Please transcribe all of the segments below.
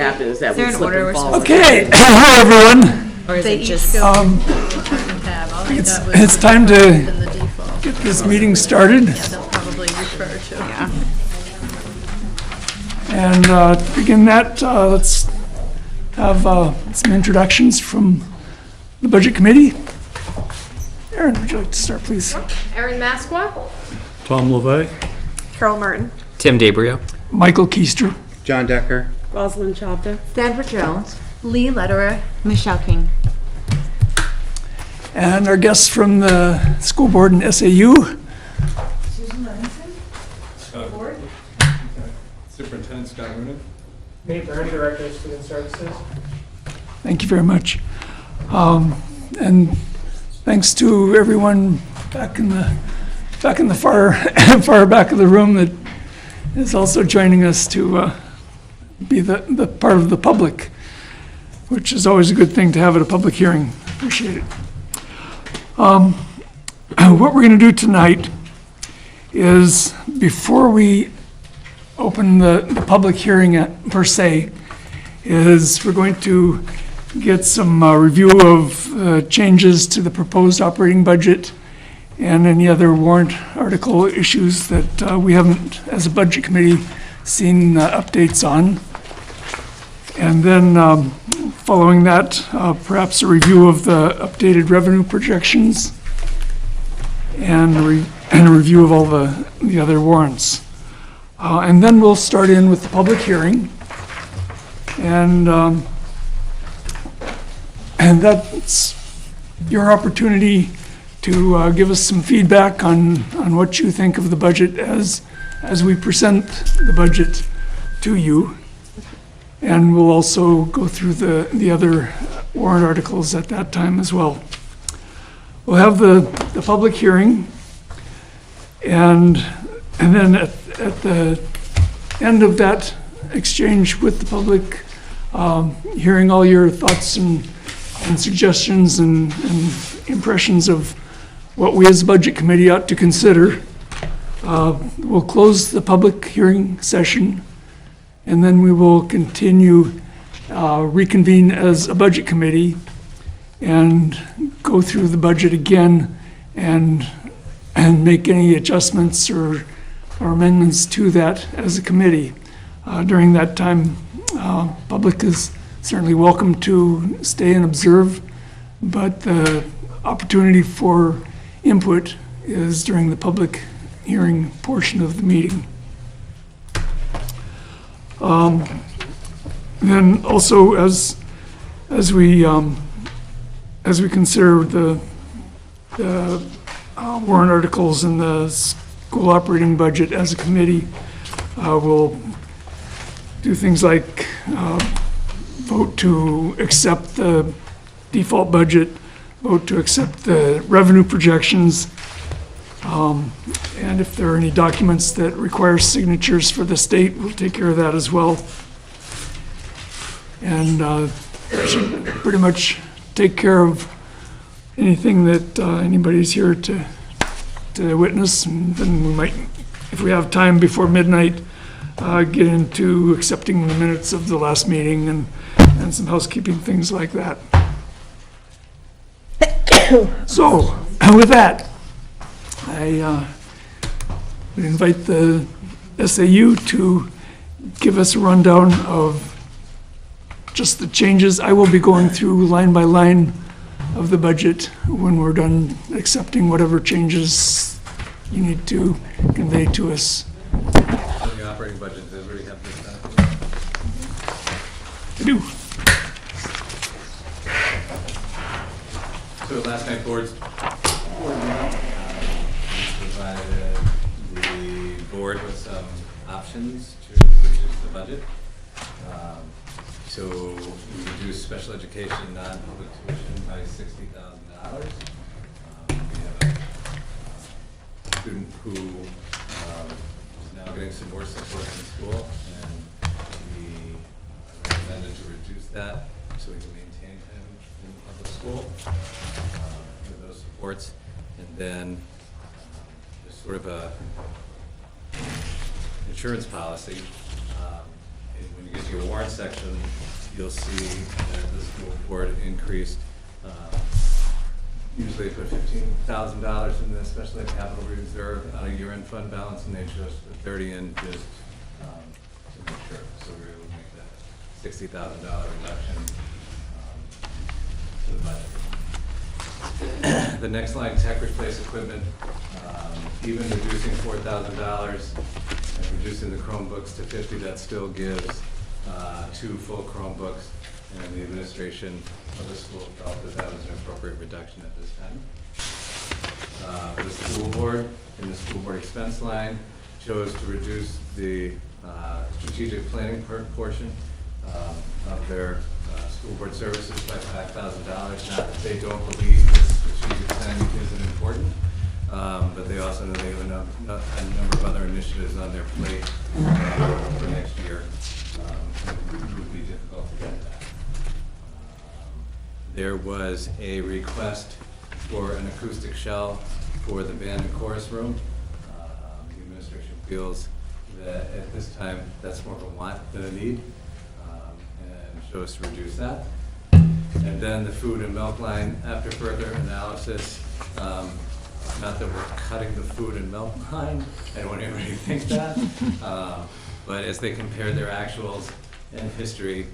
happens that we there an slip order and we're fall. supposed Okay, hello everyone. Or is They it each just? go in the tab. All I It's, got was it's time the to default. get this meeting started. Yeah, they'll probably refer to. Yeah. And to begin that, let's have some introductions from the Budget Committee. Aaron, would you like to start, please? Erin Masqua. Tom LeVay. Carol Martin. Tim DeBrio. Michael Keister. John Decker. Rosalind Chavda. Stanford Jones. Lee Lederer. Michelle King. And our guests from the school board and SAU. Superintendent Scott Rooney. Nate Byrne, Director of Student Services. Thank you very much. And thanks to everyone back in the far far back of the room that is also joining us to be the part of the public, which is always a good thing to have at a public hearing. Appreciate it. What we're going to do tonight is, before we open the public hearing per se, is we're going to get some review of changes to the proposed operating budget and any other warrant article issues that we haven't, as a budget committee, seen updates on. And then following that, perhaps a review of the updated revenue projections and a review of all the other warrants. And then we'll start in with the public hearing. And that's your opportunity to give us some feedback on what you think of the budget as we present the budget to you. And we'll also go through the other warrant articles at that time as well. We'll have the public hearing, and then at the end of that exchange with the public, hearing all your thoughts and suggestions and impressions of what we as a budget committee ought to consider, we'll close the public hearing session, and then we will continue, reconvene as a budget committee and go through the budget again and make any adjustments or amendments to that as a committee. During that time, public is certainly welcome to stay and observe, but the opportunity for input is during the public hearing portion of the meeting. Then also, as we consider the warrant articles and the school operating budget as a committee, we'll do things like vote to accept the default budget, vote to accept the revenue projections, and if there are any documents that require signatures for the state, we'll take care of that as well. And that should pretty much take care of anything that anybody's here to witness. And then we might, if we have time before midnight, get into accepting the minutes of the last meeting and some housekeeping things like that. So, with that, I would invite the SAU to give us a rundown of just the changes. I will be going through line by line of the budget when we're done accepting whatever changes you need to convey to us. The operating budget, does everybody have this document? I do. So last night board meeting, provided the board with some options to reduce the budget. So we reduced special education non-public tuition by $60,000. We have a student who is now getting some more support in school, and we recommended to reduce that so we can maintain him in public school with those supports. And then there's sort of a insurance policy. And when you you get to your warrant section, you'll see that the school board increased, usually put $15,000 in the special ed capital reserve on a year-end fund balance, and they chose to put 30 in just to make sure. So we were able to make that $60,000 reduction to the budget. The next line, tech replace equipment, even reducing $4,000 and reducing the Chromebooks to 50, that still gives 2 full Chromebooks, and the administration of the school felt that that was an appropriate reduction at this time. The school board, in the school board expense line, chose to reduce the strategic planning portion of their school board services by $5,000. Not that they don't believe that strategic planning isn't important, but they also know they have a number of other initiatives on their plate for next year. It would be difficult to get that. There was a request for an acoustic shell for the band and chorus room. The administration feels that at this time that's more of a want than a need, and chose to reduce that. And then the food and milk line, after further analysis, not that we're cutting the food and milk line, I don't want anybody to think that, but as they compared their actuals and history,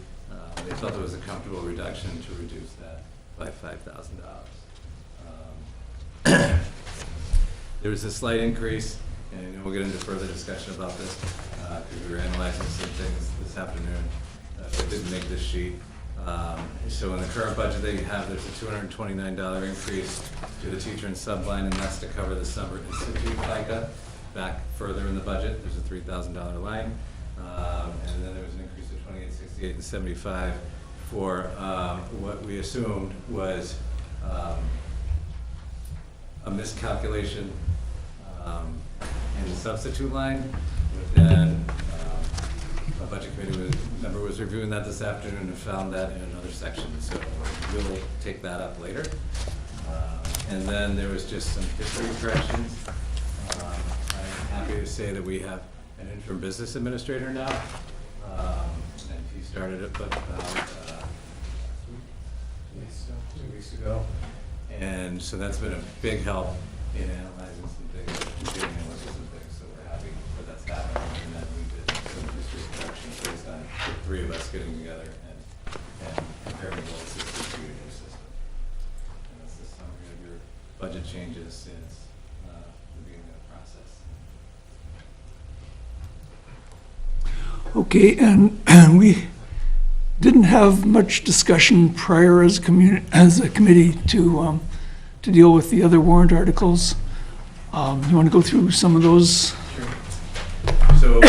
they felt it was a comfortable reduction to reduce that by $5,000. There was a slight increase, and we'll get into further discussion about this, because we were analyzing some things this afternoon that didn't make this sheet. So in the current budget that you have, there's a $229 increase to the teacher and sub line, and that's to cover the summer institute FICA. Back further in the budget, there's a $3,000 line, and then there was an increase of $28.68 and $75 for what we assumed was a miscalculation in the substitute line. But then a budget committee member was reviewing that this afternoon and found that in another section, so we'll take that up later. And then there was just some history corrections. I'm happy to say that we have an interim business administrator now, and he started it about 2 weeks ago. And so that's been a big help in analyzing some things, getting in with some things, so we're happy that that's happening. And then we did some history corrections based on the 3 of us getting together and comparing the old system to your new system. And that's the summary of your budget changes since the beginning of the process. Okay, and we didn't have much discussion prior as a committee to deal with the other warrant articles. You want to go through some of those? Sure. So, we're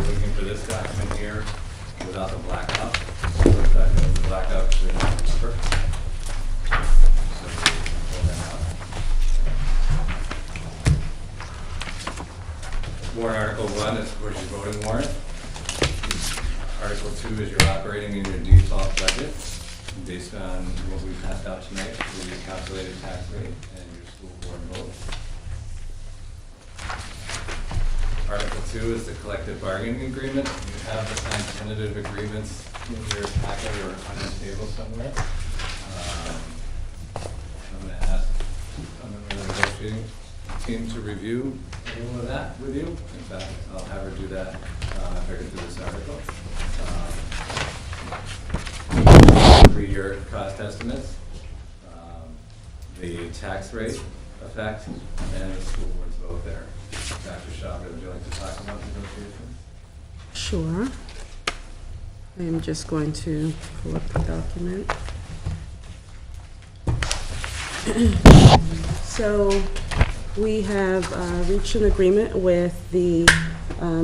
looking for this document here without the blackout. So this document with the blackout should not cover. So we can pull that out. Warrant Article 1 is, of course, your voting warrant. Article 2 is your operating and your default budget, based on what we passed out tonight, with your calculated tax rate and your school board vote. Article 2 is the collective bargaining agreement. You have the signed tentative agreements in your packet or on your table somewhere. I'm going to ask the negotiating team to review all of that with you. In fact, I'll have her do that after I get through this article. 3-year cost estimates, the tax rate effect, and the school board's vote there. Dr. Shaw, would you like to talk about negotiations? Sure. I am just going to pull up the document. So we have reached an agreement with the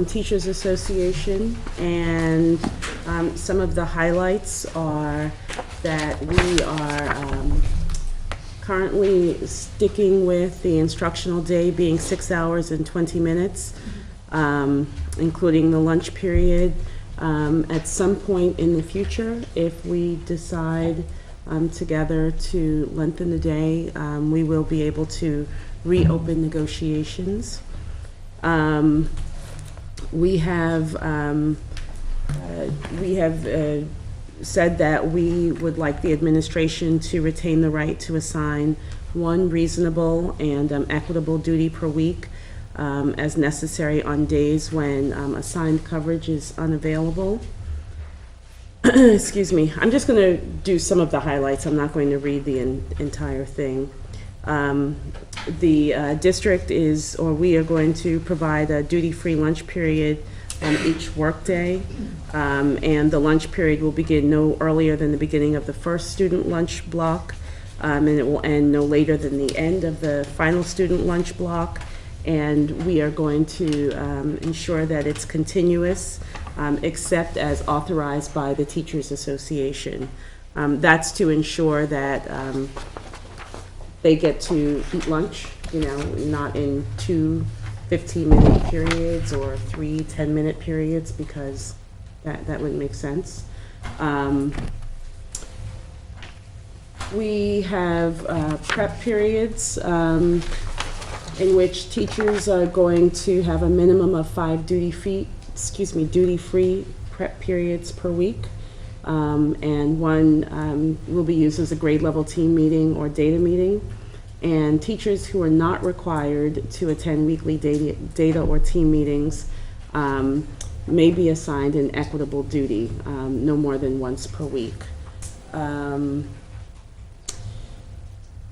Teachers Association, and some of the highlights are that we are currently sticking with the instructional day being 6 hours and 20 minutes, including the lunch period. At some point in the future, if we decide together to lengthen the day, we will be able to reopen negotiations. We have said that we would like the administration to retain the right to assign one reasonable and equitable duty per week as necessary on days when assigned coverage is unavailable. Excuse me. I'm just going to do some of the highlights. I'm not going to read the entire thing. The district is, or we are going to provide a duty-free lunch period on each workday, and the lunch period will begin no earlier than the beginning of the first student lunch block, and it will end no later than the end of the final student lunch block. And we are going to ensure that it's continuous, except as authorized by the Teachers Association. That's to ensure that they get to eat lunch, you know, not in 2 15-minute periods or 3 10-minute periods, because that wouldn't make sense. We have prep periods in which teachers are going to have a minimum of 5 duty-free prep periods per week. And one will be used as a grade level team meeting or data meeting. And teachers who are not required to attend weekly data or team meetings may be assigned an equitable duty, no more than once per week.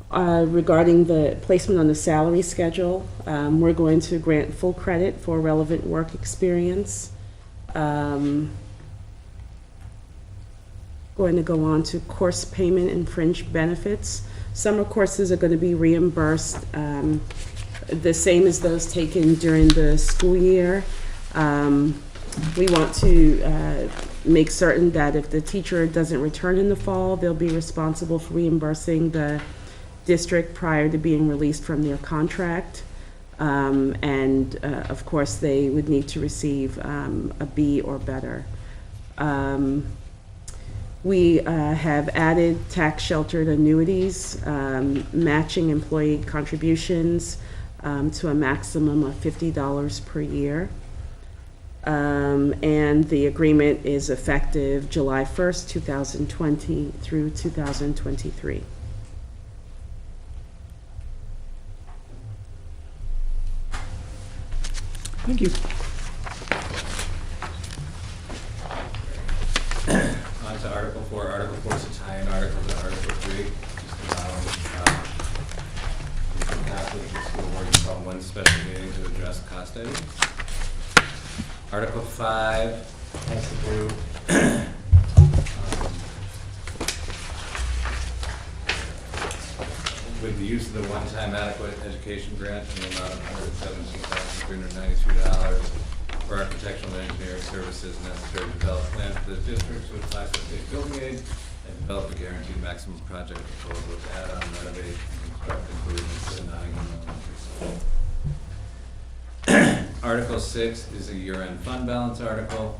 Regarding the placement on the salary schedule, we're going to grant full credit for relevant work experience. Going to go on to course payment and fringe benefits. Summer courses are going to be reimbursed the same as those taken during the school year. We want to make certain that if the teacher doesn't return in the fall, they'll be responsible for reimbursing the district prior to being released from their contract. And of course, they would need to receive a B or better. We have added tax-sheltered annuities, matching employee contributions to a maximum of $50 per year. And the agreement is effective July 1st, 2020 through 2023. Thank you. On to Article 4. Article 4 is a tie-in article to Article 3. Just allowing the school board to call one special meeting to address cost items. Article 5 has to do with the use of the one-time adequate education grant in the amount of $117,392 for architectural and engineering services necessary to develop plans for the district to apply for state building aid and develop a guaranteed maximum project proposal to add on, renovate, and construct improvements to the Nottingham Elementary School. Article 6 is a year-end fund balance article.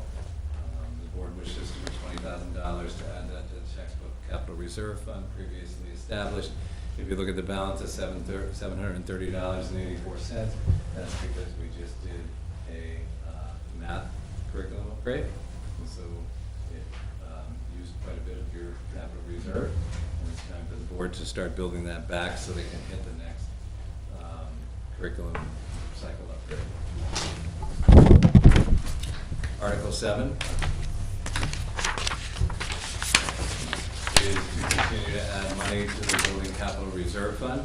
The board wishes to use $20,000 to add that to the textbook capital reserve fund previously established. If you look at the balance of $730.84, that's because we just did a math curriculum upgrade. And so it used quite a bit of your capital reserve. And it's time for the board to start building that back so they can hit the next curriculum cycle upgrade. Article 7 is to continue to add money to the building capital reserve fund.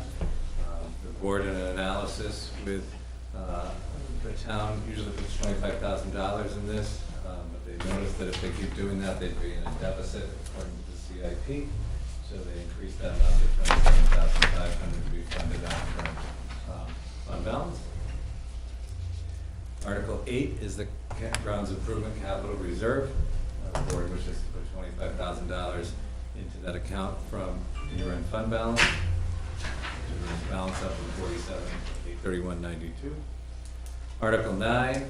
The board, in an analysis with the town, usually puts $25,000 in this, but they noticed that if they keep doing that, they'd be in a deficit according to the CIP. So they increased that amount to $27,500 to be funded out from fund balance. Article 8 is the grounds improvement capital reserve. The board wishes to put $25,000 into that account from year-end fund balance, to bring the balance up from $47,831.92. Article 9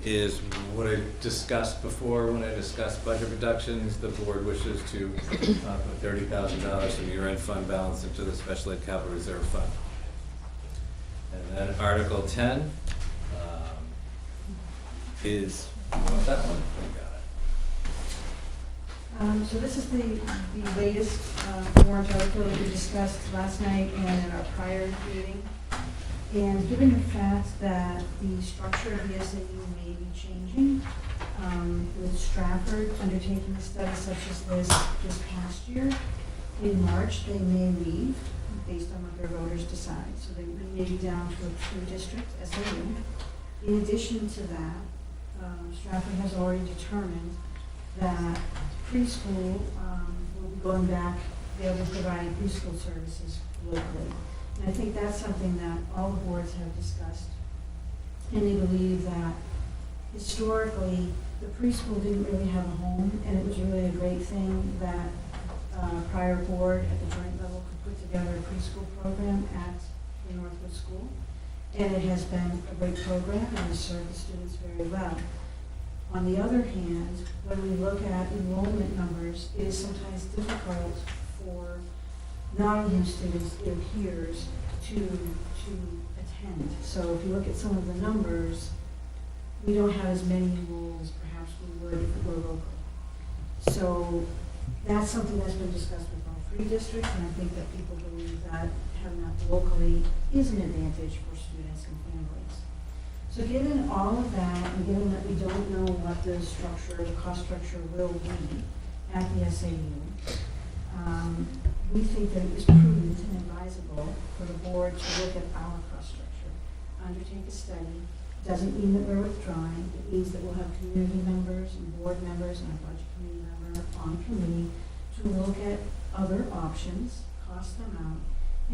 is what I discussed before when I discussed budget reductions. The board wishes to put $30,000 from year-end fund balance into the special ed capital reserve fund. And then Article 10 is, you want that one? We got it. So this is the latest warrant article that we discussed last night and in our prior meeting. And given the fact that the structure of the SAU may be changing, with Stratford undertaking a study such as this past year, in March they may leave based on what their voters decide. So they may be down to a 2-district SAU. In addition to that, Stratford has already determined that preschool will be going back, they'll be providing preschool services locally. And I think that's something that all the boards have discussed. And they believe that historically, the preschool didn't really have a home, and it was really a great thing that prior board at the joint level could put together a preschool program at the Northwood School. And it has been a great program and has served the students very well. On the other hand, when we look at enrollment numbers, it is sometimes difficult for Nottingham students, it appears, to attend. So if you look at some of the numbers, we don't have as many enrolled as perhaps we would if it were local. So that's something that's been discussed with all 3 districts, and I think that people believe that having that locally is an advantage for students and families. So given all of that, and given that we don't know what the structure, the cost structure will be at the SAU, we think that it is prudent and advisable for the board to look at our cost structure, undertake a study. Doesn't mean that we're withdrawing. It means that we'll have community members and board members and a budget committee member on committee to look at other options, cost them out,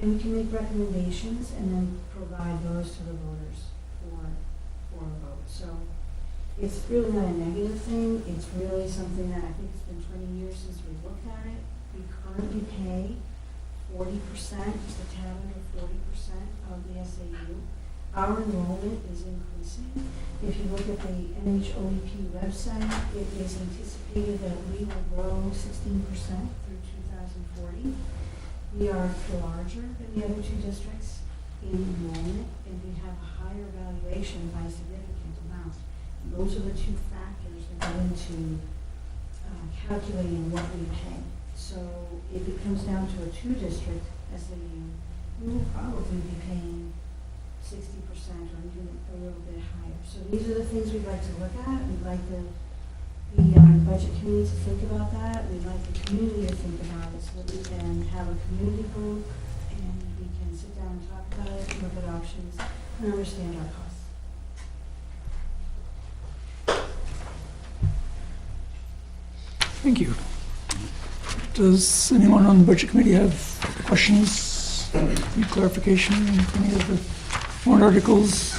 and we can make recommendations and then provide those to the voters for a vote. So it's really not a negative thing. It's really something that I think it's been 20 years since we looked at it. We currently pay 40%, just a tad under 40% of the SAU. Our enrollment is increasing. If you look at the NHOEP website, it is anticipated that we will grow 16% through 2040. We are larger than the other 2 districts in enrollment, and we have a higher valuation by a significant amount. And those are the 2 factors that go into calculating what we pay. So if it comes down to a 2-district SAU, we will probably be paying 60% or even a little bit higher. So these are the things we'd like to look at. We'd like the budget committee to think about that. We'd like the community to think about it so that we can have a community group and we can sit down and talk about it, look at options, and understand our costs. Thank you. Does anyone on the budget committee have questions, any clarification, any of the warrant articles?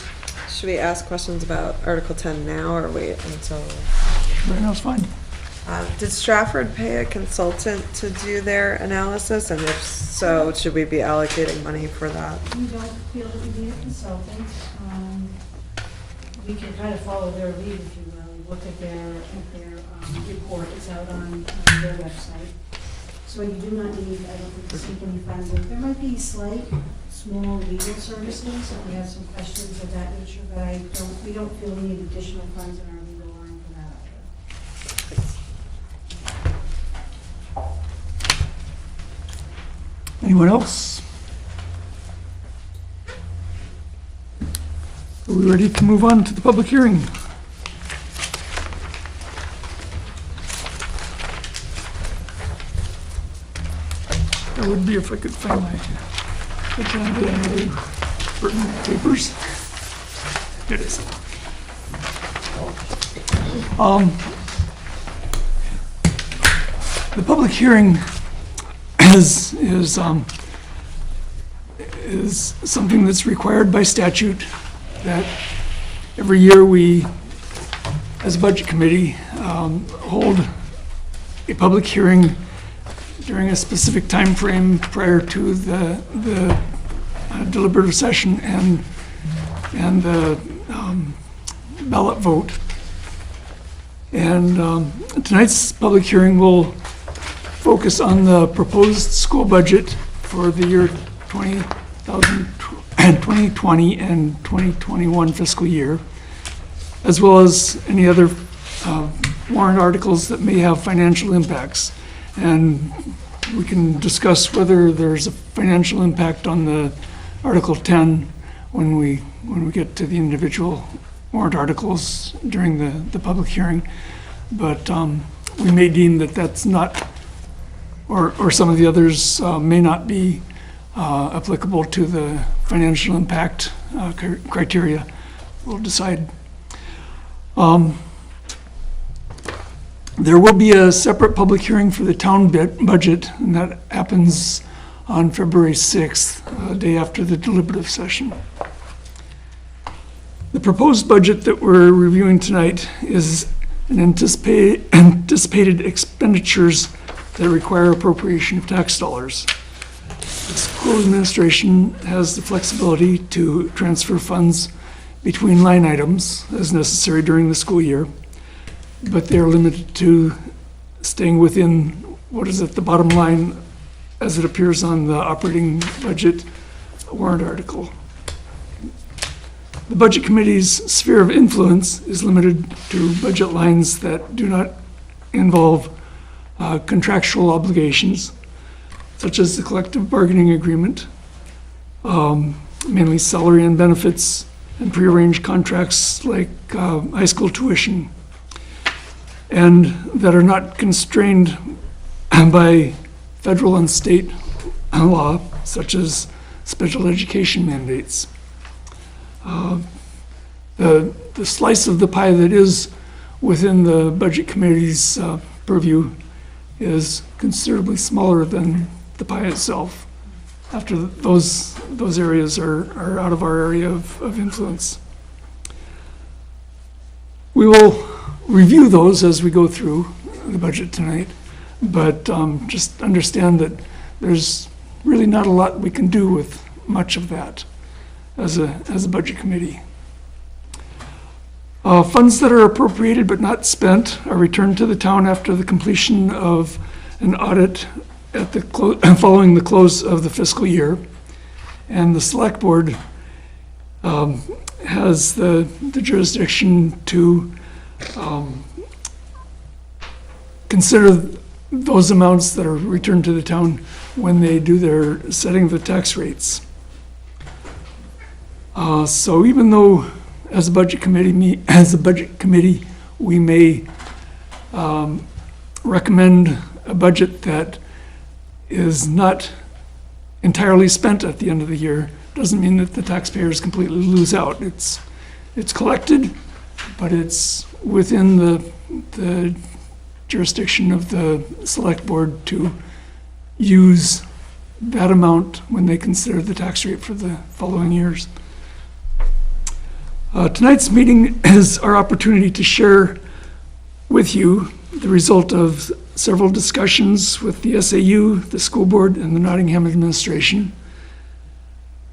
Should we ask questions about Article 10 now or wait until? Right now it's fine. Did Stratford pay a consultant to do their analysis? And if so, should we be allocating money for that? We don't feel that we need a consultant. We can kind of follow their lead, if you will. We looked at their report. It's out on their website. So you do not need, I don't think, to seek any funds. There might be slight, small legal services if we have some questions of that nature, but we don't feel we need additional funds in our legal line for that either. Anyone else? Are we ready to move on to the public hearing? That would be if I could find my agenda and other pertinent papers. It is. The public hearing is something that's required by statute, that every year we, as a budget committee, hold a public hearing during a specific time frame prior to the deliberative session and the ballot vote. And tonight's public hearing will focus on the proposed school budget for the year 2020 and 2021 fiscal year, as well as any other warrant articles that may have financial impacts. And we can discuss whether there's a financial impact on the Article 10 when we get to the individual warrant articles during the public hearing. But we may deem that that's not, or some of the others may not be applicable to the financial impact criteria. We'll decide. There will be a separate public hearing for the town budget, and that happens on February 6th, day after the deliberative session. The proposed budget that we're reviewing tonight is an anticipated expenditures that require appropriation of tax dollars. The school administration has the flexibility to transfer funds between line items as necessary during the school year, but they are limited to staying within what is at the bottom line as it appears on the operating budget warrant article. The Budget Committee's sphere of influence is limited to budget lines that do not involve contractual obligations, such as the collective bargaining agreement, mainly salary and benefits, and prearranged contracts like high school tuition, and that are not constrained by federal and state law, such as special education mandates. The slice of the pie that is within the Budget Committee's purview is considerably smaller than the pie itself, after those areas are out of our area of influence. We will review those as we go through the budget tonight, but just understand that there's really not a lot we can do with much of that as a Budget Committee. Funds that are appropriated but not spent are returned to the town after the completion of an audit at the following the close of the fiscal year, and the Select Board has the jurisdiction to consider those amounts that are returned to the town when they do their setting of the tax rates. So even though as a budget committee, we may recommend a budget that is not entirely spent at the end of the year, doesn't mean that the taxpayers completely lose out. It's collected, but it's within the jurisdiction of the Select Board to use that amount when they consider the tax rate for the following years. Tonight's meeting is our opportunity to share with you the result of several discussions with the SAU, the school board, and the Nottingham administration.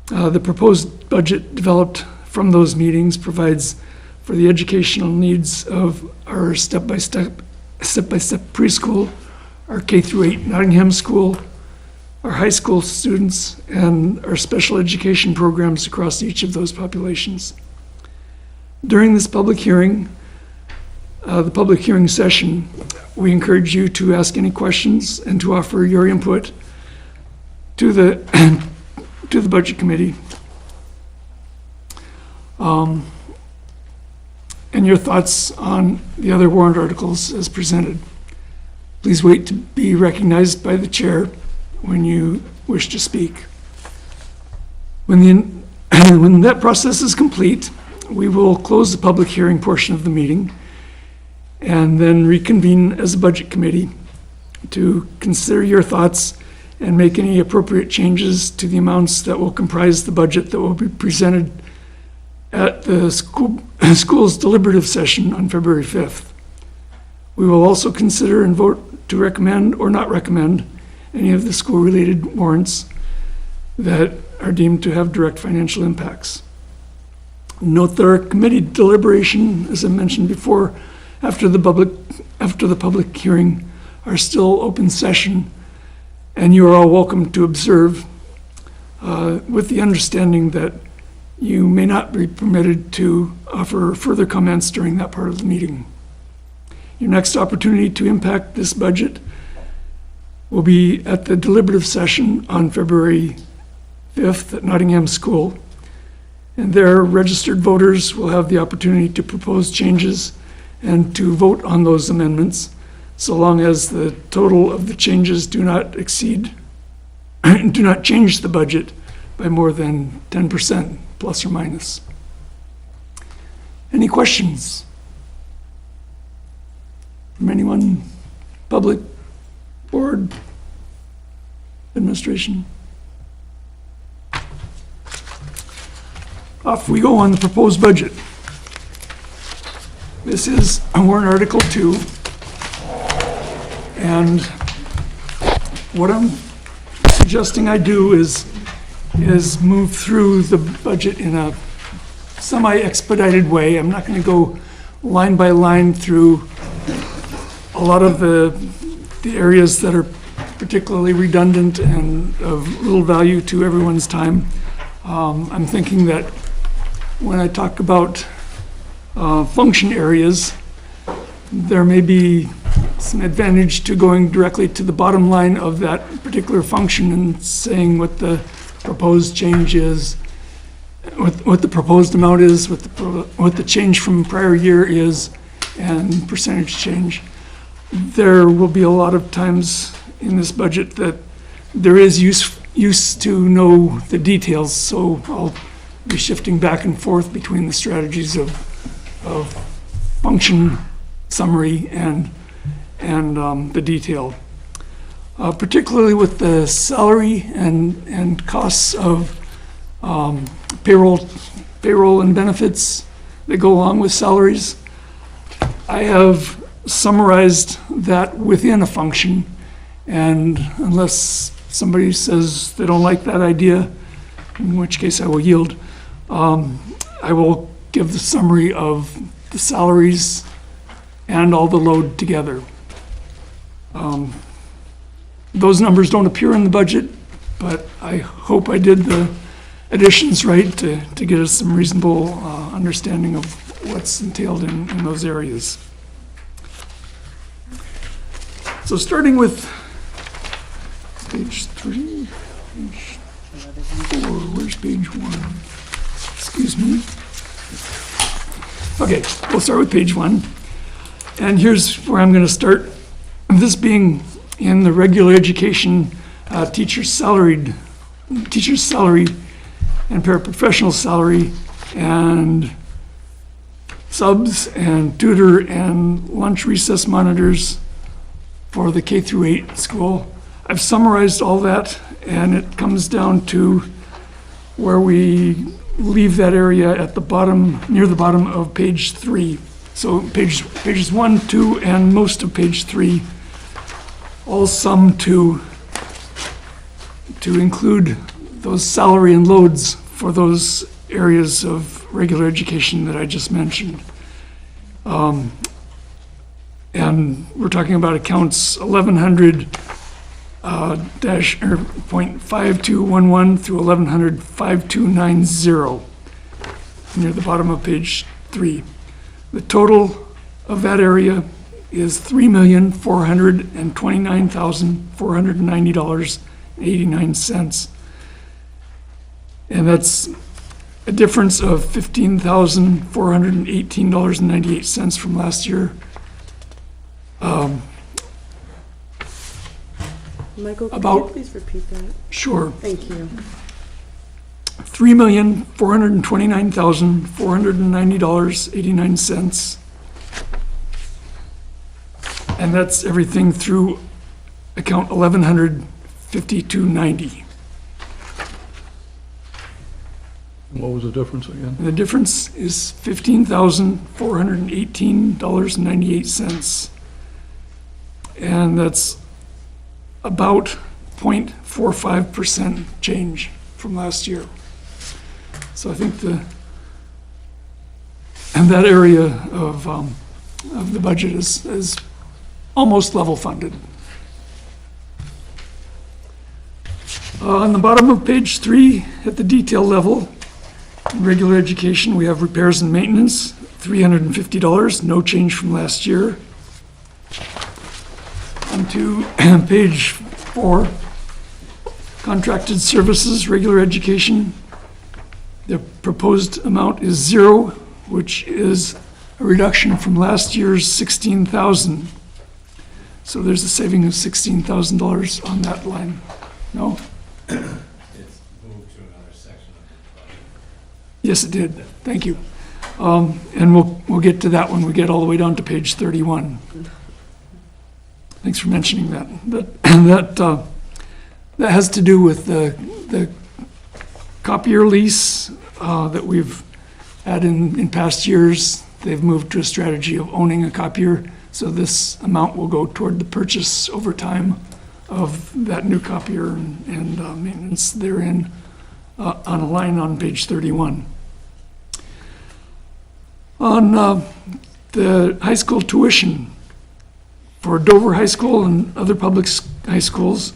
The proposed budget developed from those meetings provides for the educational needs of our step-by-step preschool, our K-8 Nottingham school, our high school students, and our special education programs across each of those populations. During this public hearing, the public hearing session, we encourage you to ask any questions and to offer your input to the Budget Committee. And your thoughts on the other warrant articles as presented. Please wait to be recognized by the chair when you wish to speak. When that process is complete, we will close the public hearing portion of the meeting and then reconvene as a Budget Committee to consider your thoughts and make any appropriate changes to the amounts that will comprise the budget that will be presented at the school's deliberative session on February 5th. We will also consider and vote to recommend or not recommend any of the school-related warrants that are deemed to have direct financial impacts. Note that our committee deliberation, as I mentioned before, after the public hearing, are still open session, and you are all welcome to observe, with the understanding that you may not be permitted to offer further comments during that part of the meeting. Your next opportunity to impact this budget will be at the deliberative session on February 5th at Nottingham School. And there, registered voters will have the opportunity to propose changes and to vote on those amendments, so long as the total of the changes do not exceed, do not change the budget by more than 10%, plus or minus. Any questions from anyone, public, board, administration? Off we go on the proposed budget. This is warrant Article 2. And what I'm suggesting I do is move through the budget in a semi-expedited way. I'm not going to go line by line through a lot of the areas that are particularly redundant and of little value to everyone's time. I'm thinking that when I talk about function areas, there may be some advantage to going directly to the bottom line of that particular function and saying what the proposed change is, what the proposed amount is, what the change from prior year is, and percentage change. There will be a lot of times in this budget that there is use to know the details, so I'll be shifting back and forth between the strategies of function summary and the detail. Particularly with the salary and costs of payroll and benefits that go along with salaries. I have summarized that within a function, and unless somebody says they don't like that idea, in which case I will yield, I will give the summary of the salaries and all the load together. Those numbers don't appear in the budget, but I hope I did the additions right to get us some reasonable understanding of what's entailed in those areas. So starting with page 3, page 4, where's page 1? Excuse me. Okay, we'll start with page 1. And here's where I'm going to start. This being in the regular education teacher's salary and paraprofessional salary and subs and tutor and lunch recess monitors for the K through 8 school. I've summarized all that, and it comes down to where we leave that area at the bottom, near the bottom of page 3. So pages 1, 2, and most of page 3 all sum to include those salary and loads for those areas of regular education that I just mentioned. And we're talking about accounts 1100 .5211 through 1100 .5290 near the bottom of page 3. The total of that area is $3,429,490.89. And that's a difference of $15,418.98 from last year. Michael, could About- you please repeat that? Sure. Thank you. $3,429,490.89. And that's everything through account 1100 5290. What was the difference again? And the difference is $15,418.98. And that's about 0.45% change from last year. So I think that area of the budget is almost level funded. On the bottom of page 3, at the detail level, in regular education, we have repairs and maintenance, $350, no change from last year. On to page 4, contracted services, regular education. The proposed amount is 0, which is a reduction from last year's $16,000. So there's a saving of $16,000 on that line. No? It's moved to another section of the budget. Yes, it did. Thank you. And we'll get to that when we get all the way down to page 31. Thanks for mentioning that. That has to do with the copier lease that we've had in past years. They've moved to a strategy of owning a copier, so this amount will go toward the purchase over time of that new copier and maintenance therein on a line on page 31. On the high school tuition for Dover High School and other public high schools,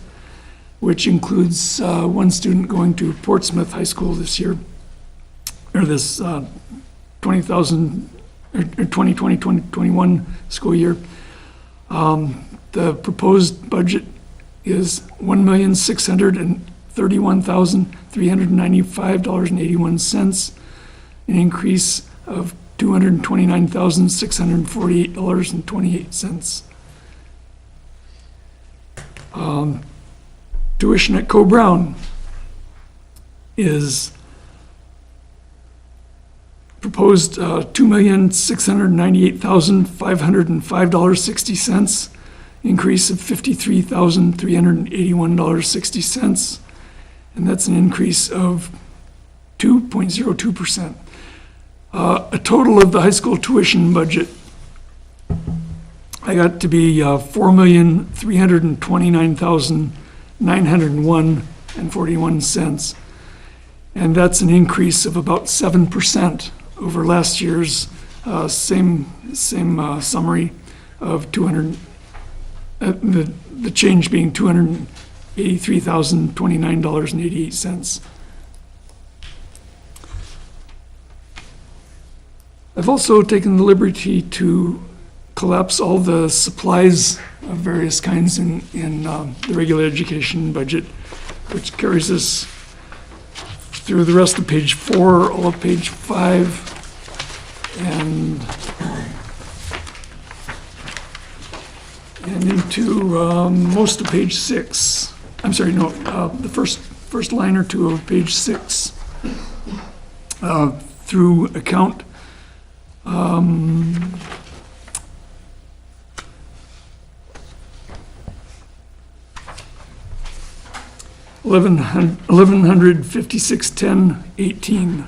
which includes one student going to Portsmouth High School this year, or this 2020-2021 school year. The proposed budget is $1,631,395.81, an increase of $229,648.28. Tuition at Co-Brown is proposed $2,698,505.60, increase of $53,381.60, and that's an increase of 2.02%. A total of the high school tuition budget I got to be $4,329,901.41, and that's an increase of about 7% over last year's same summary of 200. The change being $283,029.88. I've also taken the liberty to collapse all the supplies of various kinds in the regular education budget, which carries us through the rest of page 4, all of page 5, and into most of page 6. I'm sorry, no, the first line or two of page 6 through account $1,156.10.18.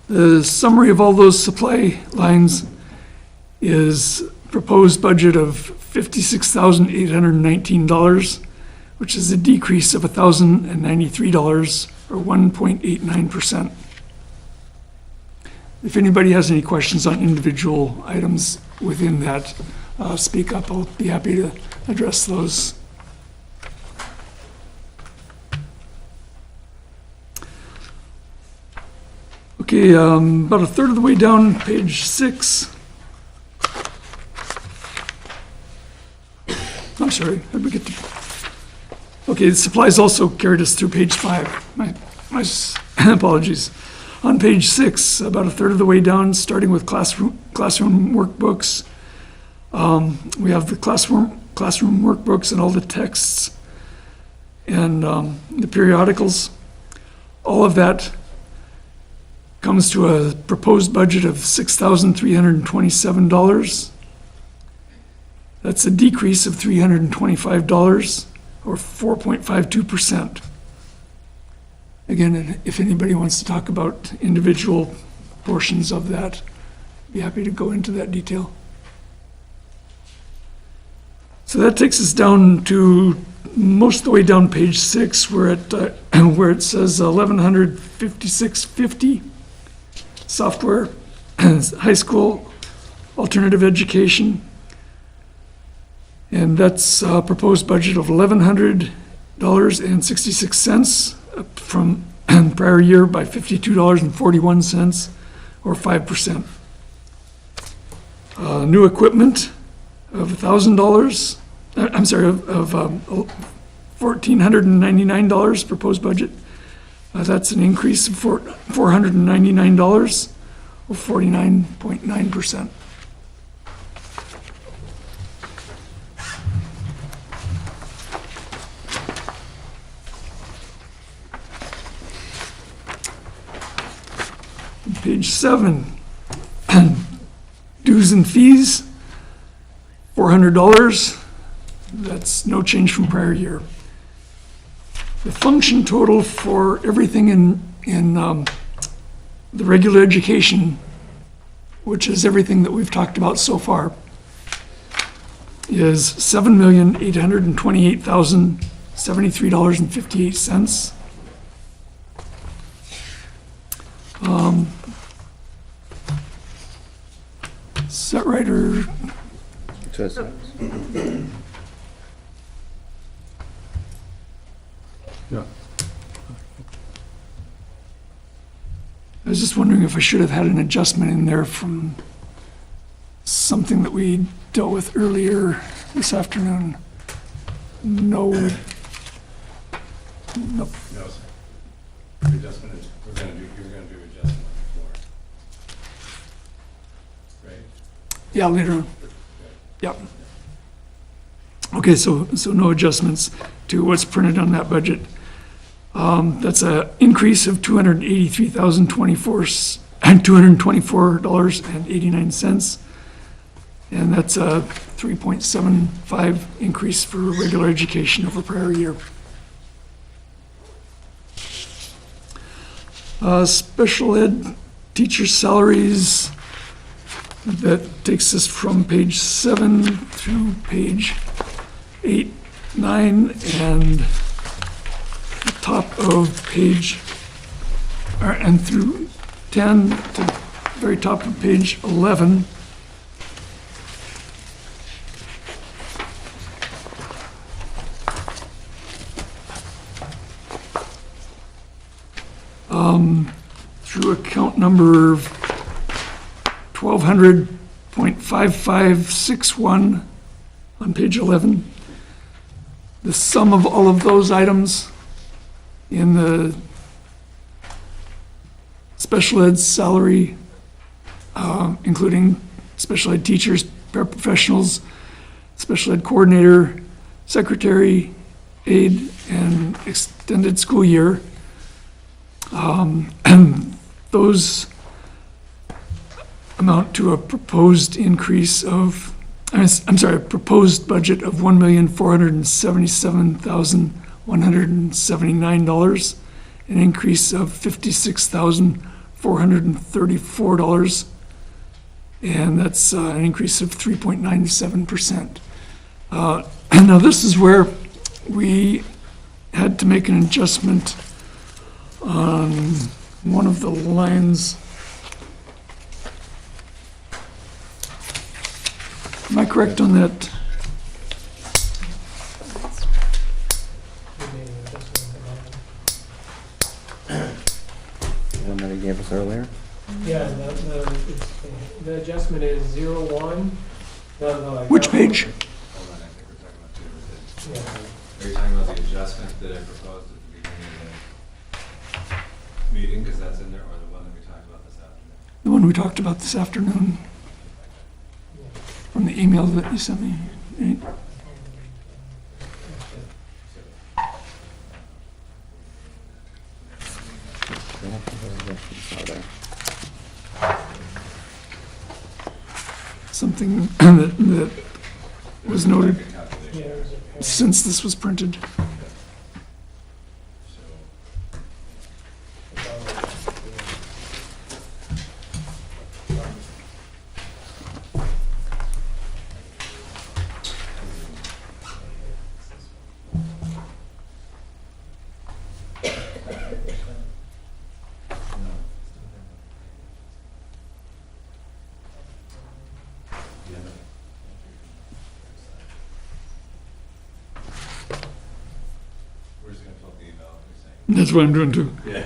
The summary of all those supply lines is proposed budget of $56,819, which is a decrease of $1,093 or 1.89%. If anybody has any questions on individual items within that, speak up. I'll be happy to address those. Okay, about a third of the way down page 6. I'm sorry, how'd we get to? Okay, the supplies also carried us through page 5. My apologies. On page 6, about a third of the way down, starting with classroom workbooks. We have the classroom workbooks and all the texts and the periodicals. All of that comes to a proposed budget of $6,327. That's a decrease of $325 or 4.52%. Again, if anybody wants to talk about individual portions of that, I'd be happy to go into that detail. So that takes us down to most of the way down page 6, where it says $1,156.50 software, high school alternative education. And that's a proposed budget of $1,100.66, up from prior year by $52.41, or 5%. New equipment of $1,000, I'm sorry, of $1,499 proposed budget. That's an increase of $499, or 49.9%. Page 7, dues and fees, $400. That's no change from prior year. The function total for everything in the regular education, which is everything that we've talked about so far, is $7,828,073.58. Is that right, or? Yeah. I was just wondering if I should have had an adjustment in there from something that we dealt with earlier this afternoon. No. Nope. No, sir. The adjustment is, you're gonna do adjustment before. Right? Yeah, later on. Yep. Okay, so no adjustments to what's printed on that budget. That's an increase of $224.89, and that's a 3.75 increase for regular education over prior year. Special ed teacher salaries, that takes us from page 7 through page 8, 9, and the top of page, and through 10 to the very top of page 11. Through account number 1200.5561 on page 11. The sum of all of those items in the special ed salary, including special ed teachers, paraprofessionals, special ed coordinator, secretary, aide, and extended school year. And those amount to a proposed increase of, I'm sorry, a proposed budget of $1,477,179, an increase of $56,434, and that's an increase of 3.97%. Now this is where we had to make an adjustment on one of the lines. Am I correct on that? We made an adjustment The one that he gave us earlier? Yeah, the adjustment is 01. No, Which page? Hold on, I think we're talking about two different things. Yeah. Are you talking about the adjustment that I proposed at the beginning of the meeting, because that's in there, or the one that we talked about this afternoon? The one we talked about this afternoon from the email that you sent me. Right? Something that was noted Calculation. Yeah, it was a- since this was printed. So, That's what I'm doing too. Yeah.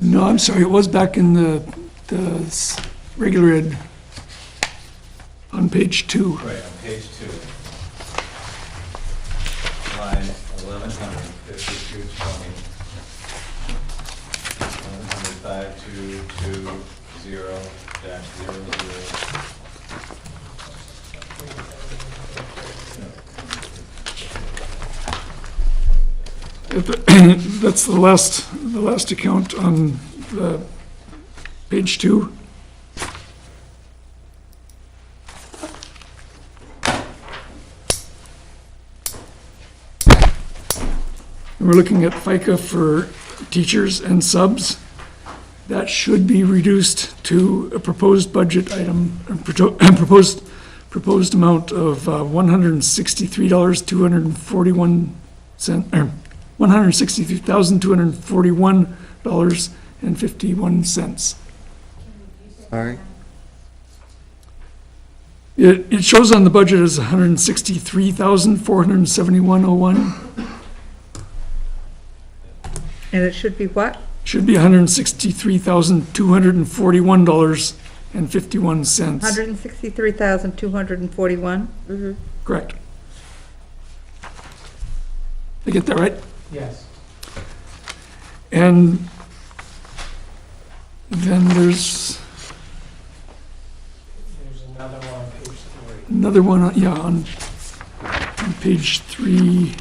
No, I'm sorry, it was back in the regular ed on page 2. Right, on page 2. Line 115220. 115220-00. That's the last account on the page 2. We're looking at FICA for teachers and subs. That should be reduced to a proposed budget item, proposed amount of $163,241, or $163,241.51. Sorry? It shows on the budget as $163,471.01. And it should be what? Should be $163,241.51. $163,241? Correct. I get that right? Yes. And then there's There's another one on page 3. another one, on page 3.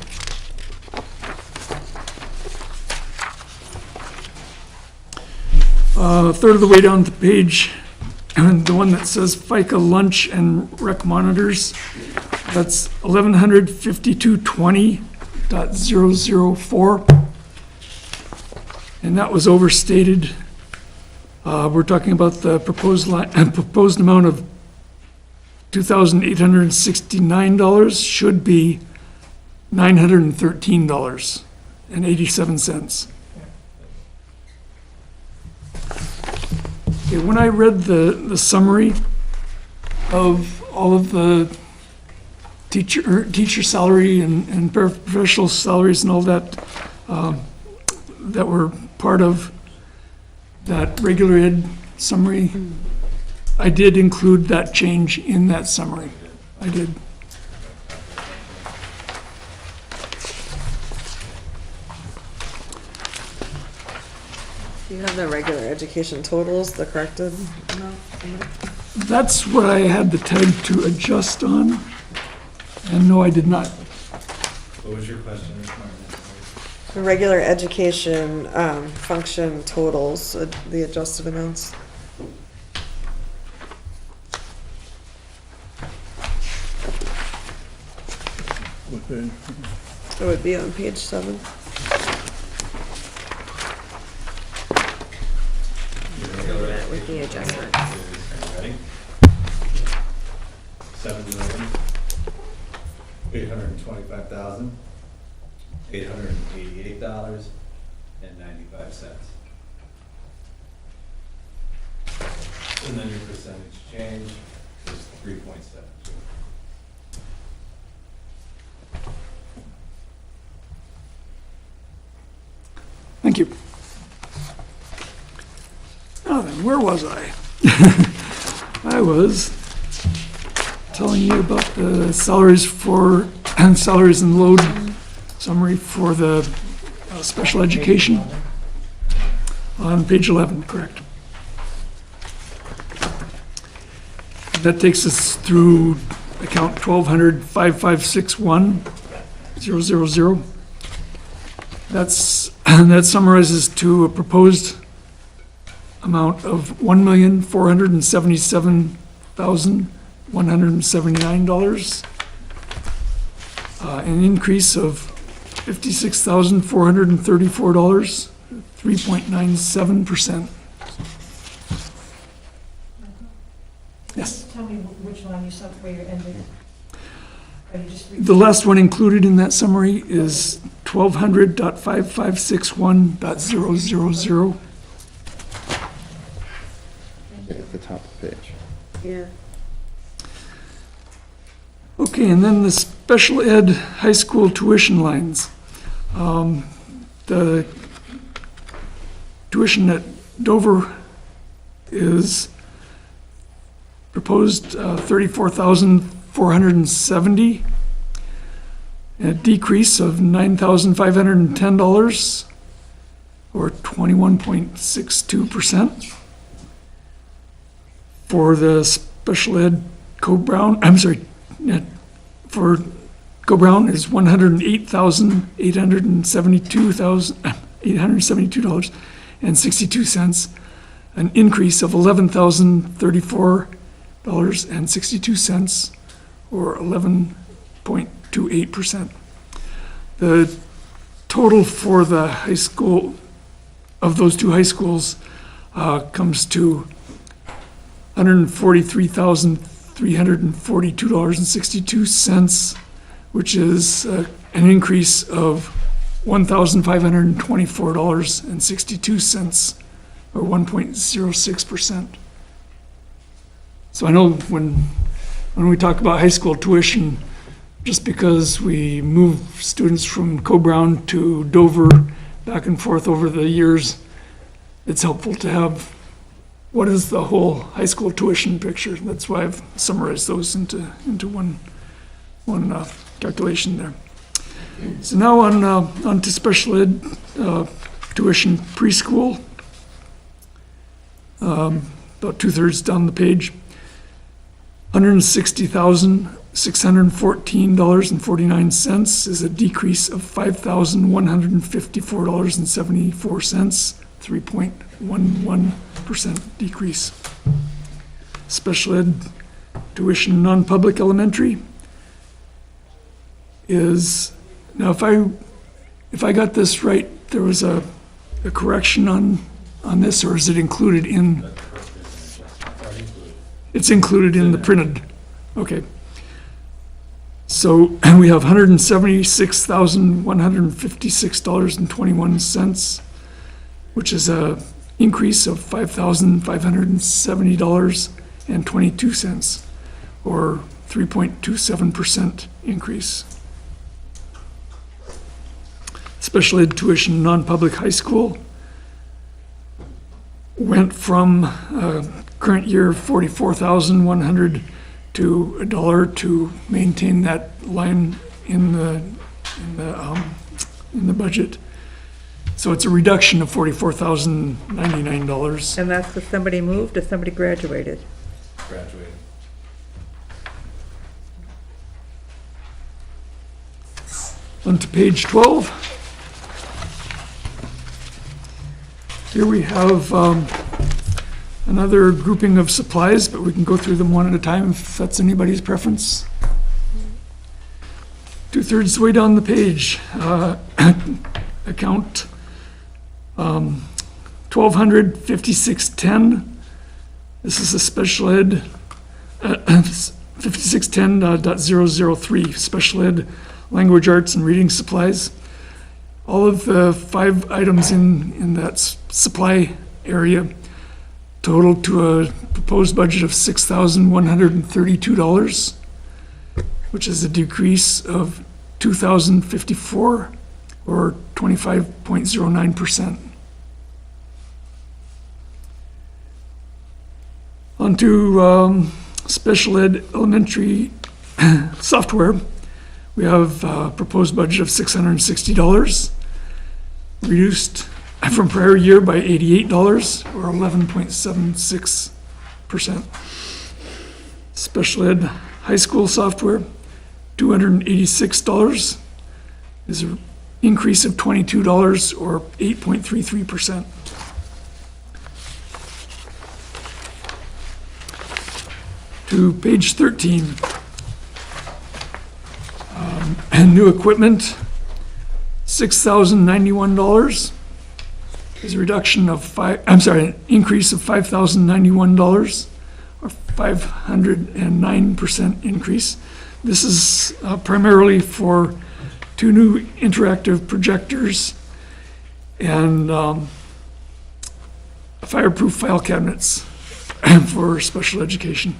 A third of the way down the page, and the one that says FICA lunch and rec monitors, that's 115220.004. And that was overstated. We're talking about the proposed amount of $2,869 should be $913.87. Okay, when I read the summary of all of the teacher salary and paraprofessional salaries and all that, that were part of that regular ed summary, I did include that change in that summary. I did. Do you have the regular education totals, the corrected amount? That's what I had the tag to adjust on, and no, I did not. What was your question, Ms. Martin? The regular education function totals, the adjusted amounts. What page? It would be on page 7. With the adjustment. Ready? $7,825,888.95. And then your percentage change is 3.72. Thank you. Now then, where was I? I was telling you about the salaries and load summary for the special education on page 11, correct? That takes us through account 1200-5561-000. That summarizes to a proposed amount of $1,477,179, an increase of $56,434, 3.97%. Yes. Tell me which line you saw where you're ending. Are you just The last one included in that summary is 1200.5561.000. top of the page. Yeah. Okay, and then the special ed high school tuition lines. The tuition at Dover is proposed $34,470, a decrease of $9,510, or 21.62%. For the special ed Co-Brown, for Go-Brown is $872.62, an increase of $11,034.62, or 11.28%. The total for the high school, of those two high schools, comes to $143,342.62, which is an increase of $1,524.62, or 1.06%. So I know when we talk about high school tuition, just because we move students from Co-Brown to Dover back and forth over the years, it's helpful to have what is the whole high school tuition picture. That's why I've summarized those into one calculation there. So now on to special ed tuition preschool. About 2/3 down the page. $160,614.49 is a decrease of $5,154.74, 3.11% decrease. Special ed tuition non-public elementary is, now if I got this right, there was a correction on this, or is it included in? It's included in the printed, okay. So we have $176,156.21, which is a increase of $5,570.22, or 3.27% increase. Special ed tuition non-public high school went from current year $44,100 to $1 to maintain that line in the budget. So it's a reduction of $44,099. And that's if somebody moved or somebody graduated. Graduated. On to page 12. Here we have another grouping of supplies, but we can go through them one at a time if that's anybody's preference. 2/3 the way down the page. Account 1200-5610. This is a special ed 5610.003, special ed language arts and reading supplies. All of the 5 items in that supply area total to a proposed budget of $6,132, which is a decrease of $2,054, or 25.09%. On to special ed elementary software. We have a proposed budget of $660, reduced from prior year by $88, or 11.76%. Special ed high school software, $286, is an increase of $22, or 8.33%. To page 13. And new equipment, $6,091, is a reduction of an increase of $5,091, or 509% increase. This is primarily for 2 new interactive projectors and fireproof file cabinets. for special education.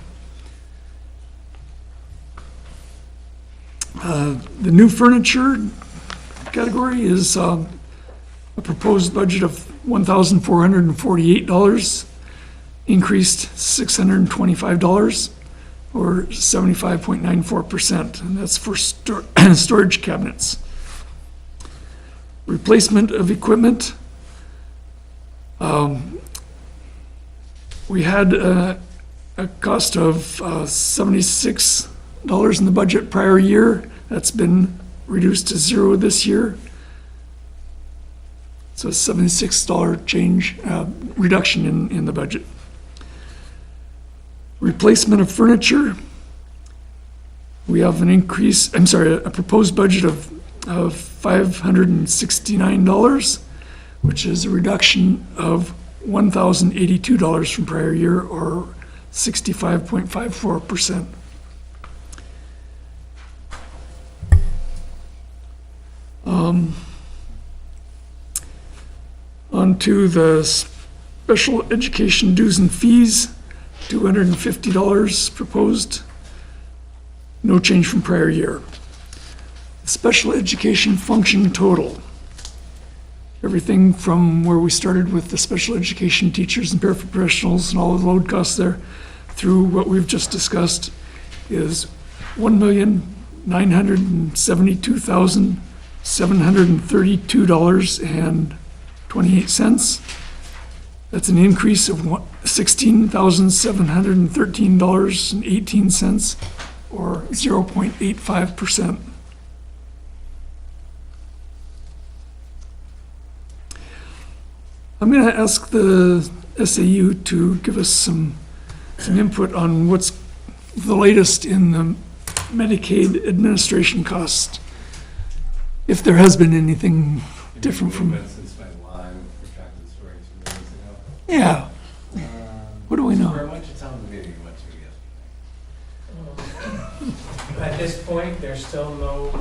The new furniture category is a proposed budget of $1,448, increased $625, or 75.94%, and that's for storage cabinets. Replacement of equipment. We had a cost of $76 in the budget prior year. That's been reduced to zero this year. So a $76 change, reduction in the budget. Replacement of furniture. We have an increase, a proposed budget of $569, which is a reduction of $1,082 from prior year, or 65.54%. On to the special education dues and fees, $250 proposed, no change from prior year. Special education function total. Everything from where we started with the special education teachers and paraprofessionals and all of the load costs there through what we've just discussed is $1,972,732.28. That's an increase of $16,713.18, or 0.85%. I'm going to ask the SAU to give us some input on what's the latest in the Medicaid administration cost, if there has been anything different from. Since my line retracted story 2 minutes ago. Yeah. What do we know? Where much of town meeting you went to yesterday? At this point, there's still no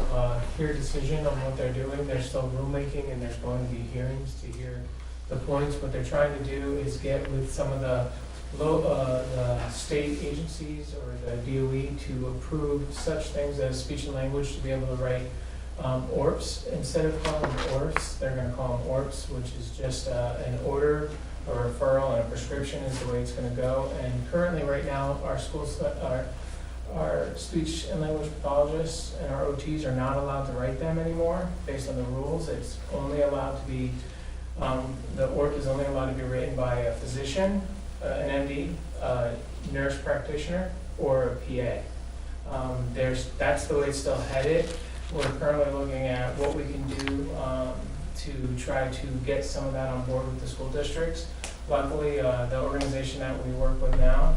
clear decision on what they're doing. There's still rulemaking, and there's going to be hearings to hear the points. What they're trying to do is get with some of the the state agencies or the DOE to approve such things as speech and language, to be able to write ORPs. Instead of calling them ORFs, they're going to call them ORPs, which is just an order, a referral, and a prescription is the way it's going to go. And currently, right now, our schools, our speech and language pathologists and our OTs are not allowed to write them anymore based on the rules. It's only allowed to be, the ORP is only allowed to be written by a physician, an MD, nurse practitioner, or a PA. That's the way it's still headed. We're currently looking at what we can do to try to get some of that on board with the school districts. Luckily, the organization that we work with now,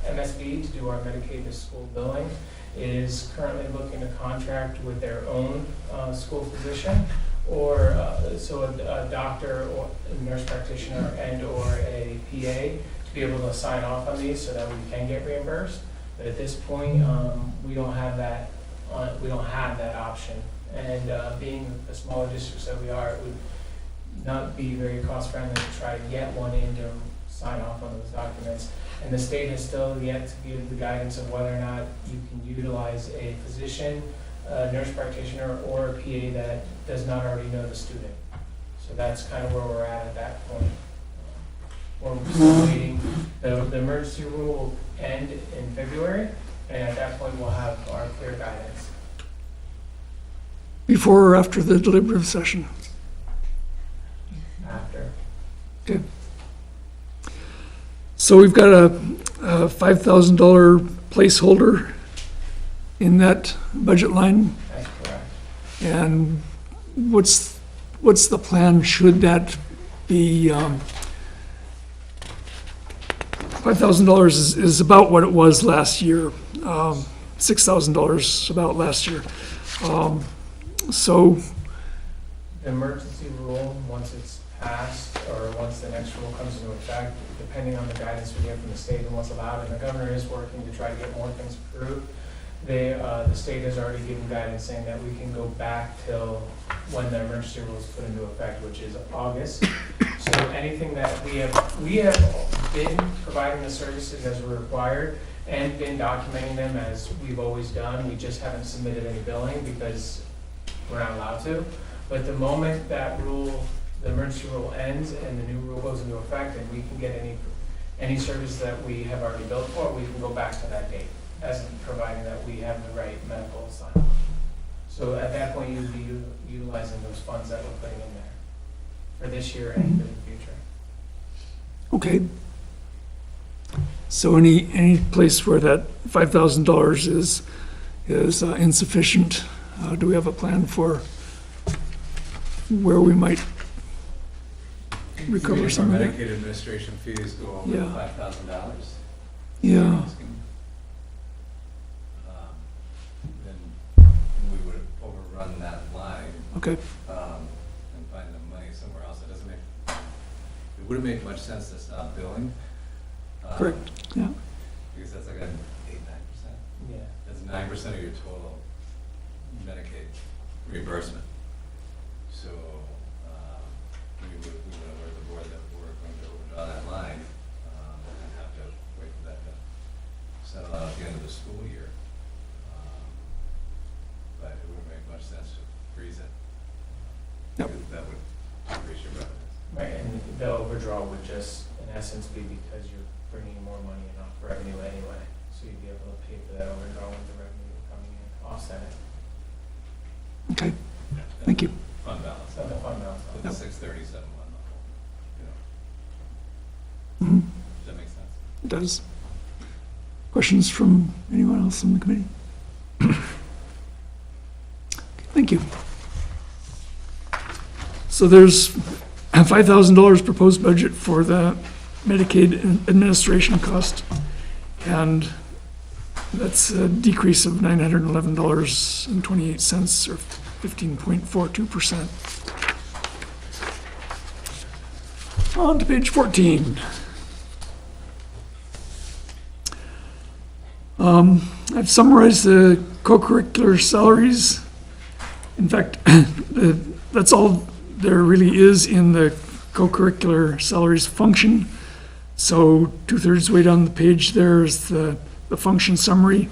MSB, to do our Medicaid to school billing, is currently looking to contract with their own school physician, or so a doctor or a nurse practitioner and or a PA to be able to sign off on these so that we can get reimbursed. But at this point, we don't have that. We don't have that option. And being the smaller districts that we are, it would not be very cost friendly to try to get one in to sign off on those documents. And the state has still yet to give the guidance of whether or not you can utilize a physician, a nurse practitioner, or a PA that does not already know the student. So that's kind of where we're at that point. We're still waiting. The emergency rule will end in February, and at that point we'll have our clear guidance. Before or after the deliberative session? After. Okay. So we've got a $5,000 placeholder in that budget line. That's correct. And what's the plan should that be? $5,000 is about what it was last year. $6,000 about last year. So The emergency rule, once it's passed, or once the next rule comes into effect, depending on the guidance we get from the state and what's allowed, and the governor is working to try to get more things approved, the state has already given guidance saying that we can go back till when the emergency rule is put into effect, which is August. So anything that we have been providing the services as required and been documenting them as we've always done. We just haven't submitted any billing because we're not allowed to. But the moment that rule, the emergency rule ends and the new rule goes into effect and we can get any service that we have already billed for, we can go back to that date, as providing that we have the right medical sign off. So at that point, you'd be utilizing those funds that we're putting in there for this year and for the future. Okay. So any place where that $5,000 is insufficient, do we have a plan for where we might recover some of that? Medicaid administration fees go over Yeah. $5,000. Yeah, Then we would overrun that line okay, and find the money somewhere else. It wouldn't make much sense to stop billing. correct, yeah. Because that's like an 8-9%. Yeah. That's 9% of your total Medicaid reimbursement. So we would alert the board that we're going to overdraw that line and have to wait for that to settle out at the end of the school year. But it wouldn't make much sense to freeze it. Yep. Because that would increase your revenues. Right, and the overdraw would just, in essence, be because you're bringing more money in off revenue anyway. So you'd be able to pay for that overdraw with the revenue coming in, offset it. Okay, thank you. Fund balance. So the fund balance. So the 637 one, you know, Mhm, does that make sense? it does. Questions from anyone else in the committee? Okay, thank you. So there's a $5,000 proposed budget for the Medicaid administration cost, and that's a decrease of $911.28, or 15.42%. On to page 14. I've summarized the co-curricular salaries. In fact, that's all there really is in the co-curricular salaries function. So 2/3 way down the page, there's the function summary,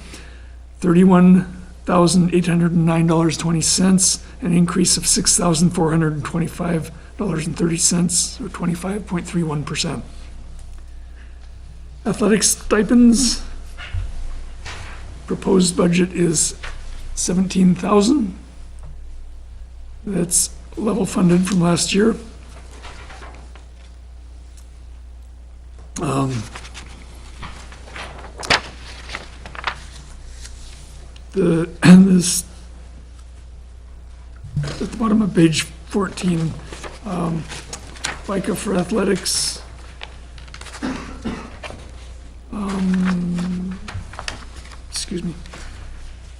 $31,809.20, an increase of $6,425.30, or 25.31%. Athletic stipends, proposed budget is $17,000. That's level funded from last year. This, at the bottom of page 14, FICA for athletics. Excuse me.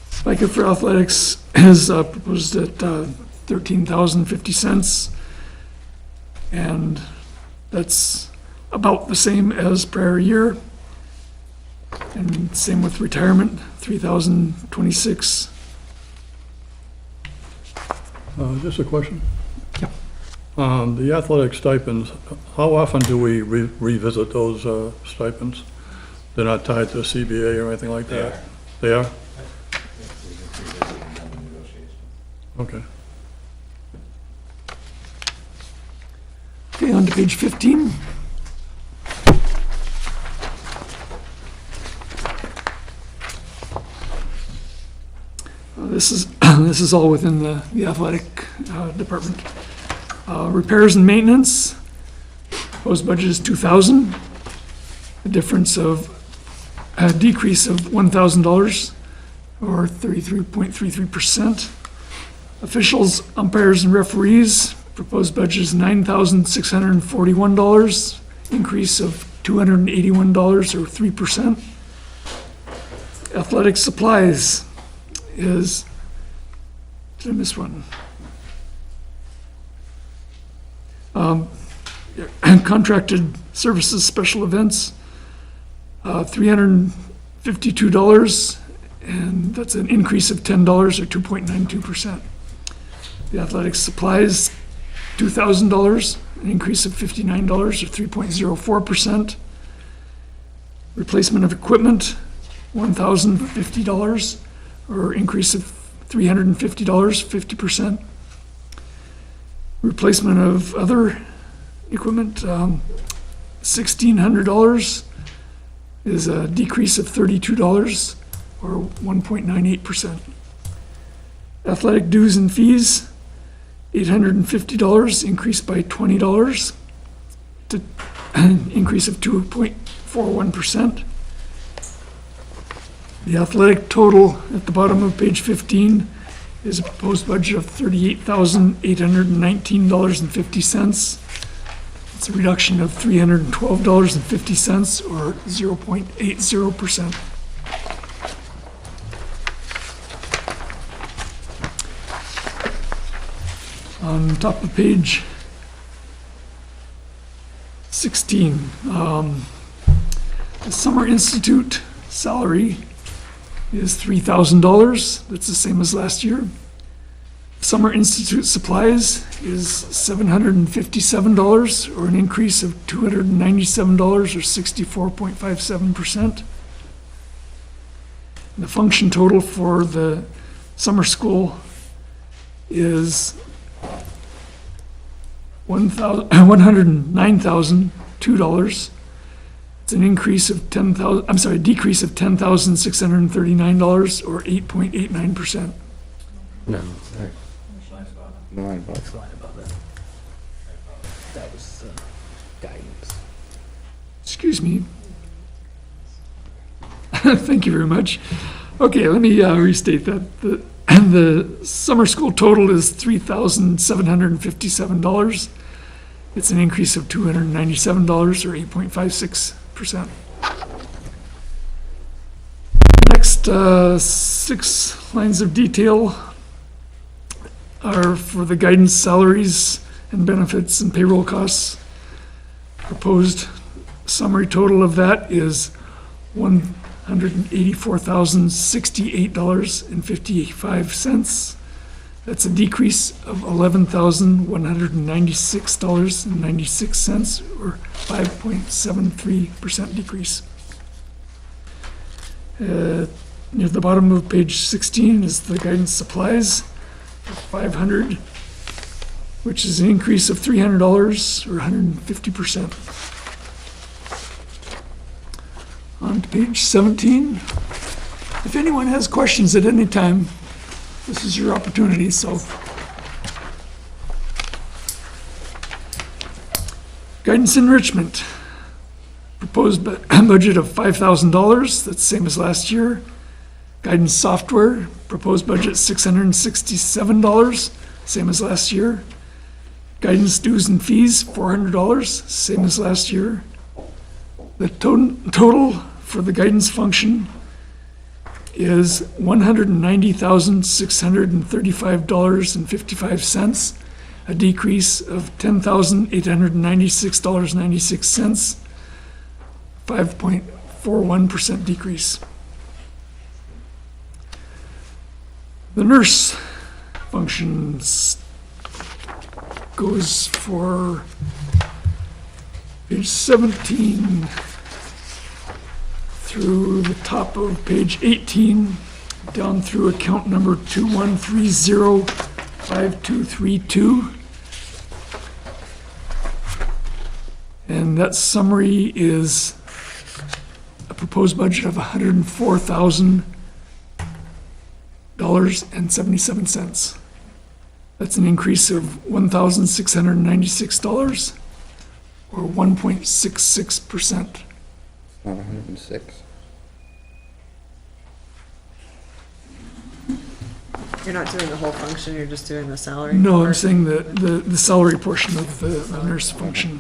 FICA for athletics is proposed at $13,050, and that's about the same as prior year. And same with retirement, $3,026. Just a question. Yeah. The athletic stipends, how often do we revisit those stipends? They're not tied to CBA or anything like They that? are. They are? We've done the negotiations. Okay. Okay, on to page 15. This is all within the athletic department. Repairs and maintenance, proposed budget is $2,000. A difference of, a decrease of $1,000, or 33.33%. Officials, umpires, and referees, proposed budget is $9,641, increase of $281, or 3%. Athletic supplies is, did I miss one? Contracted services, special events, $352, and that's an increase of $10, or 2.92%. The athletic supplies, $2,000, an increase of $59, or 3.04%. Replacement of equipment, $1,050, or increase of $350, 50%. Replacement of other equipment, $1,600 is a decrease of $32, or 1.98%. Athletic dues and fees, $850, increased by $20, to an increase of 2.41%. The athletic total at the bottom of page 15 is a proposed budget of $38,819.50. It's a reduction of $312.50, or 0.80%. On top of page 16, the Summer Institute salary is $3,000. That's the same as last year. Summer Institute supplies is $757, or an increase of $297, or 64.57%. The function total for the summer school is $109,002. It's an increase of decrease of $10,639, or 8.89%. No. Slides above. No, I bought. Slide above that. That was guidance. Excuse me. Thank you very much. Okay, let me restate that. The summer school total is $3,757. It's an increase of $297, or 8.56%. Next 6 lines of detail are for the guidance salaries and benefits and payroll costs. Proposed summary total of that is $184,068.55. That's a decrease of $11,196.96, or 5.73% decrease. Near the bottom of page 16 is the guidance supplies of $500, which is an increase of $300, or 150%. On to page 17. If anyone has questions at any time, this is your opportunity, so. Guidance enrichment. Proposed budget of $5,000, that's the same as last year. Guidance software, proposed budget $667, same as last year. Guidance dues and fees, $400, same as last year. The total for the guidance function is $190,635.55, a decrease of $10,896.96, 5.41% decrease. The nurse functions goes for page 17 through the top of page 18, down through account number 21305232. And that summary is a proposed budget of $104,000.77. That's an increase of $1,696, or 1.66%. Not 106. You're not doing the whole function, you're just doing the salary? No, Or- I'm saying the salary portion of the nurse function.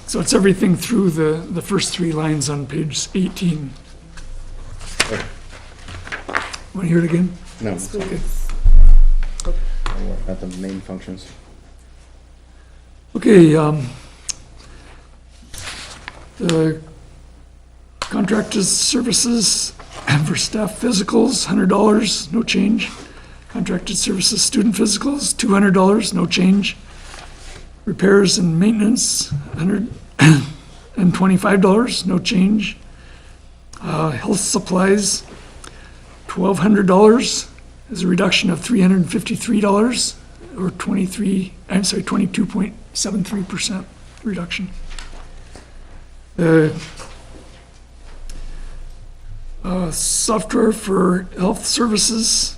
So it's everything through the first 3 lines on page 18. Want to hear it again? No, Okay. not the main functions. Okay, the contracted services for staff physicals, $100, no change. Contracted services student physicals, $200, no change. Repairs and maintenance, $125, no change. Health supplies, $1,200 is a reduction of $353, or 22.73% reduction. Software for health services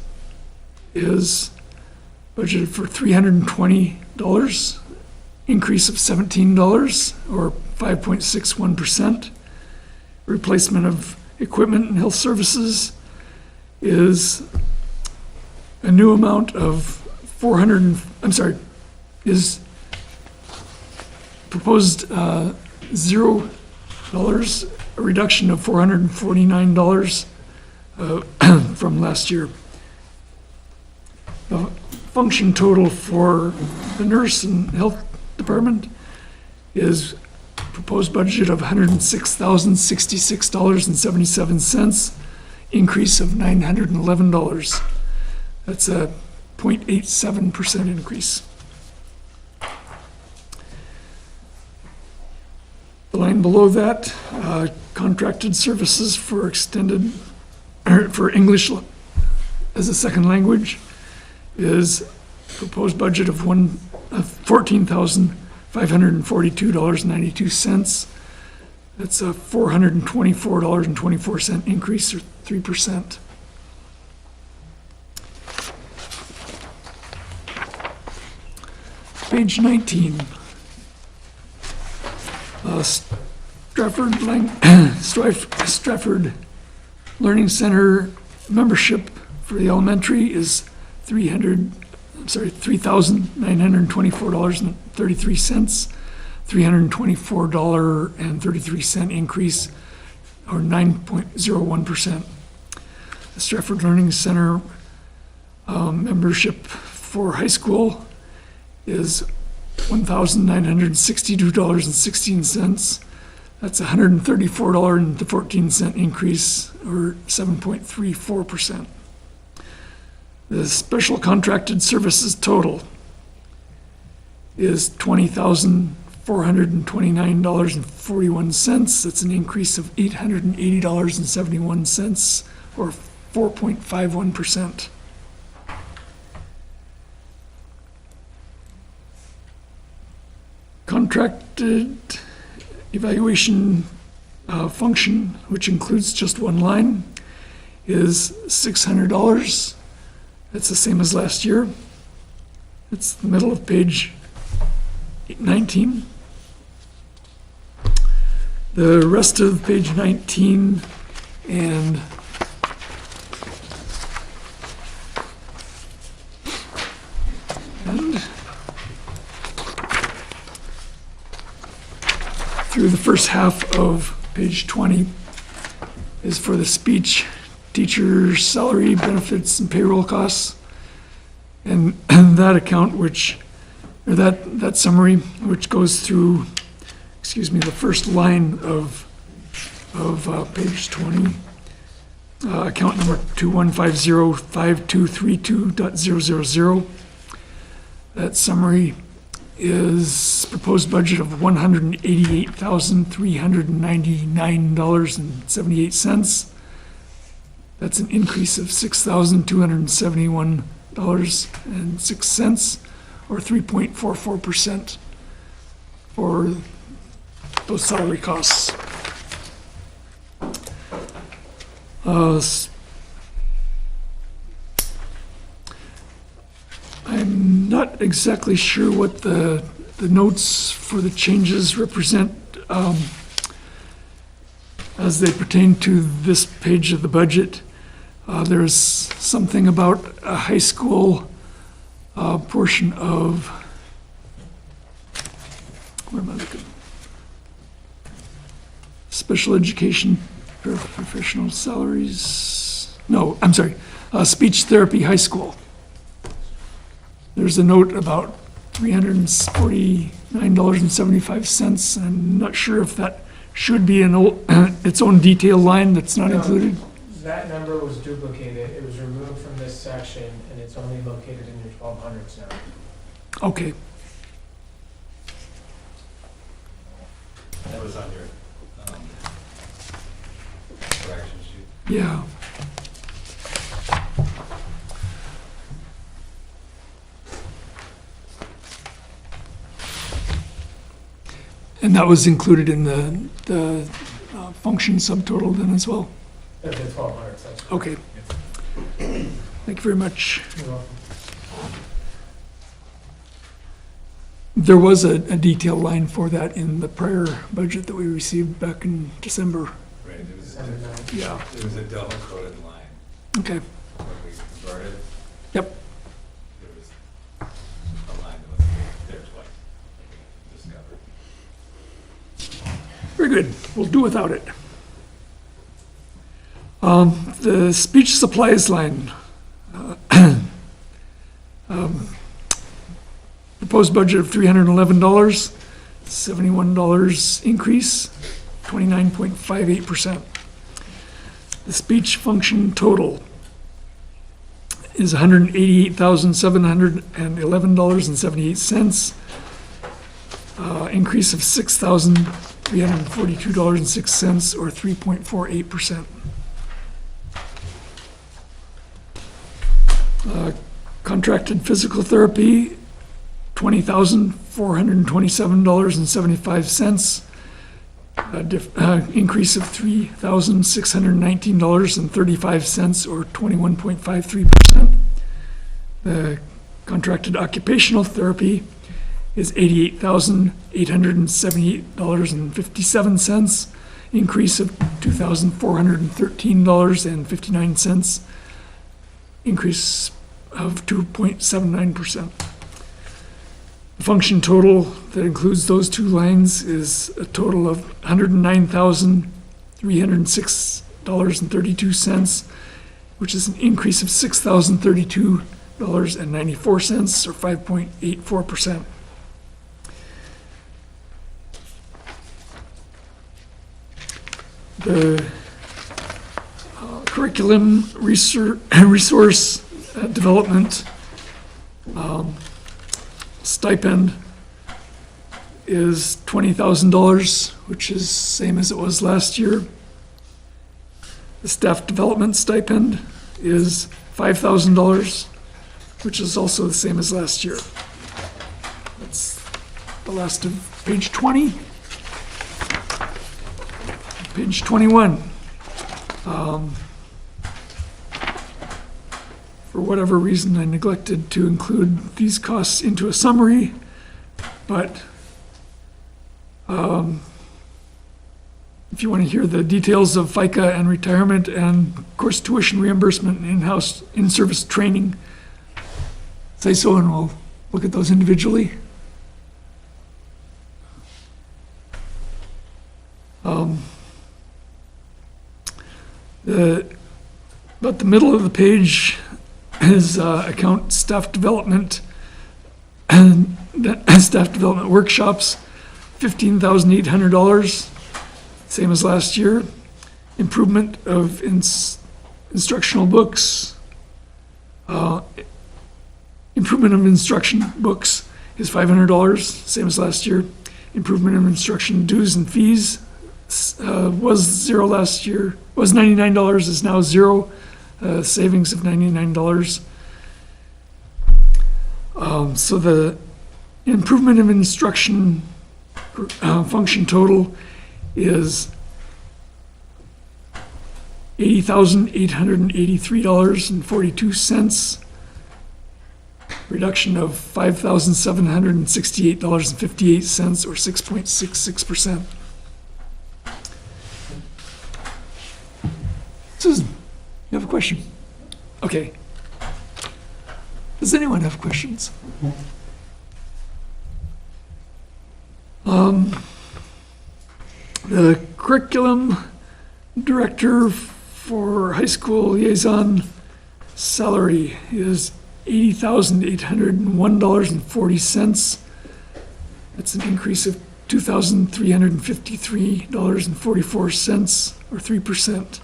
is budgeted for $320, increase of $17, or 5.61%. Replacement of equipment and health services is a new amount of is proposed $0, a reduction of $449 from last year. The function total for the nurse and health department is proposed budget of $106,066.77, increase of $911. That's a 0.87% increase. The line below that, contracted services for for English as a second language, is proposed budget of $14,542.92. That's a $424.24 increase, or 3%. Page 19. Stratford Learning Center membership for the elementary is $3,924.33, $324.33 increase, or 9.01%. The Stratford Learning Center membership for high school is $1,962.16. That's $134.14 increase, or 7.34%. The special contracted services total is $20,429.41. That's an increase of $880.71, or 4.51%. Contracted evaluation function, which includes just one line, is $600. It's the same as last year. It's the middle of page 19. The rest of page 19 and through the first half of page 20 is for the speech teacher salary, benefits, and payroll costs. And that account, that summary, which goes through, the first line of page 20, account number 21505232.000. That summary is proposed budget of $188,399.78. That's an increase of $6,271.06, or 3.44% for those salary costs. I'm not exactly sure what the notes for the changes represent as they pertain to this page of the budget. There's something about a high school portion of, where am I looking? Special education professional salaries. No, I'm sorry, speech therapy high school. There's a note about $349.75. I'm not sure if that should be its own detail line that's not included. That number was duplicated. It was removed from this section, and it's only located in your 1200s now. Okay. That was on your Yeah. And that was included in the function subtotal then as well? The 1,200, that's. Okay. Thank you very much. You're welcome. There was a detail line for that in the prior budget that we received back in December. Right, Yeah, there was a double coded line okay. when we converted. Yep. There was a line that was there twice, that we discovered. Very good. We'll do without it. The speech supplies line. Proposed budget of $311, $71 increase, 29.58%. The speech function total is $188,711.78, increase of $6,342.06, or 3.48%. Contracted physical therapy, $20,427.75, increase of $3,619.35, or 21.53%. The contracted occupational therapy is $88,878.57, increase of $2,413.59, increase of 2.79%. The function total that includes those two lines is a total of $109,306.32, which is an increase of $6,032.94, or 5.84%. The curriculum resource development stipend is $20,000, which is same as it was last year. The staff development stipend is $5,000, which is also the same as last year. That's the last of page 20. Page 21. For whatever reason, I neglected to include these costs into a summary, but if you want to hear the details of FICA and retirement and, of course, tuition reimbursement and in-house, in-service training, say so and we'll look at those individually. About the middle of the page is account staff development and staff development workshops, $15,800, same as last year. Improvement of instructional books, improvement of instruction books is $500, same as last year. Improvement of instruction dues and fees was zero last year, was $99, is now zero, savings of $99. So the improvement of instruction function total is $80,883.42, reduction of $5,768.58, or 6.66%. Susan, you have a question? Okay. Does anyone have questions? The curriculum director for high school liaison salary is $80,801.40. That's an increase of $2,353.44, or 3%.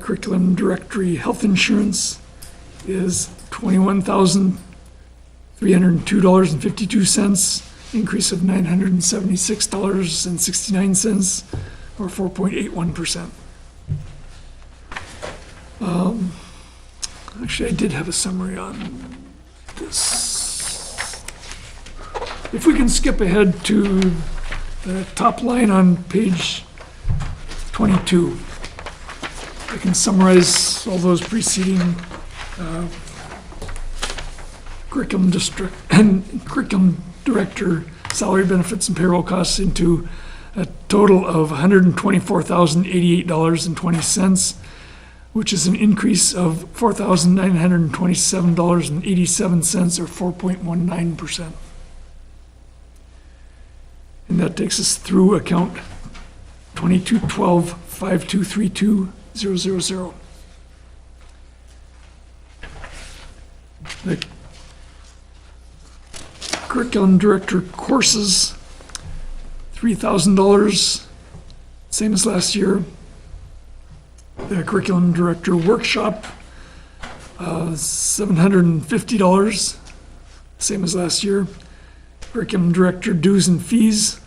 Curriculum directory health insurance is $21,302.52, increase of $976.69, or 4.81%. Actually, I did have a summary on this. If we can skip ahead to the top line on page 22, I can summarize all those preceding curriculum district and curriculum director salary, benefits, and payroll costs into a total of $124,088.20, which is an increase of $4,927.87, or 4.19%. And that takes us through account 2212-5232-000. The curriculum director courses, $3,000, same as last year. The curriculum director workshop, $750, same as last year. Curriculum director dues and fees,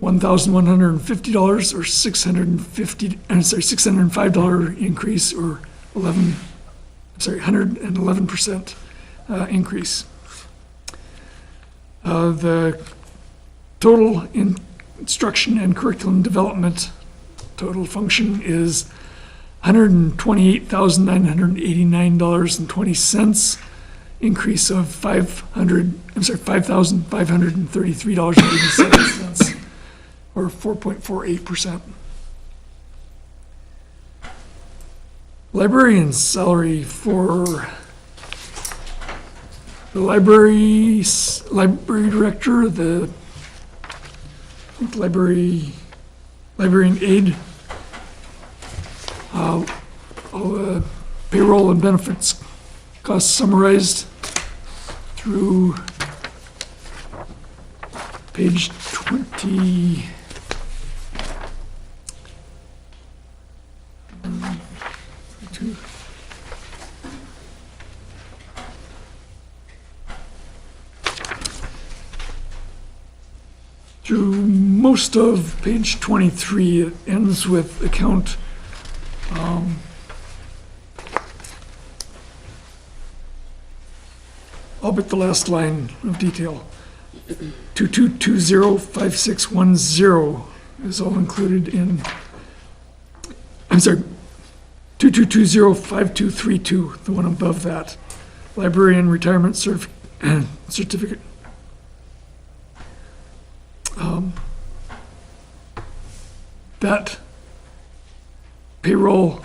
$1,150, or $605 increase, or 111% increase. The total instruction and curriculum development total function is $128,989.20, increase of $5,533.87, or 4.48%. Librarian's salary for the library director, the librarian aide, all the payroll and benefits costs summarized through page 22. Through most of page 23, it ends with account all but the last line of detail. 22205610 is all included in, 22205232, the one above that. Librarian retirement certificate. That payroll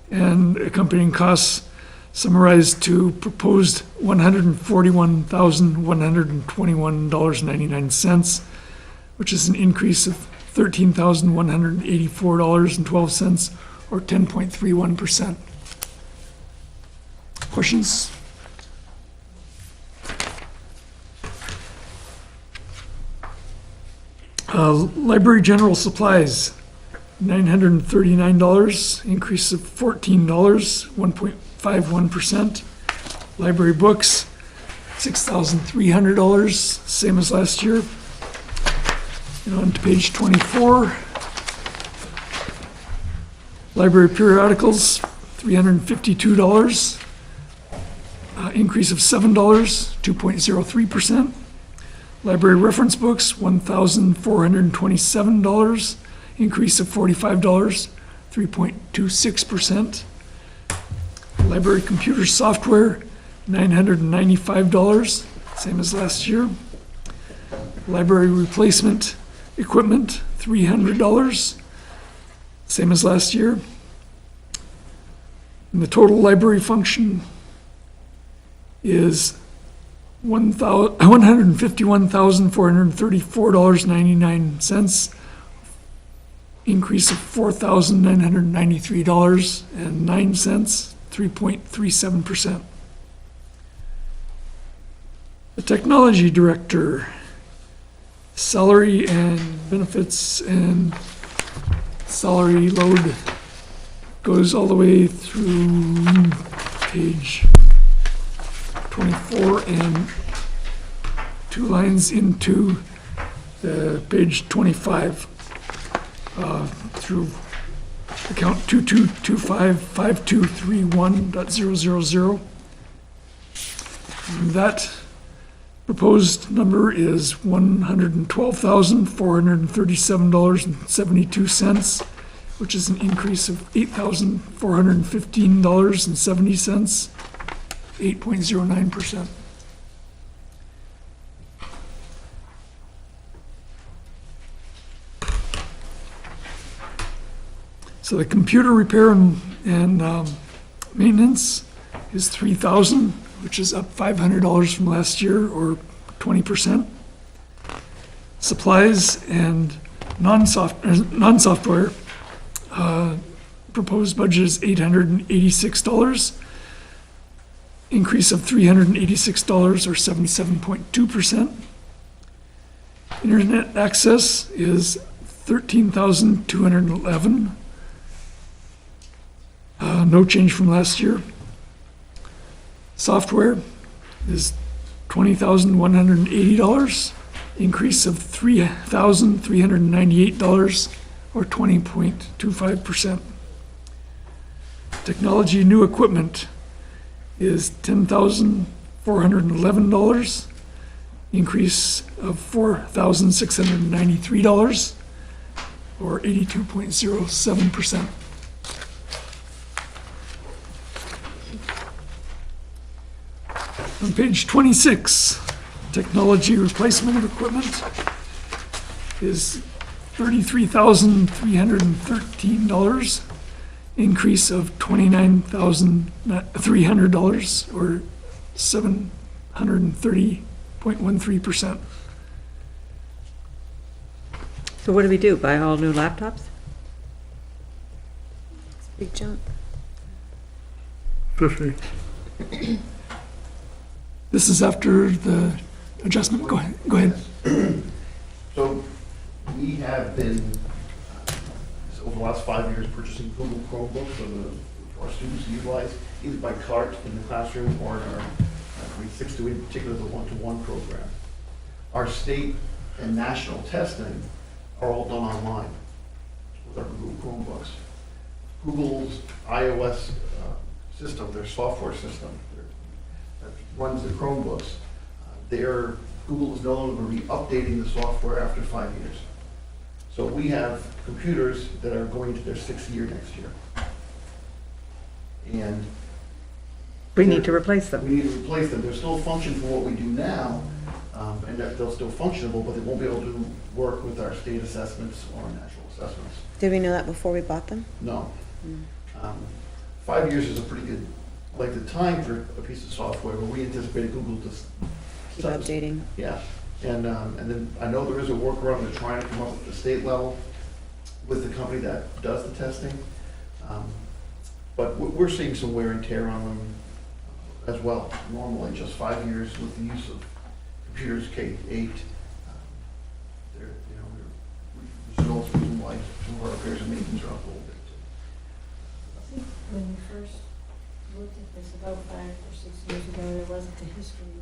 and accompanying costs summarized to proposed $141,121.99, which is an increase of $13,184.12, or 10.31%. Questions? Library general supplies, $939, increase of $14, 1.51%. Library books, $6,300, same as last year. And on to page 24. Library periodicals, $352, increase of $7, 2.03%. Library reference books, $1,427, increase of $45, 3.26%. Library computer software, $995, same as last year. Library replacement equipment, $300, same as last year. And the total library function is $151,434.99, increase of $4,993.09, 3.37%. The technology director, salary and benefits and salary load goes all the way through page 24 and 2 lines into the page 25 through account 22255231.000. That proposed number is $112,437.72, which is an increase of $8,415.70, 8.09%. So the computer repair and maintenance is $3,000, which is up $500 from last year, or 20%. Supplies and non-software proposed budget is $886, increase of $386 or 77.2%. Internet access is $13,211. No change from last year. Software is $20,180, increase of $3,398 or 20.25%. Technology new equipment is $10,411, increase of $4,693 or 82.07%. On page 26, technology replacement of equipment is $33,313, increase of $29,300 or 730.13%. So what do we do? Buy all new laptops? It's a big jump. 50. This is after the adjustment. Go ahead. So we have been, over the last 5 years, purchasing Google Chromebooks for our students to utilize either by cart in the classroom or in our grade 6 to 8, in particular the one-to-one program. Our state and national testing are all done online with our Google Chromebooks. Google's iOS system, their software system, that runs the Chromebooks, Google is no longer going to be updating the software after 5 years. So we have computers that are going to their 6th year next year. And We need to replace them. we need to replace them. They'll still function for what we do now, and they'll still functionable, but they won't be able to work with our state assessments or national assessments. Did we know that before we bought them? No. 5 years is a pretty good length of time for a piece of software, but we anticipated Google to Keep updating. Yeah, and then I know there is a workaround, they're trying to come up at the state level with the company that does the testing. But we're seeing some wear and tear on them as well. Normally, just 5 years with the use of computers K-8. Results reason why some of our repairs and maintenance are up a little bit. I think when we first looked at this about 5 or 6 years ago, there wasn't a history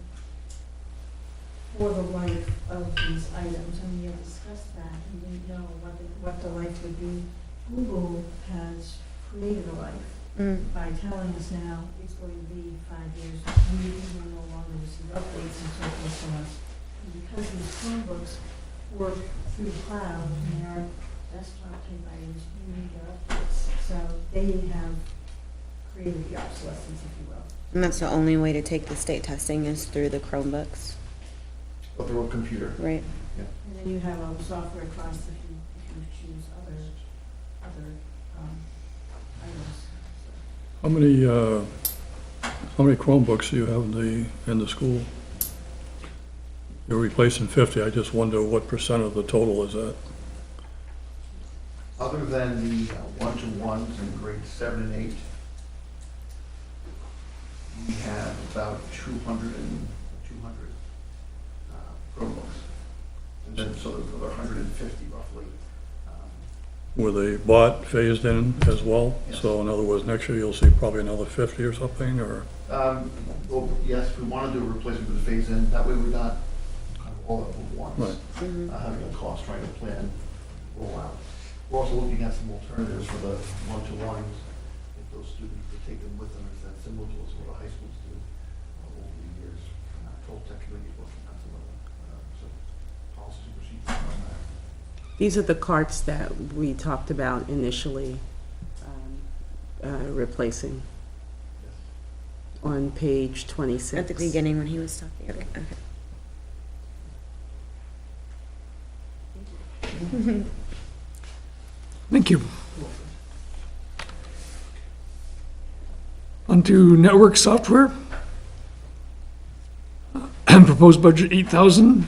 for the life of these items, and we had discussed that, and we didn't know what the life would be. Google has created a life by telling us now it's going to be 5 years. We will no longer receive updates and so forth from us. And because these Chromebooks work through the cloud and they aren't desktop type items, you need their updates. So they have created the obsolescence, if you will. And that's the only way to take the state testing is through the Chromebooks, But they're on computer. right? And then you have all the software costs if you choose other items. How many Chromebooks do you have in the school? You're replacing 50. I just wonder what percent of the total is that? Other than the one-to-ones in grades 7 and 8, we have about 200 Chromebooks. And then so there's another 150 roughly. Were they bought, phased in as well? Yes. So in other words, next year you'll see probably another 50 or something, or? Well, yes, we want to do a replacement with the phase-in. That way we're not kind of all at once. Right. Having a cost trying to plan rollout. We're also looking at some alternatives for the one-to-ones, if those students could take them with them, is that similar to what the high schools do over the years? Tech committee is working on some of some policies and procedures on that. These are the carts that we talked about initially replacing on page 26. At the beginning when he was talking. Okay. Thank you. On to network software. Proposed budget 8,000,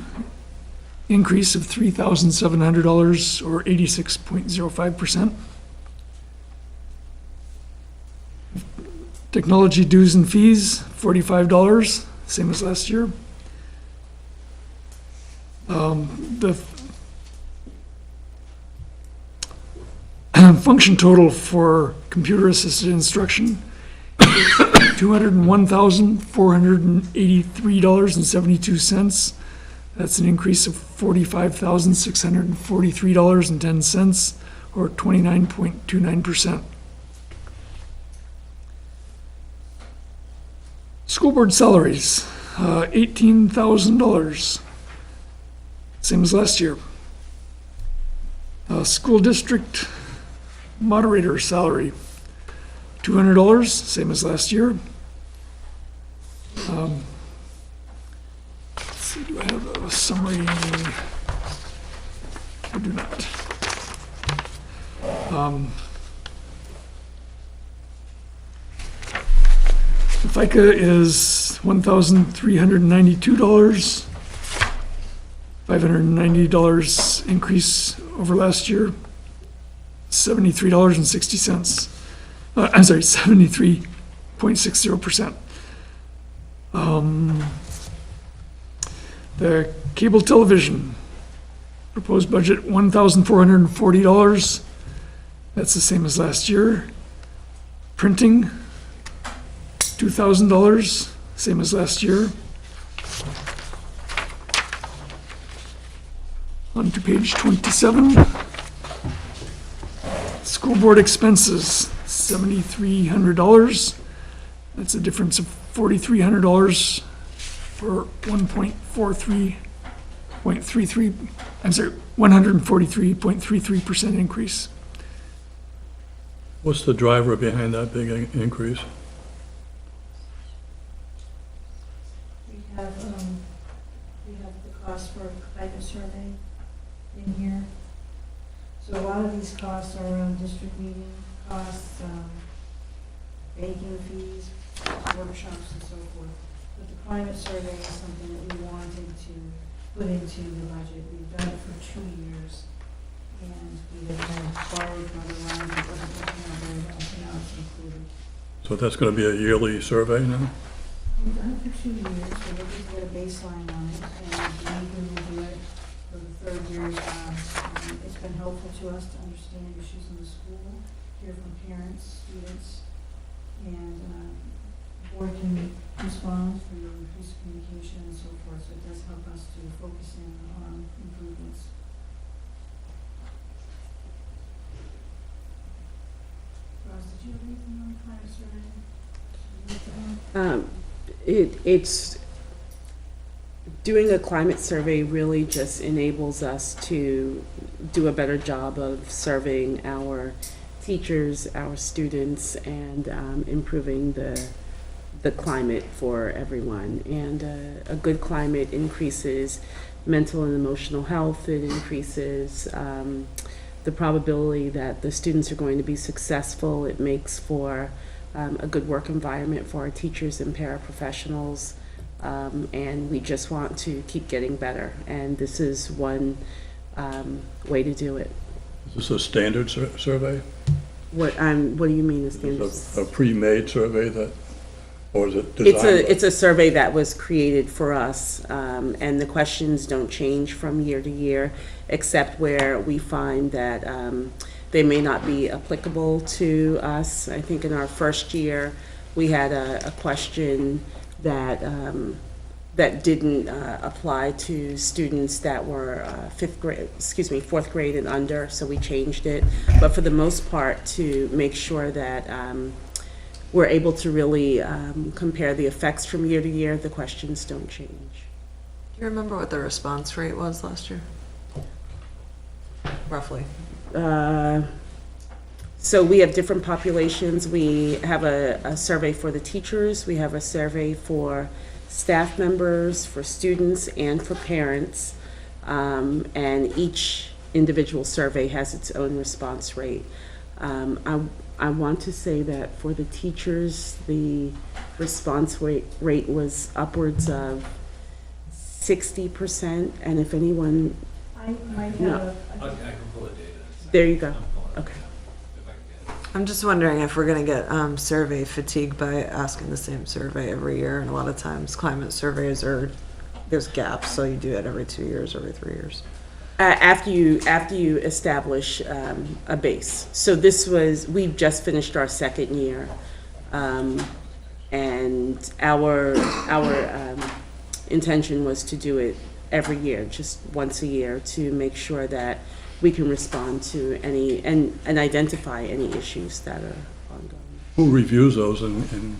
increase of $3,700 or 86.05%. Technology dues and fees, $45, same as last year. The function total for computer-assisted instruction is $201,483.72. That's an increase of $45,643.10, or 29.29%. School board salaries, $18,000, same as last year. School district moderator salary, $200, same as last year. Let's see, do I have a summary? I do not. The FICA is $1,392, $590 increase over last year, $73.60. I'm sorry, 73.60%. The cable television, proposed budget $1,440. That's the same as last year. Printing, $2,000, same as last year. On to page 27. School board expenses, $7,300. That's a difference of $4,300 for 143.33% increase. What's the driver behind that big increase? We have the cost for climate survey in here. So a lot of these costs are around district meeting costs, banking fees, workshops and so forth. But the climate survey is something that we wanted to put into the budget. We've done it for 2 years. And we have kind of borrowed from other lines, it wasn't looking out very well, so now it's included. So that's going to be a yearly survey now? We've done it for 2 years, we're looking to get a baseline on it, and we will do it for the 3rd year as well. It's been helpful to us to understand issues in the school, hear from parents, students, and the board can respond through increased communication and so forth, so it does help us to focus in on improvements. Ross, did you have anything on climate survey? It's doing a climate survey really just enables us to do a better job of serving our teachers, our students, and improving the climate for everyone. And a good climate increases mental and emotional health. It increases the probability that the students are going to be successful. It makes for a good work environment for our teachers and paraprofessionals. And we just want to keep getting better. And this is one way to do it. Is this a standard survey? What do you mean a standard? Is it a pre-made survey that, or is it designed? It's a survey that was created for us, and the questions don't change from year to year, except where we find that they may not be applicable to us. I think in our first year, we had a question that that didn't apply to students that were fourth grade and under, so we changed it. But for the most part, to make sure that we're able to really compare the effects from year to year, the questions don't change. Do you remember what the response rate was last year? Roughly. So we have different populations. We have a survey for the teachers. We have a survey for staff members, for students, and for parents. And each individual survey has its own response rate. I want to say that for the teachers, the response rate was upwards of 60%. And if anyone, I might No. have, I can pull the data. there you go. I'm pulling it Okay. if I can get it. I'm just wondering if we're gonna get survey fatigue by asking the same survey every year, and a lot of times climate surveys there's gaps, so you do it every 2 years, every 3 years. After you establish a base. So we've just finished our second year. And our intention was to do it every year, just once a year, to make sure that we can respond to any, and identify any issues that are ongoing. Who reviews those and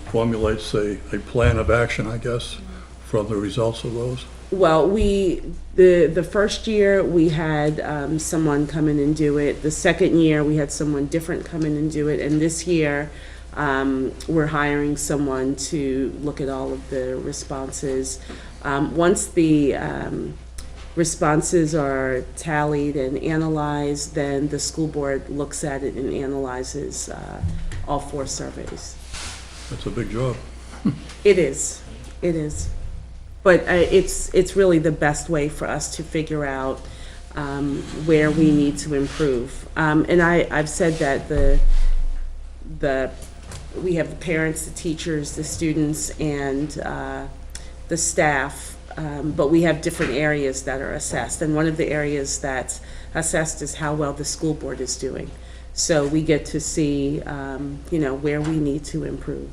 formulates a plan of action, I guess, from the results of those? Well, the first year, we had someone come in and do it. The second year, we had someone different come in and do it. And this year, we're hiring someone to look at all of the responses. Once the responses are tallied and analyzed, then the school board looks at it and analyzes all 4 surveys. That's a big job. It is. But it's really the best way for us to figure out where we need to improve. And I've said that we have the parents, the teachers, the students, and the staff, but we have different areas that are assessed. And one of the areas that's assessed is how well the school board is doing. So we get to see, where we need to improve.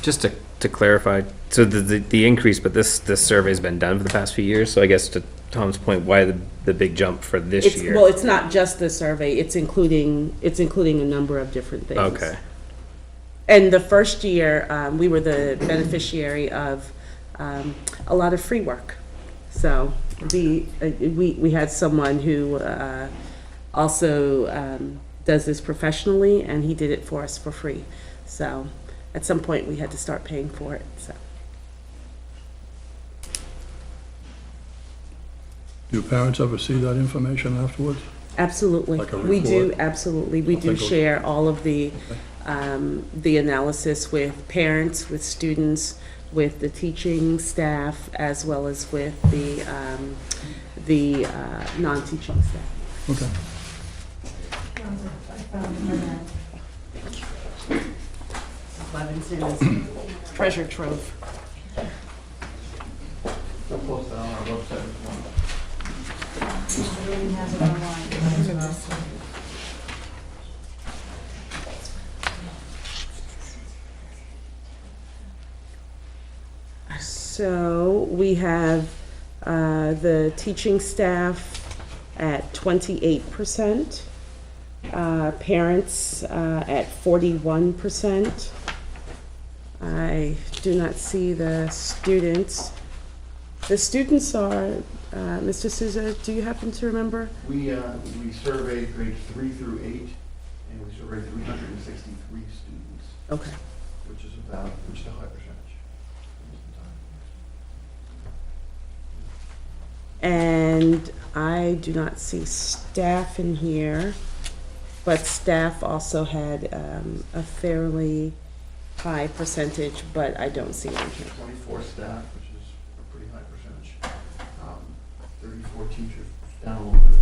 Just to clarify, so the increase, but this survey's been done for the past few years, so I guess to Tom's point, why the big jump for this year? Well, it's not just the survey, it's including a number of different things. Okay. And the first year, we were the beneficiary of a lot of free work. So we had someone who also does this professionally, and he did it for us for free. So at some point, we had to start paying for it, so. Do parents ever see that information afterwards? Absolutely. Like a We do, report? absolutely. We do share all of the analysis with parents, with students, with the teaching staff, as well as with the non-teaching staff. Okay. I found it. Levinson is treasure trove. We'll post that on our website if you want. Mr. Green has it online as well. So we have the teaching staff at 28%, parents at 41%. I do not see the students. The students are, Mr. Souza, do you happen to remember? We surveyed grades 3 through 8, and we surveyed 363 students, Okay. which is a high percentage. And I do not see staff in here, but staff also had a fairly high percentage, but I don't see it in here. 24 staff, which is a pretty high percentage. 34 teachers, down a little bit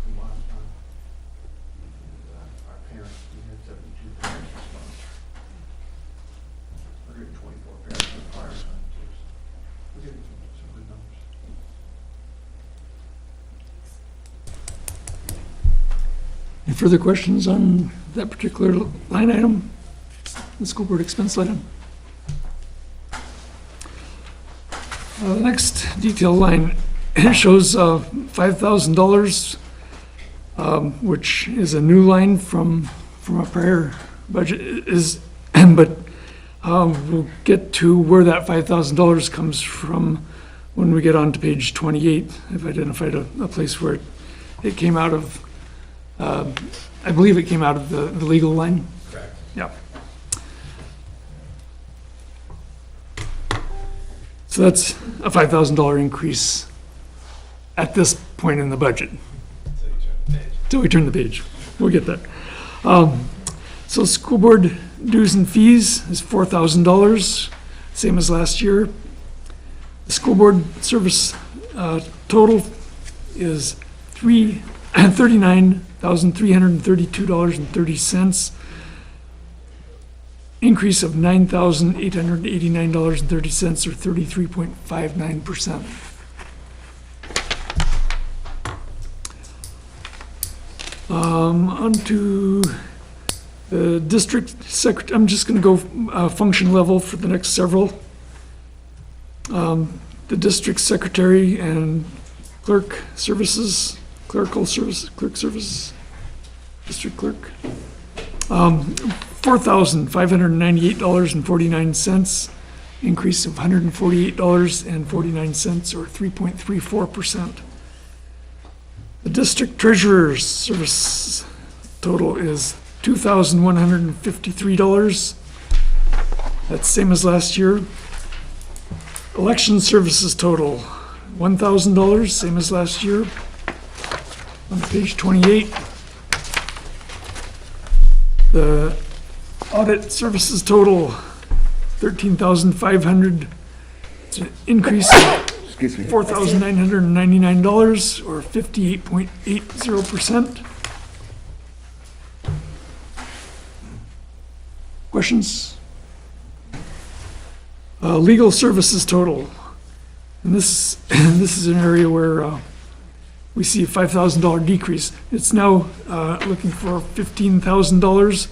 from last time. And our parents, we had 72 parents respond. 124 parents in the prior time, too. We're getting some good numbers. Any further questions on that particular line item, the school board expense item? The next detail line, it shows $5,000, which is a new line from a prior budget is, but we'll get to where that $5,000 comes from when we get on to page 28. I've identified a place where it came out of, I believe it came out of the legal line. Correct. Yeah. So that's a $5,000 increase at this point in the budget. Till we turn the page. We'll get that. So school board dues and fees is $4,000, same as last year. The school board service total is $39,332.30. Increase of $9,889.30 or 33.59%. On to the district secretary. I'm just going to go function level for the next several. The district secretary and clerk services, clerical services, clerk services, district clerk. $4,598.49, increase of $148.49 or 3.34%. The district treasurer's service total is $2,153. That's same as last year. Election services total, $1,000, same as last year. On page 28. The audit services total, $13,500. It's an increase of $4,999 or 58.80%. Questions? Legal services total. And this is an area where we see a $5,000 decrease. It's now looking for $15,000.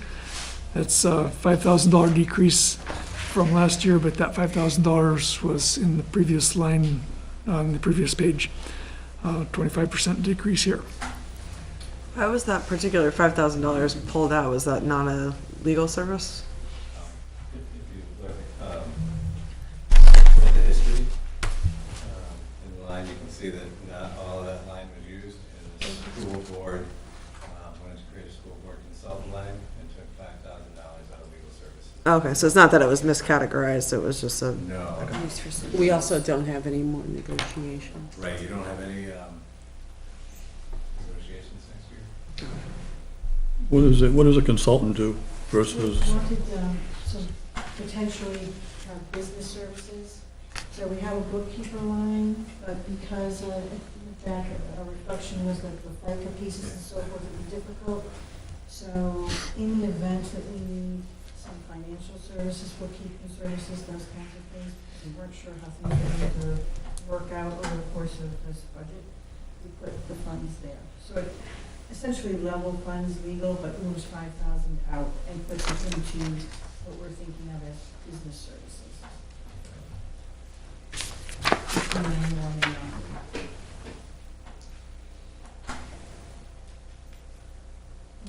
That's a $5,000 decrease from last year, but that $5,000 was in the previous line on the previous page. 25% decrease here. Why was that particular $5,000 pulled out? Was that not a legal service? If you look at the history in the line, you can see that not all of that line was used. And the school board wanted to create a school board consultant line and took $5,000 out of legal services. Okay, so it's not that it was miscategorized, it was just a, No, We also don't have any more negotiations. right, you don't have any negotiations next year? What does a consultant do versus, We wanted some potentially business services. So we have a bookkeeper line, but because back a reflection was that the FICA pieces and so forth would be difficult. So in the event that we need some financial services, bookkeeping services, those kinds of things, we weren't sure how things were going to work out over the course of this budget, we put the funds there. So it essentially level funds legal, but moves 5,000 out and puts it into what we're thinking of as business services.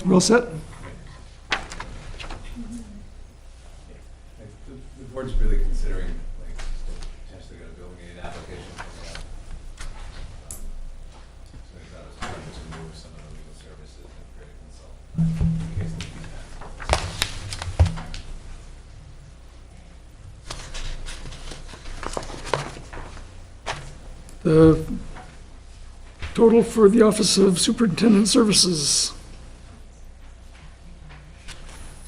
Well set? The board's really considering, like, potentially got a building aid application coming up. So we thought it was time to move some of the legal services and create a consultant in case they need that. The total for the Office of Superintendent Services,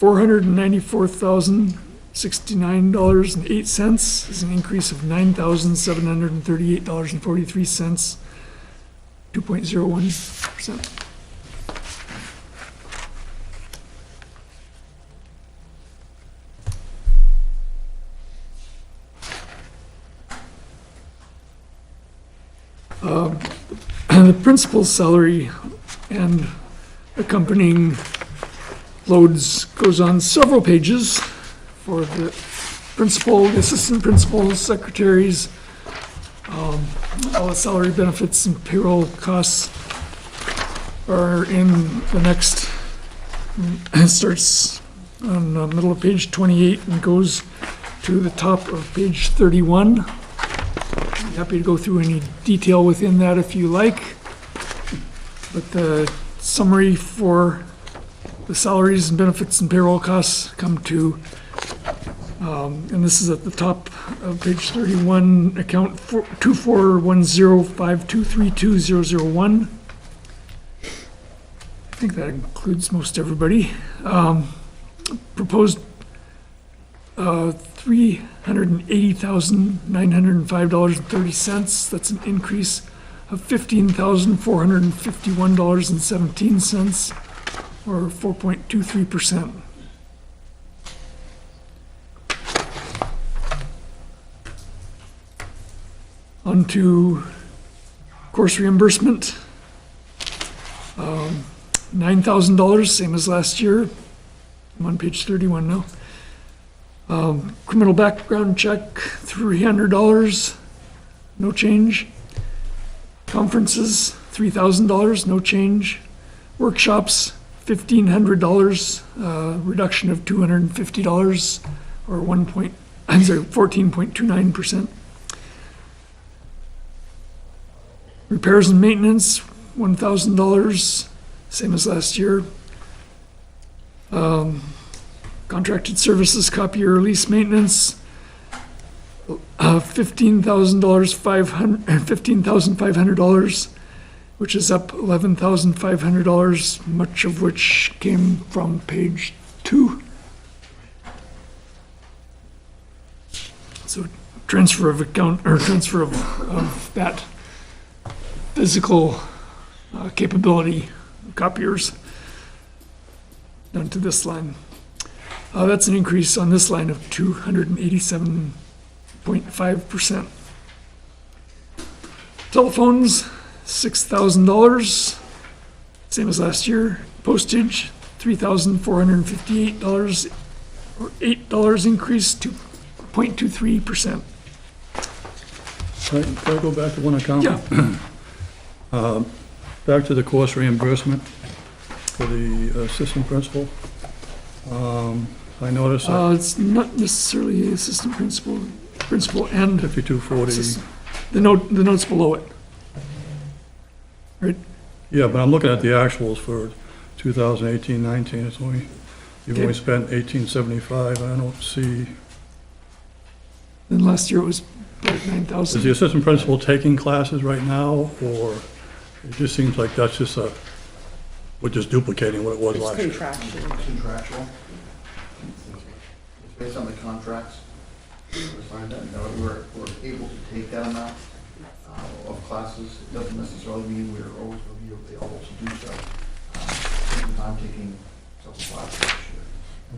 $494,069.08 is an increase of $9,738.43, 2.01%. The principal's salary and accompanying loads goes on several pages for the principal, the assistant principals, secretaries, All the salary benefits and payroll costs are in the next, it starts on the middle of page 28 and goes to the top of page 31. Happy to go through any detail within that if you like. But the summary for the salaries and benefits and payroll costs come to, and this is at the top of page 31, account 241052320001. I think that includes most everybody. Proposed $380,905.30. That's an increase of $15,451.17, or 4.23%. On to course reimbursement. $9,000, same as last year. I'm on page 31 now. Criminal background check, $300, no change. Conferences, $3,000, no change. Workshops, $1,500, reduction of $250, or 14.29%. Repairs and maintenance, $1,000, same as last year. Contracted services, copier lease maintenance, $15,500, which is up $11,500, much of which came from page 2. So transfer of account, or transfer of that physical capability copiers down to this line. That's an increase on this line of 287.5%. Telephones, $6,000, same as last year. Postage, $3,458, or $8 increase to 0.23%. Can I go back to one account? Yeah. Back to the course reimbursement for the assistant principal. I noticed that It's not necessarily assistant principal and 5240, assistant. The note's below it. Right? yeah, but I'm looking at the actuals for 2018-19, it's only, you've only Okay. spent 1875, and I don't see, Then last year it was about is the 9,000. assistant principal taking classes right now, or it just seems like that's just we're just duplicating what it was It's last year? contractual. It's contractual. It's based on the contracts. We signed that, and we're able to take that amount of classes. It doesn't necessarily mean we're always going to be able to do so. I'm taking several classes this year.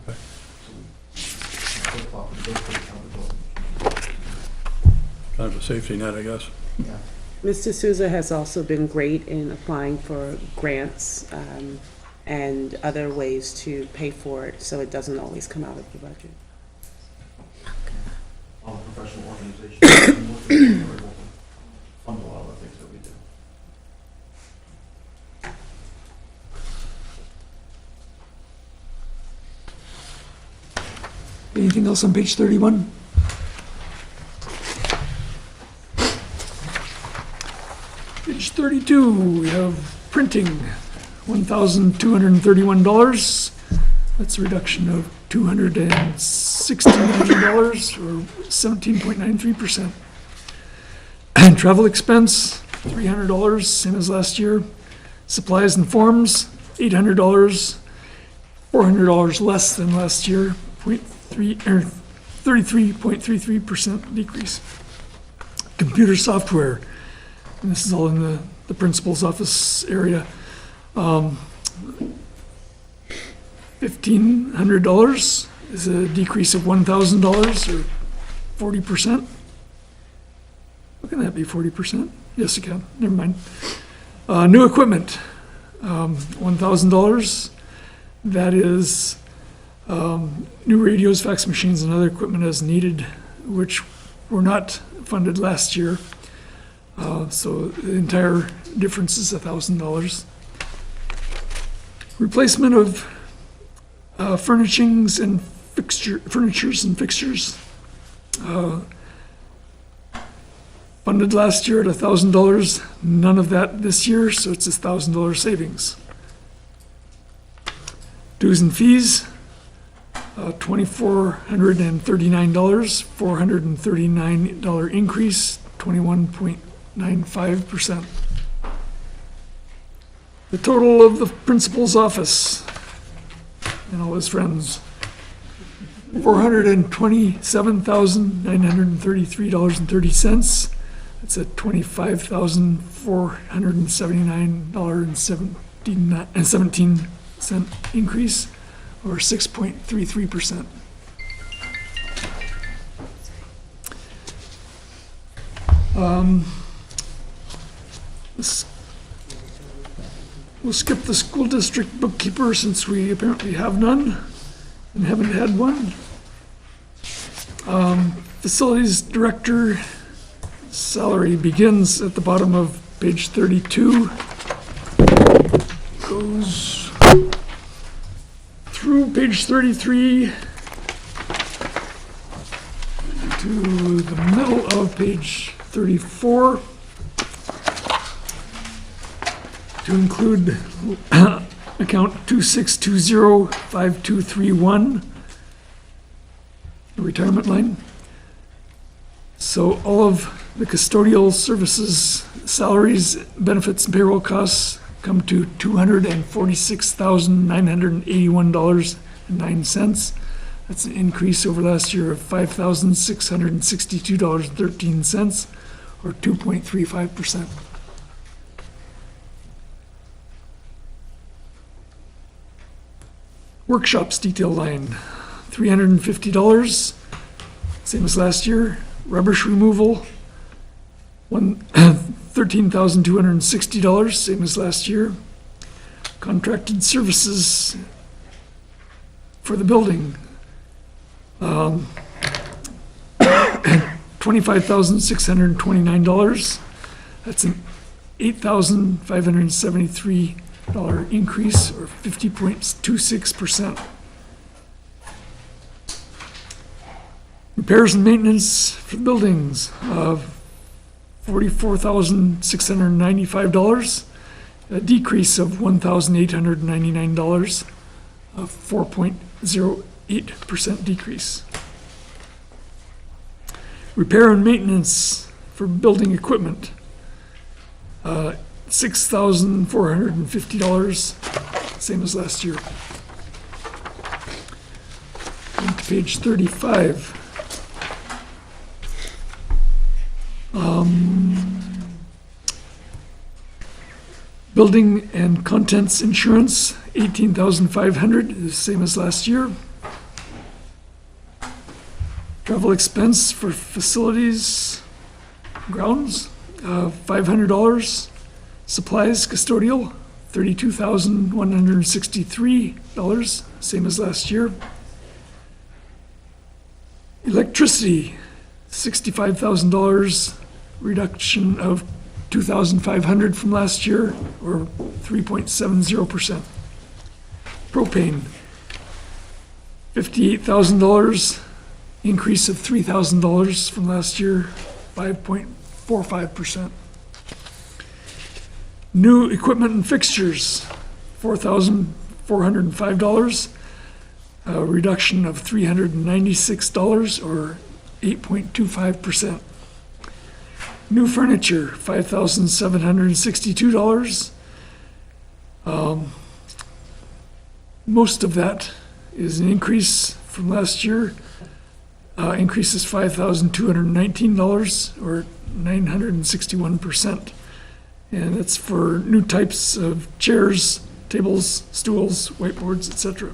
Okay. So we flip-flop and go for accountability. Kind of a safety net, I guess. Yeah. Mr. Souza has also been great in applying for grants and other ways to pay for it, so it doesn't always come out of the budget. All the professional organizations are able to fund a lot of the things that we do. Anything else on page 31? Page 32, we have printing, $1,231. That's a reduction of $269, or 17.93%. And travel expense, $300, same as last year. Supplies and forms, $800, $400 less than last year, 33.33% decrease. Computer software, and this is all in the principal's office area. $1,500 is a decrease of $1,000, or 40%. How can that be 40%? Yes, it can, never mind. New equipment, $1,000. That is new radios, fax machines, and other equipment as needed, which were not funded last year. So the entire difference is $1,000. Replacement of furnishings and furnitures and fixtures. Funded last year at $1,000, none of that this year, so it's a $1,000 savings. Dues and fees, $2,439, $439 increase, 21.95%. The total of the principal's office and all his friends, $427,933.30. That's a $25,479.17 increase, or 6.33%. We'll skip the school district bookkeeper since we apparently have none and haven't had one. Facilities director salary begins at the bottom of page 32, goes through page 33 to the middle of page 34 to include account 26205231, the retirement line. So all of the custodial services, salaries, benefits, and payroll costs come to $246,981.09. That's an increase over last year of $5,662.13, or 2.35%. Workshops detail line, $350, same as last year. Rubbish removal, $13,260, same as last year. Contracted services for the building, $25,629. That's an $8,573 increase, or 50.26%. Repairs and maintenance for buildings of $44,695, a decrease of $1,899, a 4.08% decrease. Repair and maintenance for building equipment, $6,450, same as last year. On to page 35. Building and contents insurance, $18,500, the same as last year. Travel expense for facilities, grounds, $500. Supplies custodial, $32,163, same as last year. Electricity, $65,000, reduction of $2,500 from last year, or 3.70%. Propane, $58,000, increase of $3,000 from last year, 5.45%. New equipment and fixtures, $4,405, a reduction of $396, or 8.25%. New furniture, $5,762. Most of that is an increase from last year. Increase is $5,219, or 961%. And that's for new types of chairs, tables, stools, whiteboards, etc.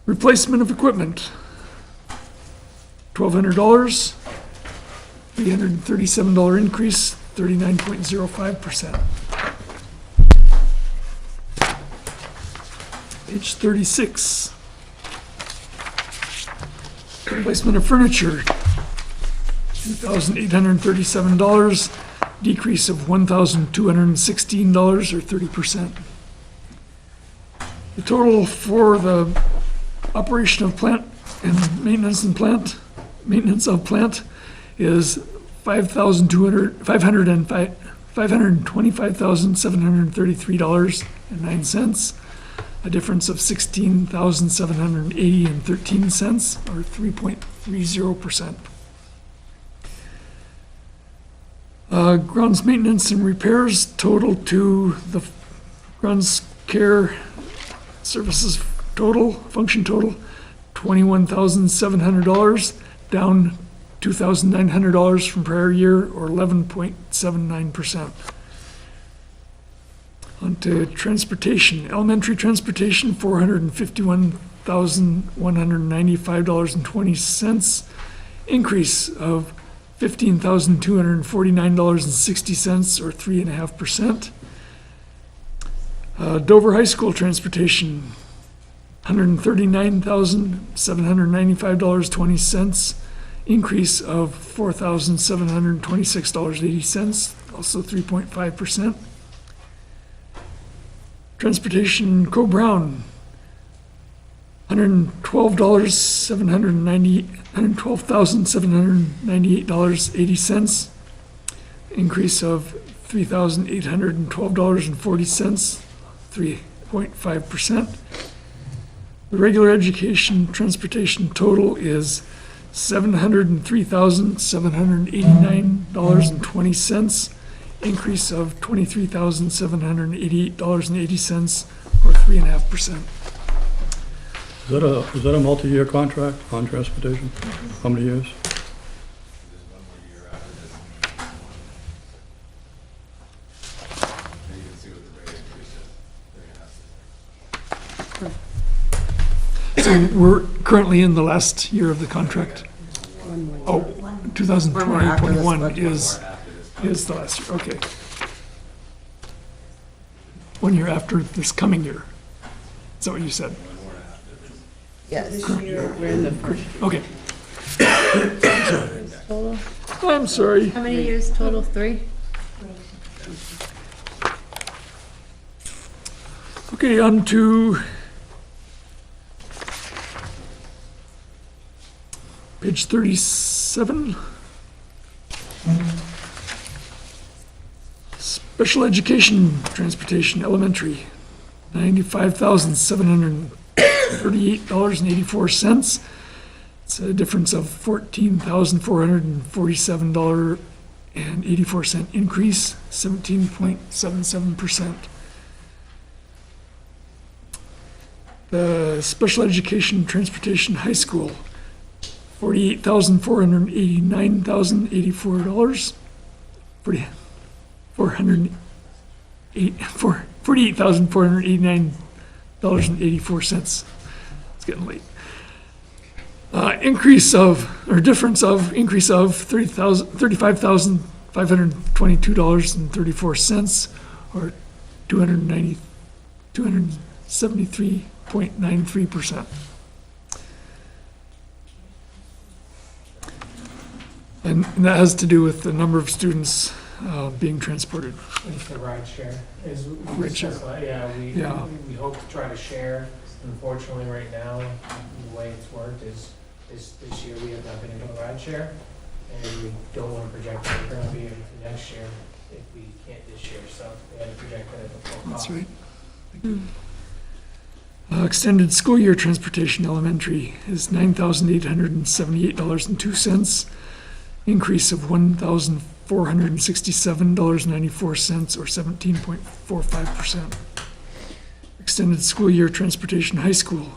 Replacement of equipment, $1,200, $337 increase, 39.05%. Page 36. Replacement of furniture, $2,837, decrease of $1,216 or 30%. The total for the operation of plant and maintenance of plant is $525,733.09, a difference of $16,780.13, or 3.30%. Grounds maintenance and repairs total to the grounds care services function total, $21,700, down $2,900 from prior year, or 11.79%. On to transportation. Elementary transportation, $451,195.20, increase of $15,249.60, or 3.5%. Dover High School transportation, $139,795.20, increase of $4,726.80, also 3.5%. Transportation Co-Brown, $112,798.80, increase of $3,812.40, 3.5%. The regular education transportation total is $703,789.20, increase of $23,788.80, or 3.5%. Is that a multi-year contract on transportation? How many years? There's one more year after this. And you can see what the rate increase is. So we're currently in the last year of the contract. Oh, 2020-21 is the last year, okay. 1 year after this coming year. Is that what you said? Yes. This year, we're in the first. Okay. Total? I'm sorry. How many years total? 3? Okay, on to page 37. Special education transportation, elementary, $95,738.84. It's a difference of $14,447.84 increase, 17.77%. The special education transportation high school, $48,489.84. $48,489.84. It's getting late. Increase of $35,522.34, or 273.93%. And that has to do with the number of students being transported. It's the ride share. Is we Ride share. discussed that. Yeah, Yeah. we hope to try to share. Unfortunately, right now, the way it's worked is this year we have not been able to ride share, and we don't want to project that we're going to be able to next year if we can't this year. So we had to project that at the full cost. That's right. Thank you. Extended school year transportation elementary is $9,878.02, increase of $1,467.94, or 17.45%. Extended school year transportation high school,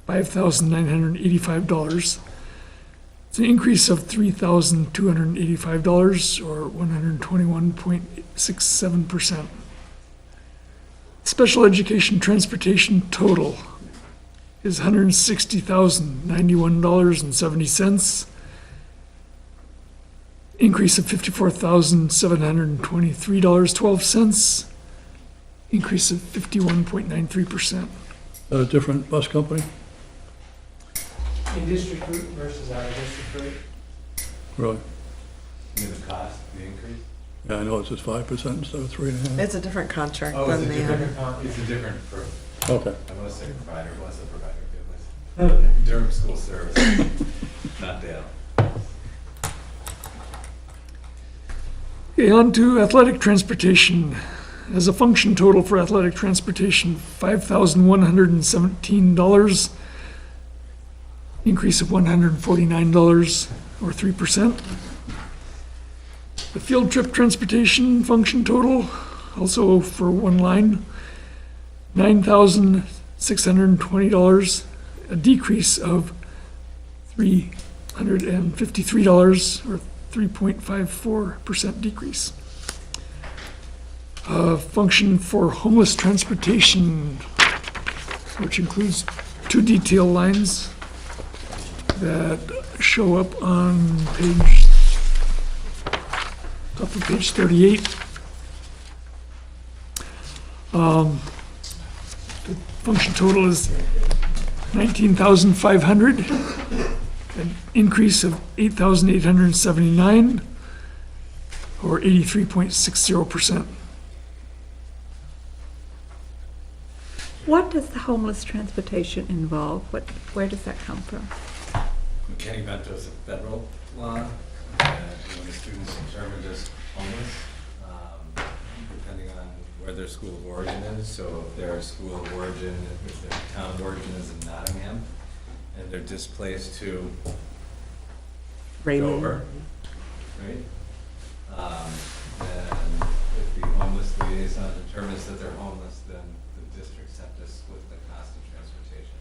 $5,985. It's an increase of $3,285, or 121.67%. Special education transportation total is $160,091.70. Increase of $54,723.12. Increase of 51.93%. Is that a different bus company? In district route versus out of district route. Really? You mean the cost, the increase? Yeah, I know it's just 5% instead of 3.5. It's a different contract Oh, it's than a the, different, it's a different, Okay. I want to say provider, what's the provider? It was Durham School Service, not Dale. Okay, on to athletic transportation. As a function total for athletic transportation, $5,117, increase of $149 or 3%. The field trip transportation function total, also for one line, $9,620, a decrease of $353 or 3.54% decrease. Function for homeless transportation, which includes two detail lines that show up on top of page 38. The function total is $19,500, an increase of $8,879, or 83.60%. What does the homeless transportation involve? Where does that come from? McKinney-Vento is a federal law, and when the students are determined as homeless, depending on where their school of origin is. So if their school of origin, if their town of origin is in Nottingham, and they're displaced to Dover, right? And if the homeless liaison determines that they're homeless, then the districts have to split the cost of transportation.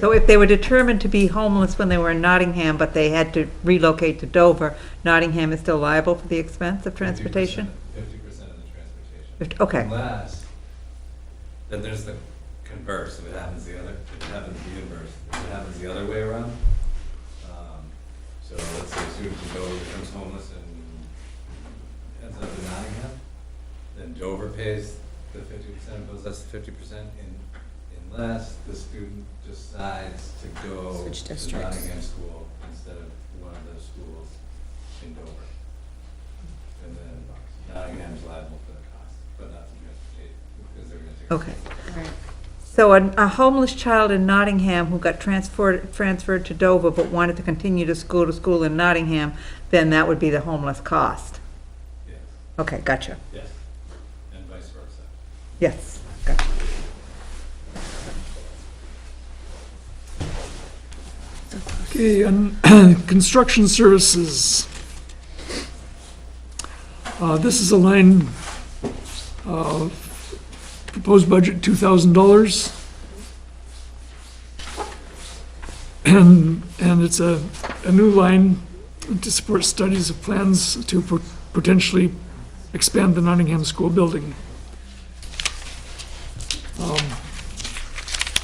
So if they were determined to be homeless when they were in Nottingham, but they had to relocate to Dover, Nottingham is still liable for the expense of transportation? 50% of the transportation. Okay. Unless, then there's the converse, if it happens the inverse, if it happens the other way around. So let's say a student from Dover becomes homeless and ends up in Nottingham, then Dover pays the 50%, goes that's the 50%, unless the student decides to go Switch to districts. Nottingham school instead of one of those schools in Dover. And then Nottingham's liable for the cost, but not the transportation, because they're gonna take. Okay. So a homeless child in Nottingham who got transferred to Dover but wanted to continue to school in Nottingham, then that would be the homeless cost? Yes, Okay, gotcha. yes, and vice versa. Yes, gotcha. Okay, and construction services. This is a line, proposed budget $2,000. And it's a new line to support studies of plans to potentially expand the Nottingham School building.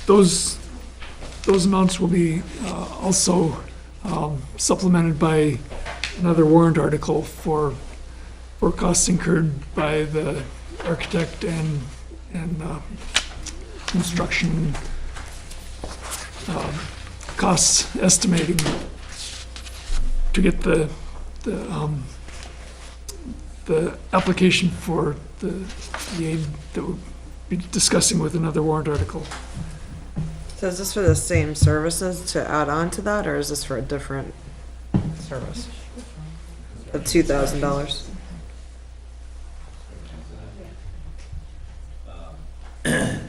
Those amounts will be also supplemented by another warrant article for costs incurred by the architect and construction costs estimating to get the application for the aid that we'll be discussing with another warrant article. so is this for the same services to add on to that, or is this for a different service? The $2,000?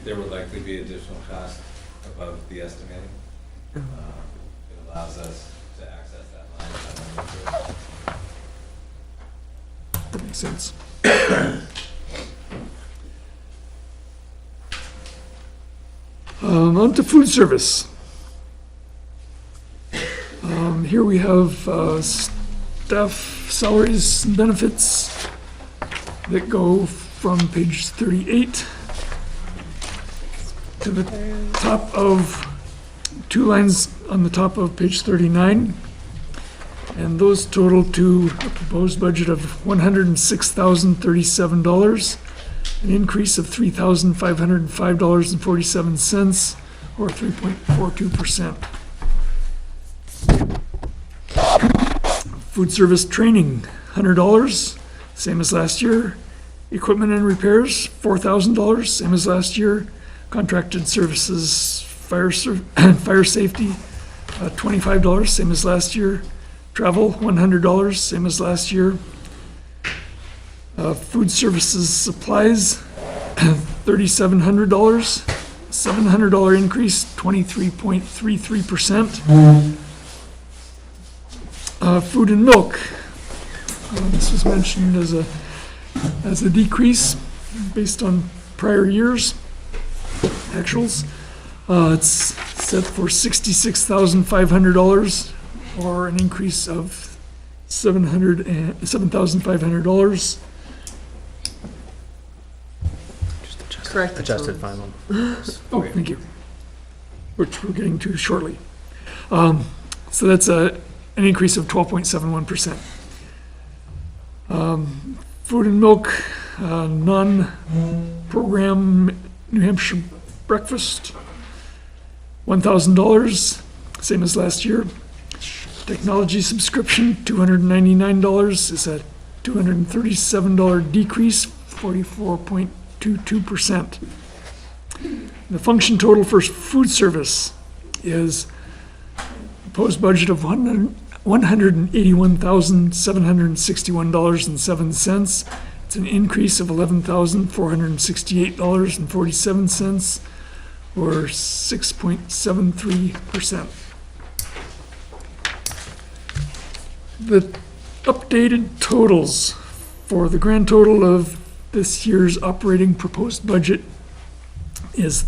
There would likely be additional costs above the estimating. It allows us to access that line. That makes sense. On to food service. Here we have staff salaries and benefits that go from page 38 to the top of, two lines on the top of page 39. And those total to a proposed budget of $106,037, an increase of $3,505.47, or 3.42%. Food service training, $100, same as last year. Equipment and repairs, $4,000, same as last year. Contracted services, fire safety, $25, same as last year. Travel, $100, same as last year. Food services supplies, $3,700, $700 increase, 23.33%. Food and milk, this was mentioned as a decrease based on prior years actuals. It's set for $66,500, or an increase of $7,500. Correct. Adjusted final. Oh, thank you. Which we're getting to shortly. So that's an increase of 12.71%. Food and milk, non-program New Hampshire breakfast, $1,000, same as last year. Technology subscription, $299, is a $237 decrease, 44.22%. The function total for food service is proposed budget of $181,761.07. It's an increase of $11,468.47, or 6.73%. The updated totals for the grand total of this year's operating proposed budget is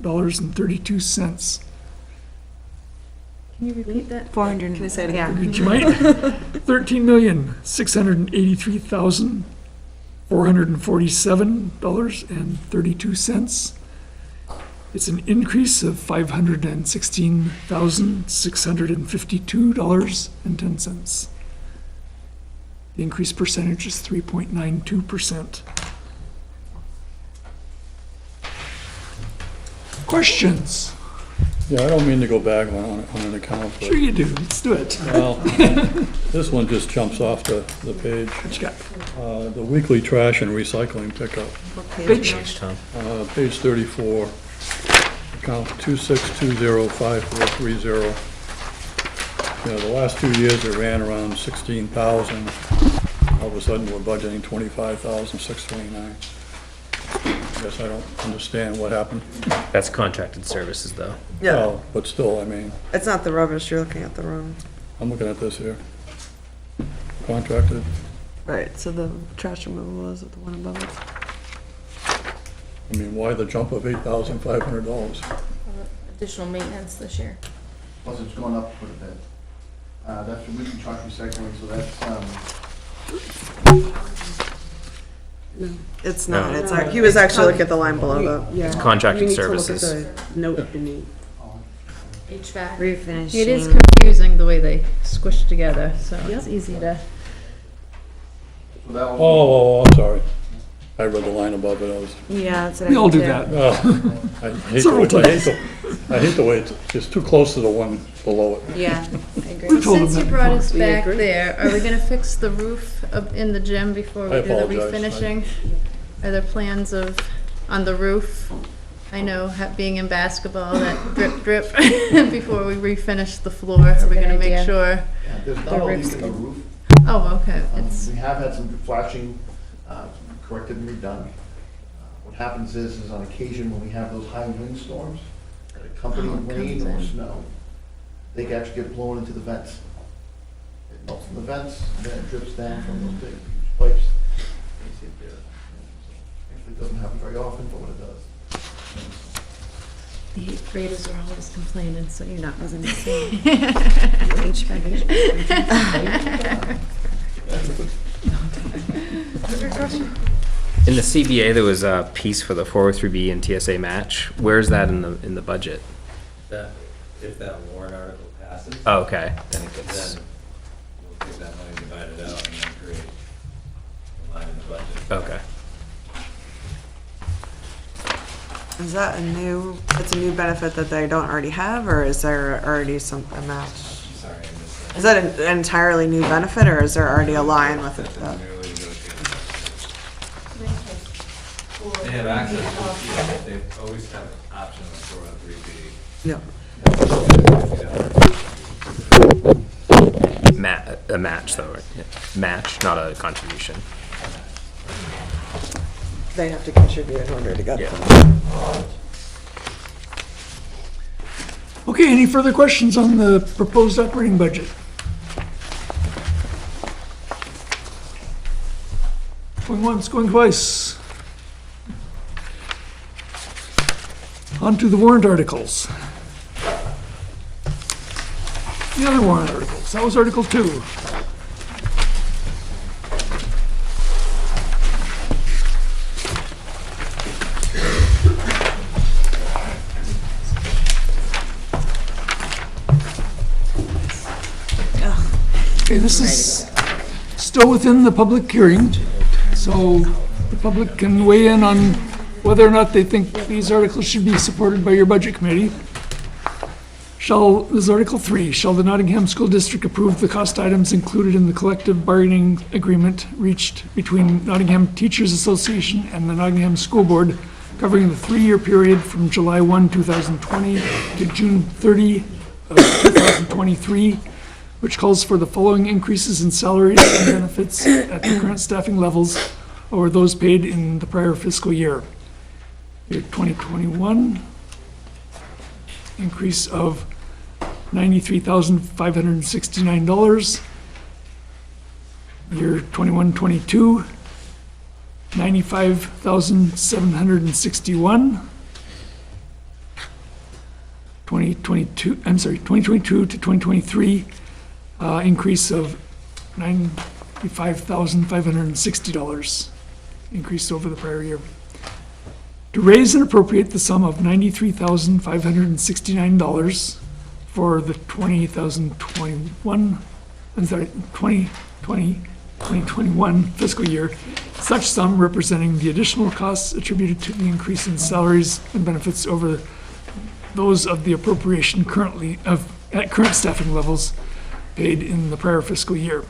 $13,683,447.32. Can you repeat that? 400. Can I say it again? Would you mind? $13,683,447.32. It's an increase of $516,652.10. The increase percentage is 3.92%. Questions? Yeah, I don't mean to go back on an account, but, Sure you do. Let's do it. well, this one just jumps off the page. What you got? The weekly trash and recycling pickup, Page? page 34, account 26205430. You know, the last 2 years it ran around 16,000. All of a sudden, we're budgeting 25,629. I guess I don't understand what happened. That's contracted services, though. Yeah, Well, but still, I mean, it's not the rubbish, you're looking at the wrong. I'm looking at this here. Contracted, Right, so the trash removal is at the one above it. I mean, why the jump of $8,500? Additional maintenance this year. Plus it's gone up quite a bit. That's the weekly trash recycling, so that's, No, it's not, No. it's, he was actually looking at the line below that. Yeah. It's contracted You need to look at services. the note beneath. HVAC. Refinishing. It is confusing the way they squish together, so it's easy to. so that was. Oh, I'm sorry. I read the line above it, I was, Yeah, it's. We all do that. I hate Several the way- times. I hate the way it's just too close to the one below it. Yeah, I agree. We told them Since you that brought before. us We back agree. there, are we gonna fix the roof in the gym before I we do the apologize. refinishing? Are there plans on the roof? I know, being in basketball, that drip drip before we refinish the floor. Are we good gonna make idea. sure? Yeah, there's not a leak roof's in the good. roof. Oh, okay, it's, We have had some flashing, corrected and redone. What happens is on occasion when we have those high windstorms, that accompany Oh, it rain comes or in. snow, they can actually get blown into the vents. It melts in the vents, and then it drips down from those big huge pipes. You see it there. Actually, it doesn't happen very often, but when it does. the eighth graders are always complaining, so you're not wasn't missing. In the CBA, there was a piece for the 403B and TSA match. Where's that in the budget? That, if that warrant article passes, Oh, okay. Then it gets, then we'll take that money, divide it out, and then create a line in the budget. okay. Is that it's a new benefit that they don't already have, or is there already a match? Sorry, I missed that. Is that an entirely new benefit, or is there already a line with it? It's a that- newly negotiated. They have access to, yeah, they've always had an option on 403B. Yep. A match though, right? Yeah. Match, not a contribution. They have to contribute in order to get Yeah. them. Okay, any further questions on the proposed operating budget? Going once, going twice. On to the warrant articles. The other warrant articles, that was Article 2. Okay, this is still within the public hearing, so the public can weigh in on whether or not they think these articles should be supported by your budget committee. This is Article 3, shall the Nottingham School District approve the cost items included in the collective bargaining agreement reached between Nottingham Teachers Association and the Nottingham School Board covering the 3-year period from July 1, 2020 to June 30 of 2023, which calls for the following increases in salaries and benefits at the current staffing levels over those paid in the prior fiscal year. Year 2021, increase of $93,569. Year 21-22, $95,761. 2022 to 2023, increase of $95,560, increase over the prior year. To raise and appropriate the sum of $93,569 for the 2021 fiscal year, such sum representing the additional costs attributed to the increase in salaries and benefits over those of the appropriation at current staffing levels paid in the prior fiscal year.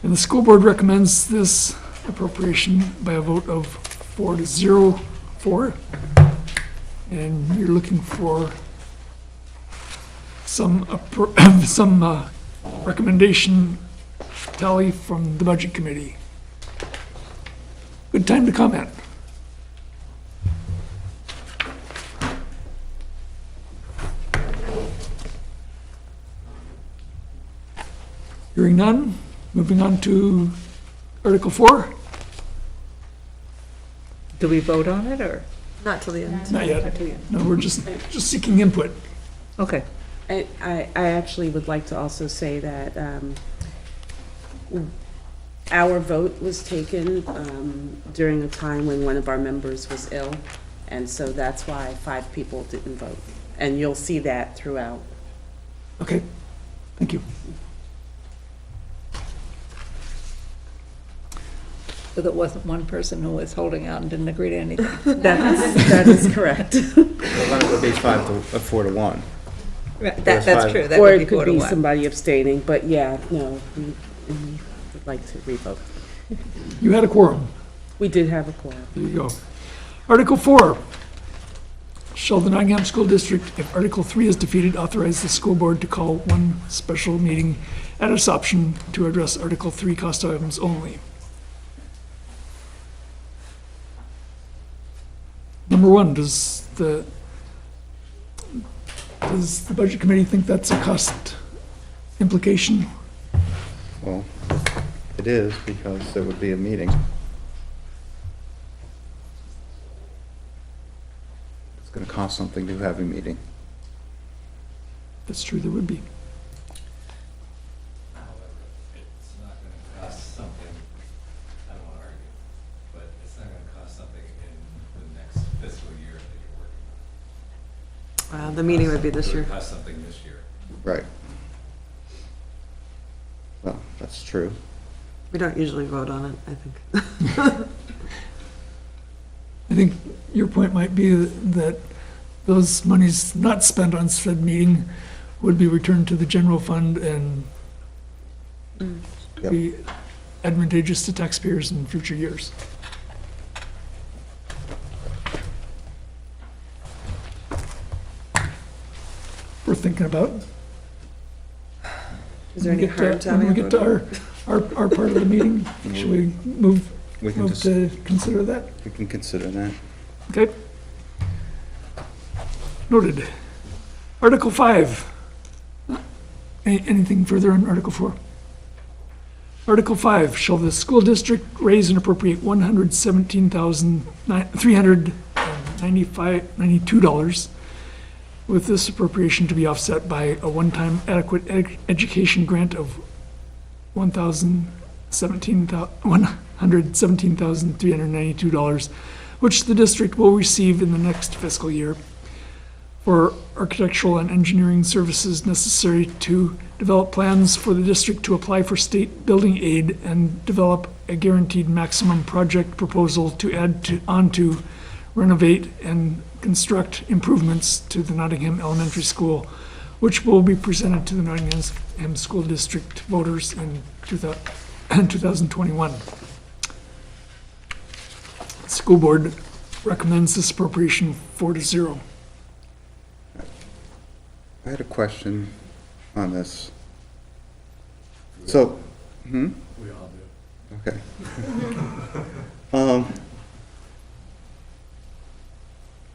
And the school board recommends this appropriation by a vote of 4-0-4. And you're looking for some recommendation tally from the budget committee. Good time to comment. Hearing none, moving on to Article 4. Do we vote on it, or? Not till the end. Not yet. No, we're just seeking input. Okay. I actually would like to also say that our vote was taken during a time when one of our members was ill, and so that's why 5 people didn't vote. And you'll see that throughout. Okay, thank you. So there wasn't one person who was holding out and didn't agree to anything? That is correct. Well, then it would be 4 to 1. That's true, that Or would be it 4 could to be 1. somebody abstaining, but yeah, no, we would like to revote. You had a quorum. We did have a quorum. There you go. Article 4. Shall the Nottingham School District, if Article 3 is defeated, authorize the school board to call one special meeting at its option to address Article 3 cost items only? Number 1, does the budget committee think that's a cost implication? Well, it is because there would be a meeting. It's going to cost something to have a meeting. That's true, there would be. However, it's not gonna cost something, I don't wanna argue, but it's not gonna cost something in the next fiscal year that you're working on. The meeting would be this It year. would cost something this year. Right. Well, that's true. We don't usually vote on it, I think. I think your point might be that those monies not spent on said meeting would be returned to the general fund and Yep. be advantageous to taxpayers in future years. Worth thinking about. Is there any harm to When we having get a to vote? our part of the meeting, should we move We can just, to consider that? we can consider that. Okay. Noted. Article 5. Anything further on Article 4? Article 5, shall the school district raise and appropriate $117,392 with this appropriation to be offset by a one-time adequate education grant of $117,392, which the district will receive in the next fiscal year for architectural and engineering services necessary to develop plans for the district to apply for state building aid and develop a guaranteed maximum project proposal to add onto, renovate, and construct improvements to the Nottingham Elementary School, which will be presented to the Nottingham School District voters in 2021. The school board recommends this appropriation 4-0. I had a question on this. So, We all do. okay.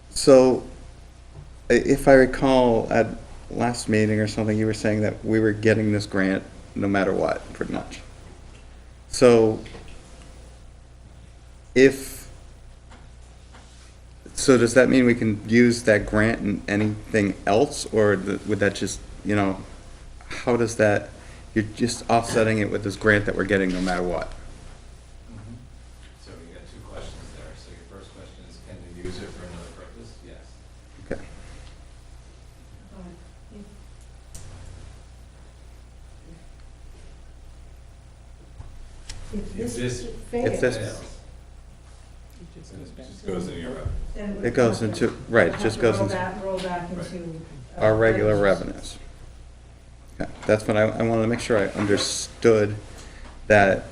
So, if I recall at last meeting or something, you were saying that we were getting this grant no matter what, pretty much. So, so does that mean we can use that grant in anything else, or would that just, how does that, you're just offsetting it with this grant that we're getting no matter what? So you got two questions there. So your first question is, can you use it for another purpose? Yes. Okay. If If this this fails, If this- Then it just goes into your revenue. then It goes into, right, it we'll just have to goes roll into back into. our regular revenues. Okay, that's what I wanted to make sure I understood, that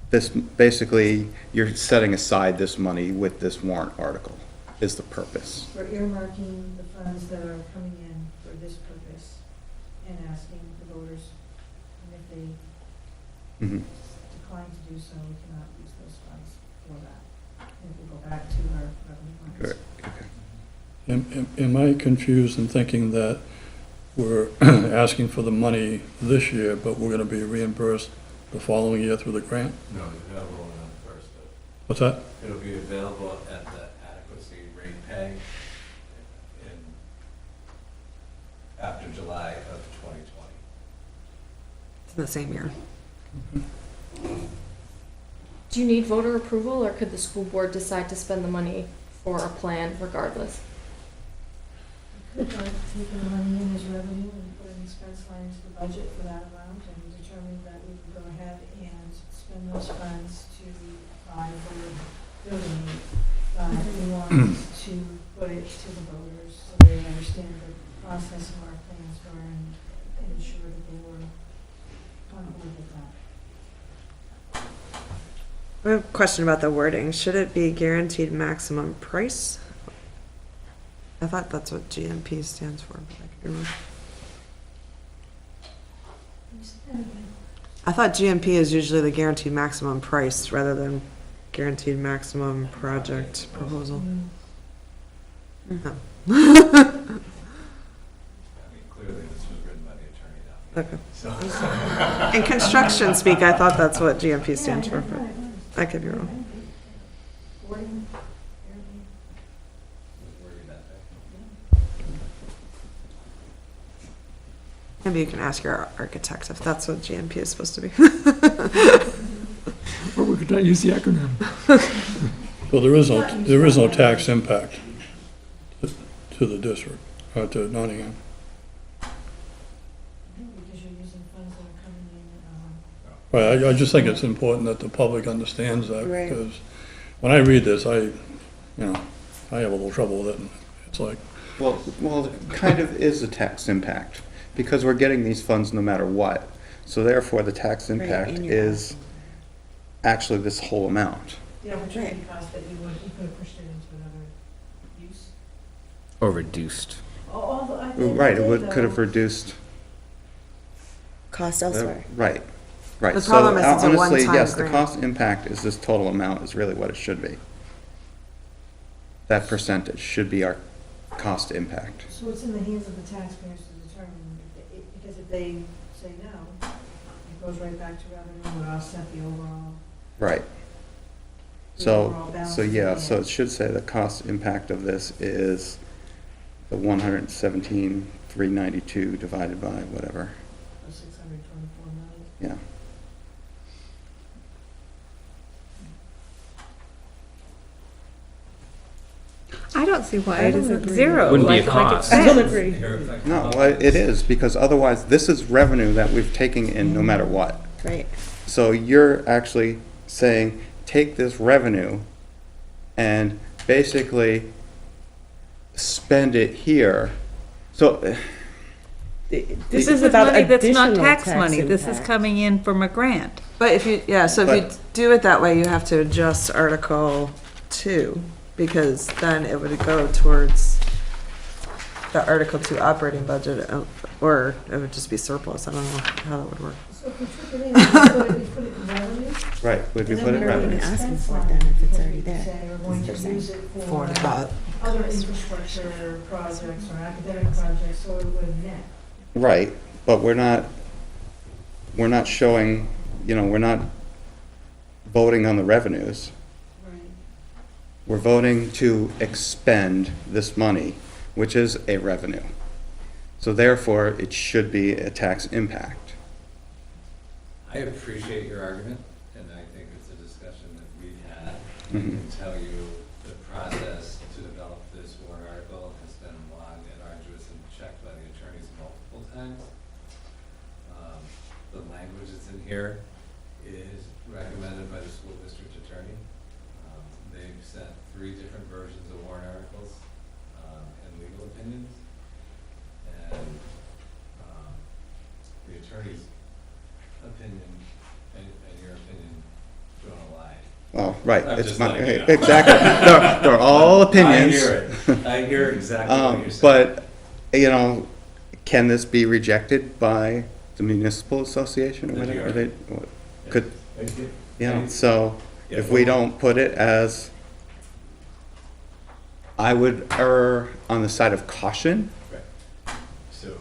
this, basically, you're setting aside this money with this warrant article, is the purpose. We're earmarking the funds that are coming in for this purpose and asking the voters, and if they Mhm. decline to do so, we cannot use those funds for that. And it will go back to our revenue funds. Correct, okay. Am I confused in thinking that we're asking for the money this year, but we're gonna be reimbursed the following year through the grant? No, it's available on the first. What's that? It'll be available at the adequacy rate pay after July of 2020. It's in the same year. Do you need voter approval, or could the school board decide to spend the money for a plan regardless? Could take the money in as revenue and put an expense line into the budget for that amount and determine that we can go ahead and spend those funds to buy for the building. But we want to put it to the voters so they understand the process of our plans were and ensure that they were on board with that. I have a question about the wording. Should it be guaranteed maximum price? I thought that's what GMP stands for, but I could be wrong. I thought GMP is usually the guaranteed maximum price rather than guaranteed maximum project proposal. Oh. I mean, clearly this was written by the attorney down Okay. so. In construction speak, I thought that's what GMP stands for, but I could be wrong. Wording, Wording that way. Maybe you can ask your architect if that's what GMP is supposed to be. Or we could not use the acronym. So there is no tax impact to the district, or to Nottingham. because you're using funds that are coming in, Right, I just think it's important that the public understands that, Right. because when I read this, I have a little trouble with it. It's like, Well, it kind of is a tax impact, because we're getting these funds no matter what. So therefore, the tax impact and you're is actually this whole amount. The opportunity cost that you could have pushed it into another use. Or reduced. Although I think Right, they it did, could have though. reduced. Cost elsewhere. Right, right. The So problem is it's a honestly, one-time yes, the grant. cost impact is this total amount is really what it should be. That percentage should be our cost impact. So it's in the hands of the taxpayers to determine, because if they say no, it goes right back to revenue, would offset the overall. Right. The overall balance So of the yeah, so grant. it should say the cost impact of this is the 117,392 divided by whatever, 624 million. yeah. I don't see why I it don't isn't agree. zero. Wouldn't be a like cost. it I don't says. agree. No, well, it is, because otherwise, this is revenue that we've taken in no matter what. Right. So you're actually saying, take this revenue and basically spend it here. So, This This is is about money that's additional not tax tax money. This is impact. coming in from a grant. But if you, yeah, so if you But- do it that way, you have to adjust Article 2, because then it would go towards the Article 2 operating budget, or it would just be surplus. I don't know how that would work. So if we took it in, we put it in revenue. right, would we and put then it we're in going revenue? to Asking expense for it line then if it's because already we there. say we're going to They're use it For for that. other infrastructure projects or academic projects, so it would net. Right, but we're not showing, we're not voting on the revenues. Right. We're voting to expend this money, which is a revenue. So therefore, it should be a tax impact. I appreciate your argument, and I think it's a discussion that we've had. I Mhm. can tell you the process to develop this warrant article has been long and arduous and checked by the attorneys multiple times. The language that's in here is recommended by the school district attorney. They've sent 3 different versions of warrant articles and legal opinions. And the attorney's opinion and your opinion don't align. Well, right, I'm it's just my, letting you know. exactly. They're all opinions. I hear it. I hear exactly what you're saying. But, can this be rejected by the municipal association or The whatever? DRA. Could, Yeah. so Yeah, if we well- don't put it as, I would err on the side of caution. Right. So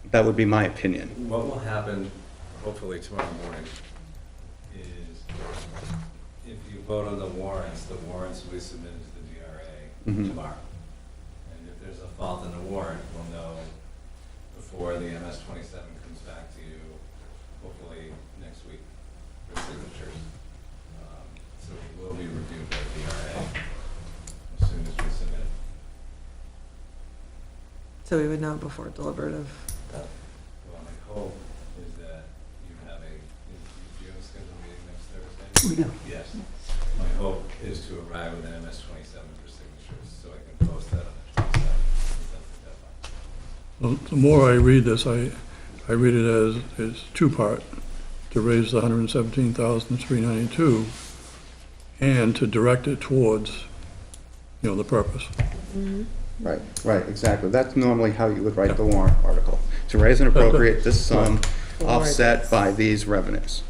That would be my opinion. what will happen, hopefully tomorrow morning, is if you vote on the warrants will be submitted to the DRA Mhm. tomorrow. And if there's a fault in the warrant, we'll know before the MS-27 comes back to you, hopefully next week, for signatures. So it will be reviewed by the DRA as soon as we submit it. So we would know before deliberative. Well, my hope is that you have do you have a scheduled meeting next Thursday? We do. Yes. My hope is to arrive with an MS-27 for signatures, so I can post that on the 27th. That's the deadline. the more I read this, I read it as two-part, to raise the 117,392 and to direct it towards, the purpose. Right, exactly. That's normally how you would write the warrant article. To raise and appropriate this sum offset by these revenues.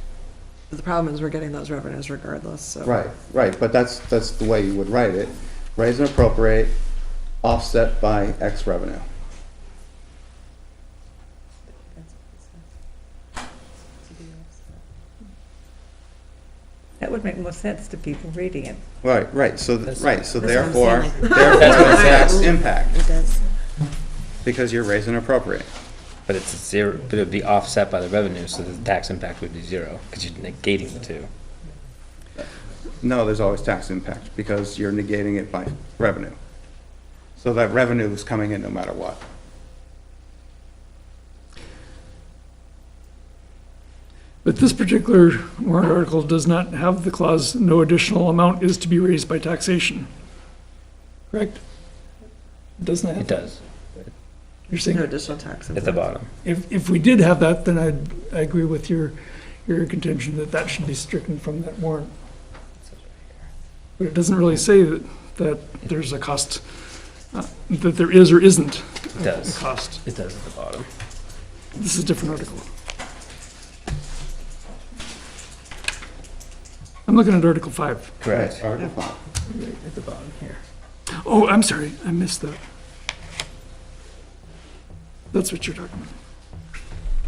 But the problem is we're getting those revenues regardless, so. Right, but that's the way you would write it. Raise and appropriate, offset by X revenue. That would make more sense to people reading it. Right, so That's what I'm therefore, saying, therefore the tax impact, It does. because you're raising and appropriate. But it's zero, but it would be offset by the revenue, so the tax impact would be zero, because you're negating the two. No, there's always tax impact, because you're negating it by revenue. So that revenue is coming in no matter what. But this particular warrant article does not have the clause, no additional amount is to be raised by taxation. Correct? It doesn't have It that? does, You're saying, No additional tax. at the bottom. if we did have that, then I agree with your contention that that should be stricken from that warrant. But it doesn't really say that there's a cost, that there is or isn't It does. a cost. It does at the bottom. This is a different article. I'm looking at Article 5. Correct. Article 5. At the bottom here. Oh, I'm sorry, I missed that. That's what you're talking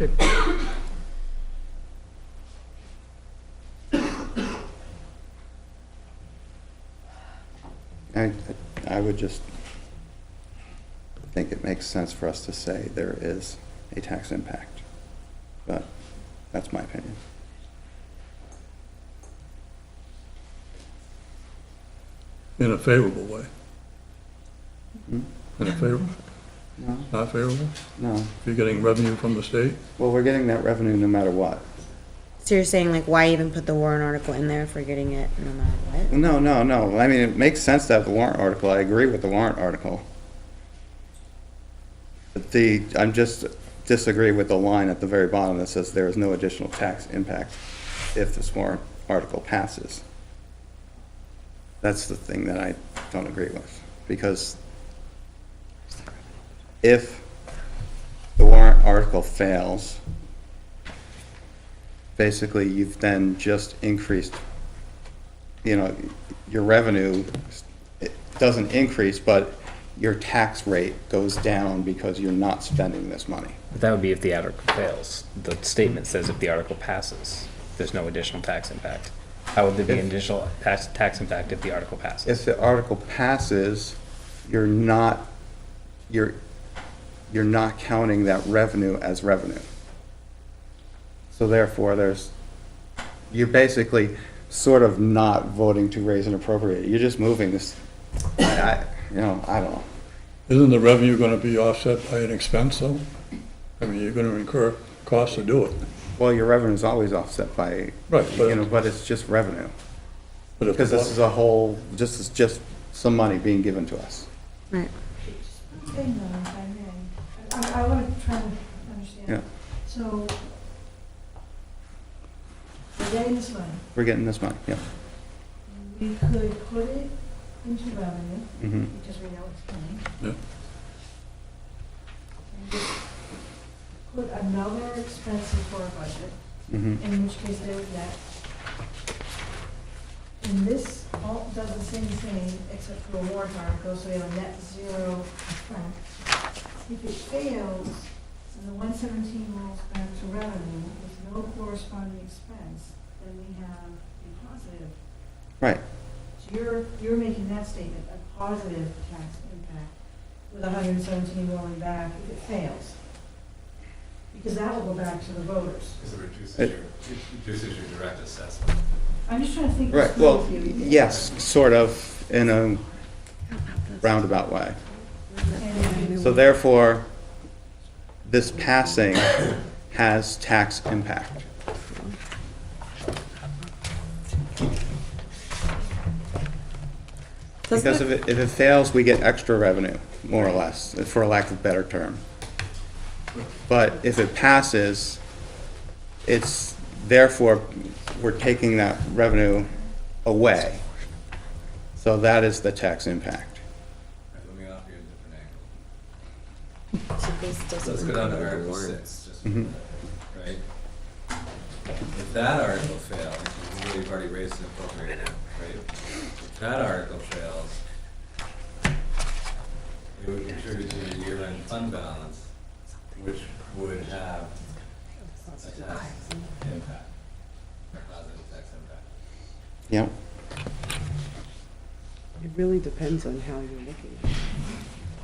about. Okay. I would just think it makes sense for us to say there is a tax impact, but that's my opinion. In a favorable way. Hmm? In a favorable, No, not favorable? no. If you're getting revenue from the state? Well, we're getting that revenue no matter what. So you're saying, like, why even put the warrant article in there if we're getting it no matter what? No. I mean, it makes sense to have the warrant article. I agree with the warrant article. But I'm just disagree with the line at the very bottom that says there is no additional tax impact if this warrant article passes. That's the thing that I don't agree with, because if the warrant article fails, basically you've then just increased, your revenue, it doesn't increase, but your tax rate goes down because you're not spending this money. But that would be if the article fails. The statement says if the article passes, there's no additional tax impact. How would there be an additional tax impact if the article passes? If the article passes, you're not counting that revenue as revenue. So therefore, you're basically sort of not voting to raise and appropriate. You're just moving this, I don't know. Isn't the revenue gonna be offset by an expense, though? I mean, you're gonna incur costs to do it. Well, your revenue is always offset by, Right, but, but it's just revenue. but if Because this is this is just some money being given to us. Right. Okay, no, if I may. I want to try to understand. Yeah. So, we're getting this money. We're getting this money, yeah. We could put it into revenue, Mm-hmm. because we know it's coming. Yeah. And just put another expense into our budget, Mm-hmm. in which case they would get. And this all doesn't seem the same, except for a warrant article, so we have a net zero effect. If it fails, and the 117 rolls back to revenue with no corresponding expense, then we have a positive. Right. So you're making that statement, a positive tax impact with 117 rolling back if it fails. Because that will go back to the voters. Because it reduces your direct assessment. I'm just trying to think. this Right, well, through with you. yes, sort of, in a roundabout way. And So therefore, this passing has tax impact. Because if it fails, we get extra revenue, more or less, for a lack of a better term. But if it passes, it's, therefore, we're taking that revenue away. So that is the tax impact. Let me offer you a different angle. Let's go down to Article 6, just for a Mhm. minute, right? If that article fails, you've already raised and appropriated, right? If that article fails, it would contribute to your year-end fund balance, which would have a tax impact, a positive tax impact. Yep. It really depends on how you're looking at it.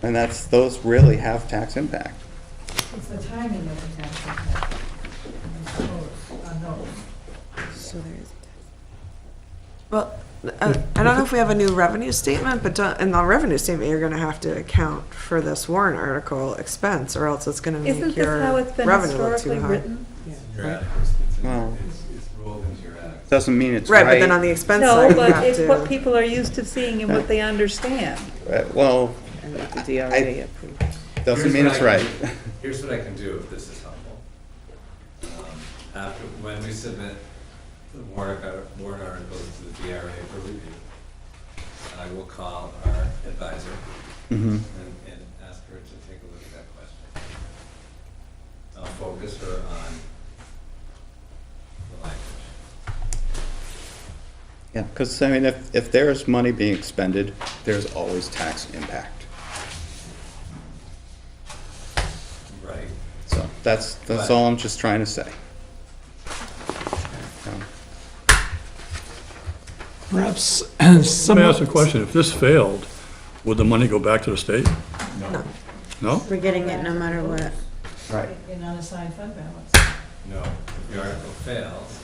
And those really have tax impact. it's the timing of the tax impact. I suppose, on those. So there's. Well, I don't know if we have a new revenue statement, but in the revenue statement, you're gonna have to account for this warrant article expense, or else it's gonna Isn't make this your how it's been revenue look too historically high. written? Your adequacy. Well, Doesn't mean it's Right, right. but then on the expense No, side, you but have it's what to. people are used to seeing and what they understand. Well, And with the DRA approved. doesn't mean it's right. Here's what I can do if this is helpful. After, when we submit the warrant articles to the DRA for review, I will call our advisor Mhm. and ask her to take a look at that question. I'll focus her on the language. Yeah, because, I mean, if there's money being expended, there's always tax impact. Right. So that's But- all I'm just trying to say. Perhaps Let some. me ask a question. If this failed, would the money go back to the state? No. No? We're getting it no matter what. Right. In unassigned fund balance. No, if the article fails,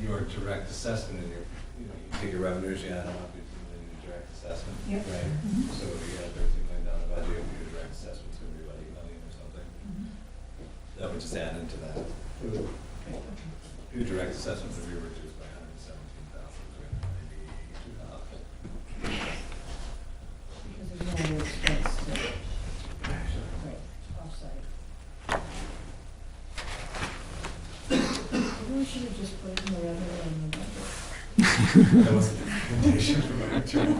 your direct assessment in your, you take your revenues, you add them up, you do your direct assessment. Yep. Right, so if you had a $13 million budget, your direct assessment's gonna be about $8 million or something. That would just add into that. Your direct assessment would be reduced by $117,392. Because there's no expense to, right, offsite. Maybe we should have just put it in the revenue and the budget. That was the recommendation from our attorney.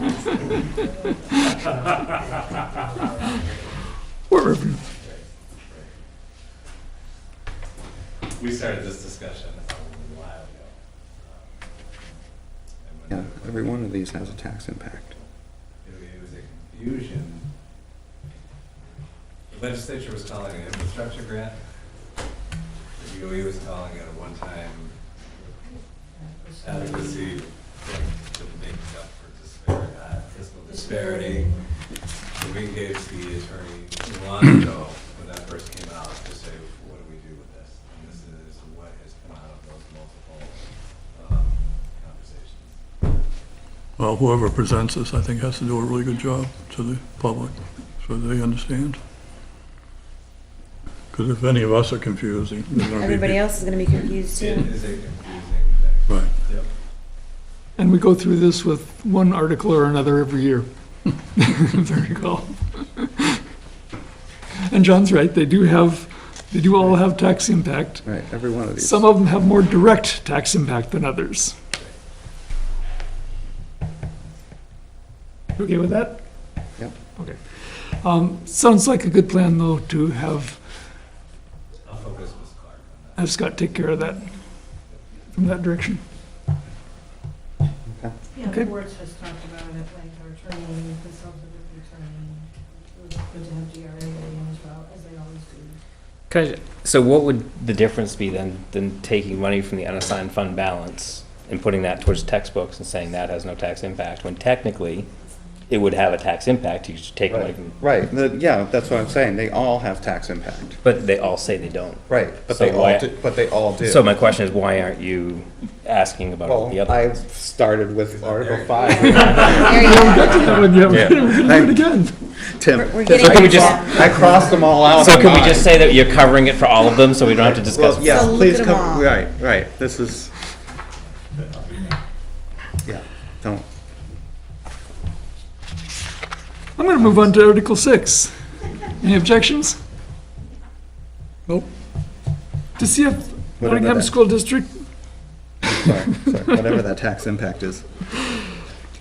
Wherever. We started this discussion a while ago. And when Yeah, every one of these has a tax impact. it was a confusion. The legislature was calling it an infrastructure grant. The DOE was calling it a one-time adequacy thing to make up for fiscal disparity. So we gave the attorney a long ago, when that first came out, to say, what do we do with this? And this is what has come out of those multiple conversations. Well, whoever presents this, I think, has to do a really good job to the public, so they understand. Because if any of us are confused, there's going to be... Everybody else is gonna be confused It too. is a confusing thing. Right. Yep. And we go through this with one article or another every year. Very cool. And John's right, they do all have tax impact. Right, every one of these. Some of them have more direct tax impact than others. You okay with that? Yep. Okay. Sounds like a good plan, though, to have I'll focus Ms. Clark on that. Scott take care of that from that direction. Yeah, Okay. the boards just talked about it, like our attorney, consulted with the attorney. It was good to have DRA in as well, as they always do. So what would the difference be then, than taking money from the unassigned fund balance and putting that towards textbooks and saying that has no tax impact, when technically it would have a tax impact, you should take money from, Right, yeah, that's what I'm saying, they all have tax impact. but they all say they don't. Right, but So they all why- do, but they all do. So my question is, why aren't you asking about Well, the other? I started with Article 5. Yeah, we're gonna do it again. Tim, We're getting So can we into just- that. I crossed them all out. So on can we mine. just say that you're covering it for all of them, so we don't have to discuss? Well, yes, So look please at 'em come, all. right, this is, yeah, don't, I'm gonna move on to Article 6. Any objections? Nope. To see if Whatever Nottingham that- School District, sorry, whatever that tax impact is.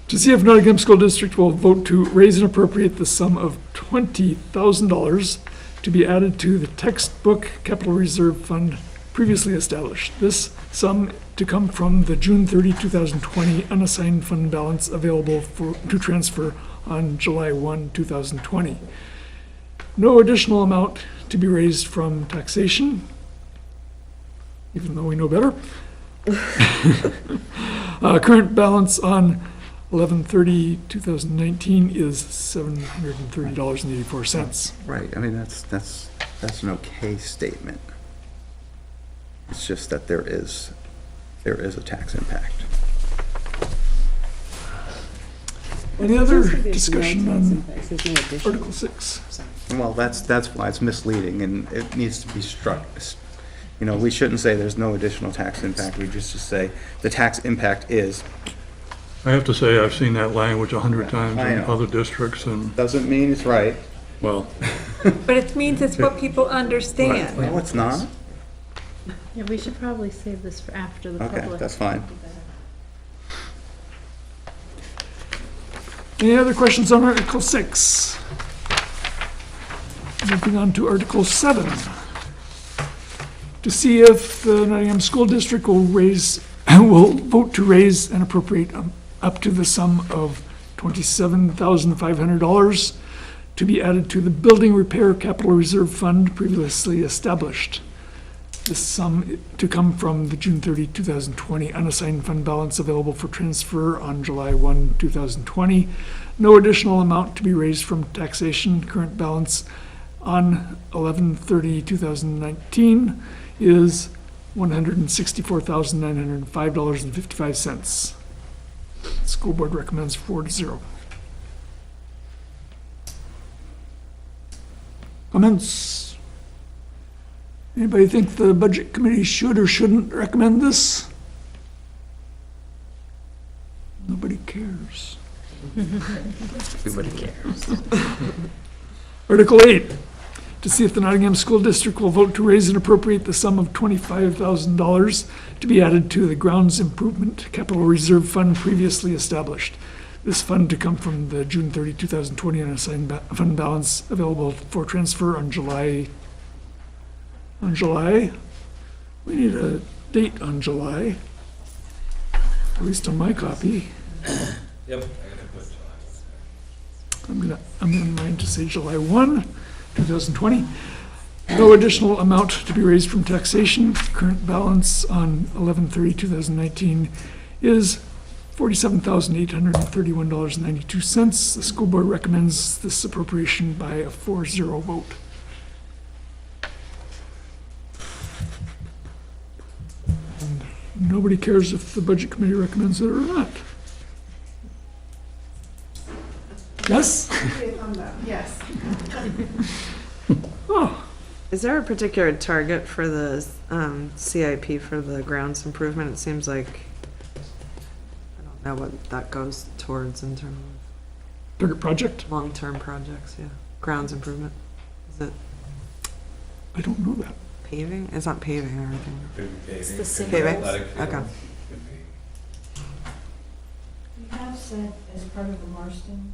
to see if Nottingham School District will vote to raise and appropriate the sum of $20,000 to be added to the textbook capital reserve fund previously established. This sum to come from the June 30, 2020 unassigned fund balance available to transfer on July 1, 2020. No additional amount to be raised from taxation, even though we know better. Current balance on 11/30/2019 is $730.84. Right, I mean, that's an okay statement. It's just that there is a tax impact. Any other There's no discussion tax on impacts, there's no additional. Article 6? Well, that's why it's misleading, and it needs to be You know, we shouldn't say there's no additional tax impact, we just say the tax impact is. I have to say, I've seen that language 100 times I in know. other districts, and, Doesn't mean it's right. well, But it means it's what people understand. No, it's not. Yeah, we should probably save this for after the Okay, public. that's fine. Any other questions on Article 6? Moving on to Article 7. To see if the Nottingham School District will will vote to raise and appropriate up to the sum of $27,500 to be added to the Building Repair Capital Reserve Fund previously established. This sum to come from the June 30, 2020 unassigned fund balance available for transfer on July 1, 2020. No additional amount to be raised from taxation. Current balance on 11/30/2019 is $164,905.55. School board recommends 4-0. Comments? Anybody think the budget committee should or shouldn't recommend this? Nobody cares. Everybody cares. Article 8, to see if the Nottingham School District will vote to raise and appropriate the sum of $25,000 to be added to the Grounds Improvement Capital Reserve Fund previously established. This fund to come from the June 30, 2020 unassigned fund balance available for transfer on July. We need a date on July, at least on my copy. Yep. I gotta put July. I'm in mind to say July 1, 2020. No additional amount to be raised from taxation. Current balance on 11/30/2019 is $47,831.92. The school board recommends this appropriation by a 4-0 vote. And nobody cares if the budget committee recommends it or not. Yes? Yes. Oh, Is there a particular target for the CIP for the grounds improvement? It seems like, I don't know what that goes towards in terms target project? of long-term projects, yeah. Grounds improvement. Is it I don't know that. paving? It's not paving or anything. Could be It's paving, the could same. be Paving? athletic fields, Okay. could be- We have said, as part of the Marston,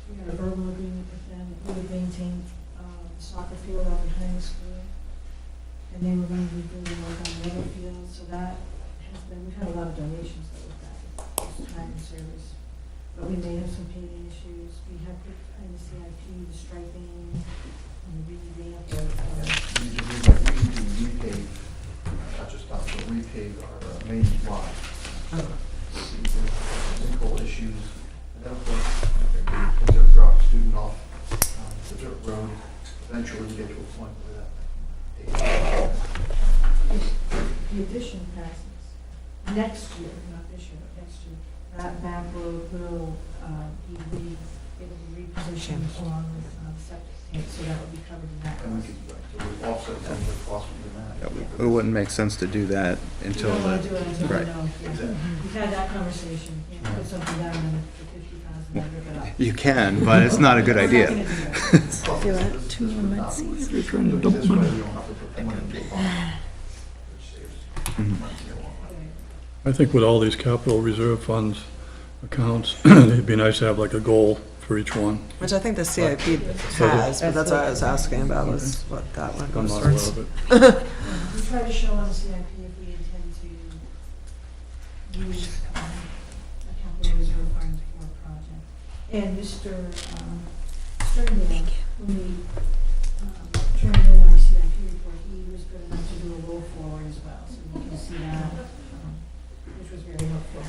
we had a verbal agreement with them, that we would maintain soccer field out behind the school. And they were going to be doing work on the other field, so that has been, we've had a lot of donations that with that, it's time and service. But we may have some paving issues, we have put in the CIP, the striping, and the revamp of, We need to repave, not just stop, but repave our main lot. Sinkhole issues, and then of course, we're going to drop a student off the dirt road. Eventually we get to a point where the addition passes next year, not this year, but next year. That back road will be it'll be repositioned along with septic tank, so that will be covered in that. and we could, so we offset some of the cost of doing that. It wouldn't make sense to do that We until don't want to do the, it until we right. know. Yeah. We've had that conversation, you know, put something down and for 50,000, then rip it up. You can, but it's not a good We're not idea. gonna do that. You're at 2 months. They're trying to dump This way money. we don't have to put the money into a bond, which saves money in the long run. I think with all these capital reserve funds accounts, it'd be nice to have like a goal for each one. Which I think the CIP has, but that's what I was asking about, was what that one I'm goes not aware towards. of it. We try to show on the CIP if we intend to use a capital reserve fund for a project. And Mr. Sterndale, when we turned in our CIP report, he was good enough to do a roll forward as well, so you can see that, which was very helpful.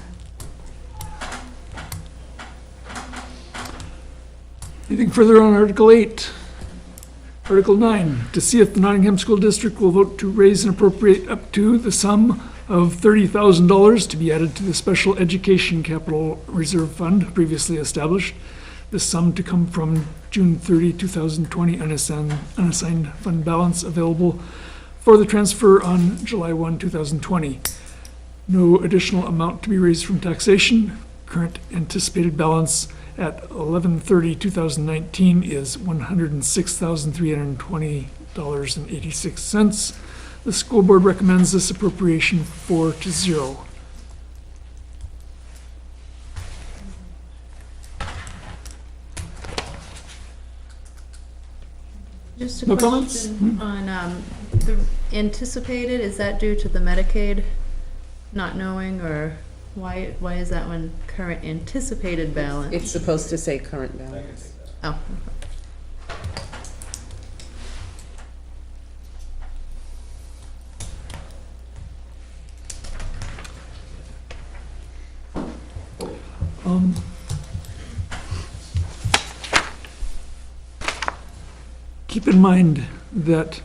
Anything further on Article 8? Article 9, to see if the Nottingham School District will vote to raise and appropriate up to the sum of $30,000 to be added to the Special Education Capital Reserve Fund previously established. This sum to come from June 30, 2020 unassigned fund balance available for the transfer on July 1, 2020. No additional amount to be raised from taxation. Current anticipated balance at 11/30/2019 is $106,320.86. The school board recommends this appropriation 4-0. Just a No comments? question on, the anticipated, is that due to the Medicaid not knowing, or why is that one current anticipated balance? It's supposed to say current balance. Oh, Keep in mind that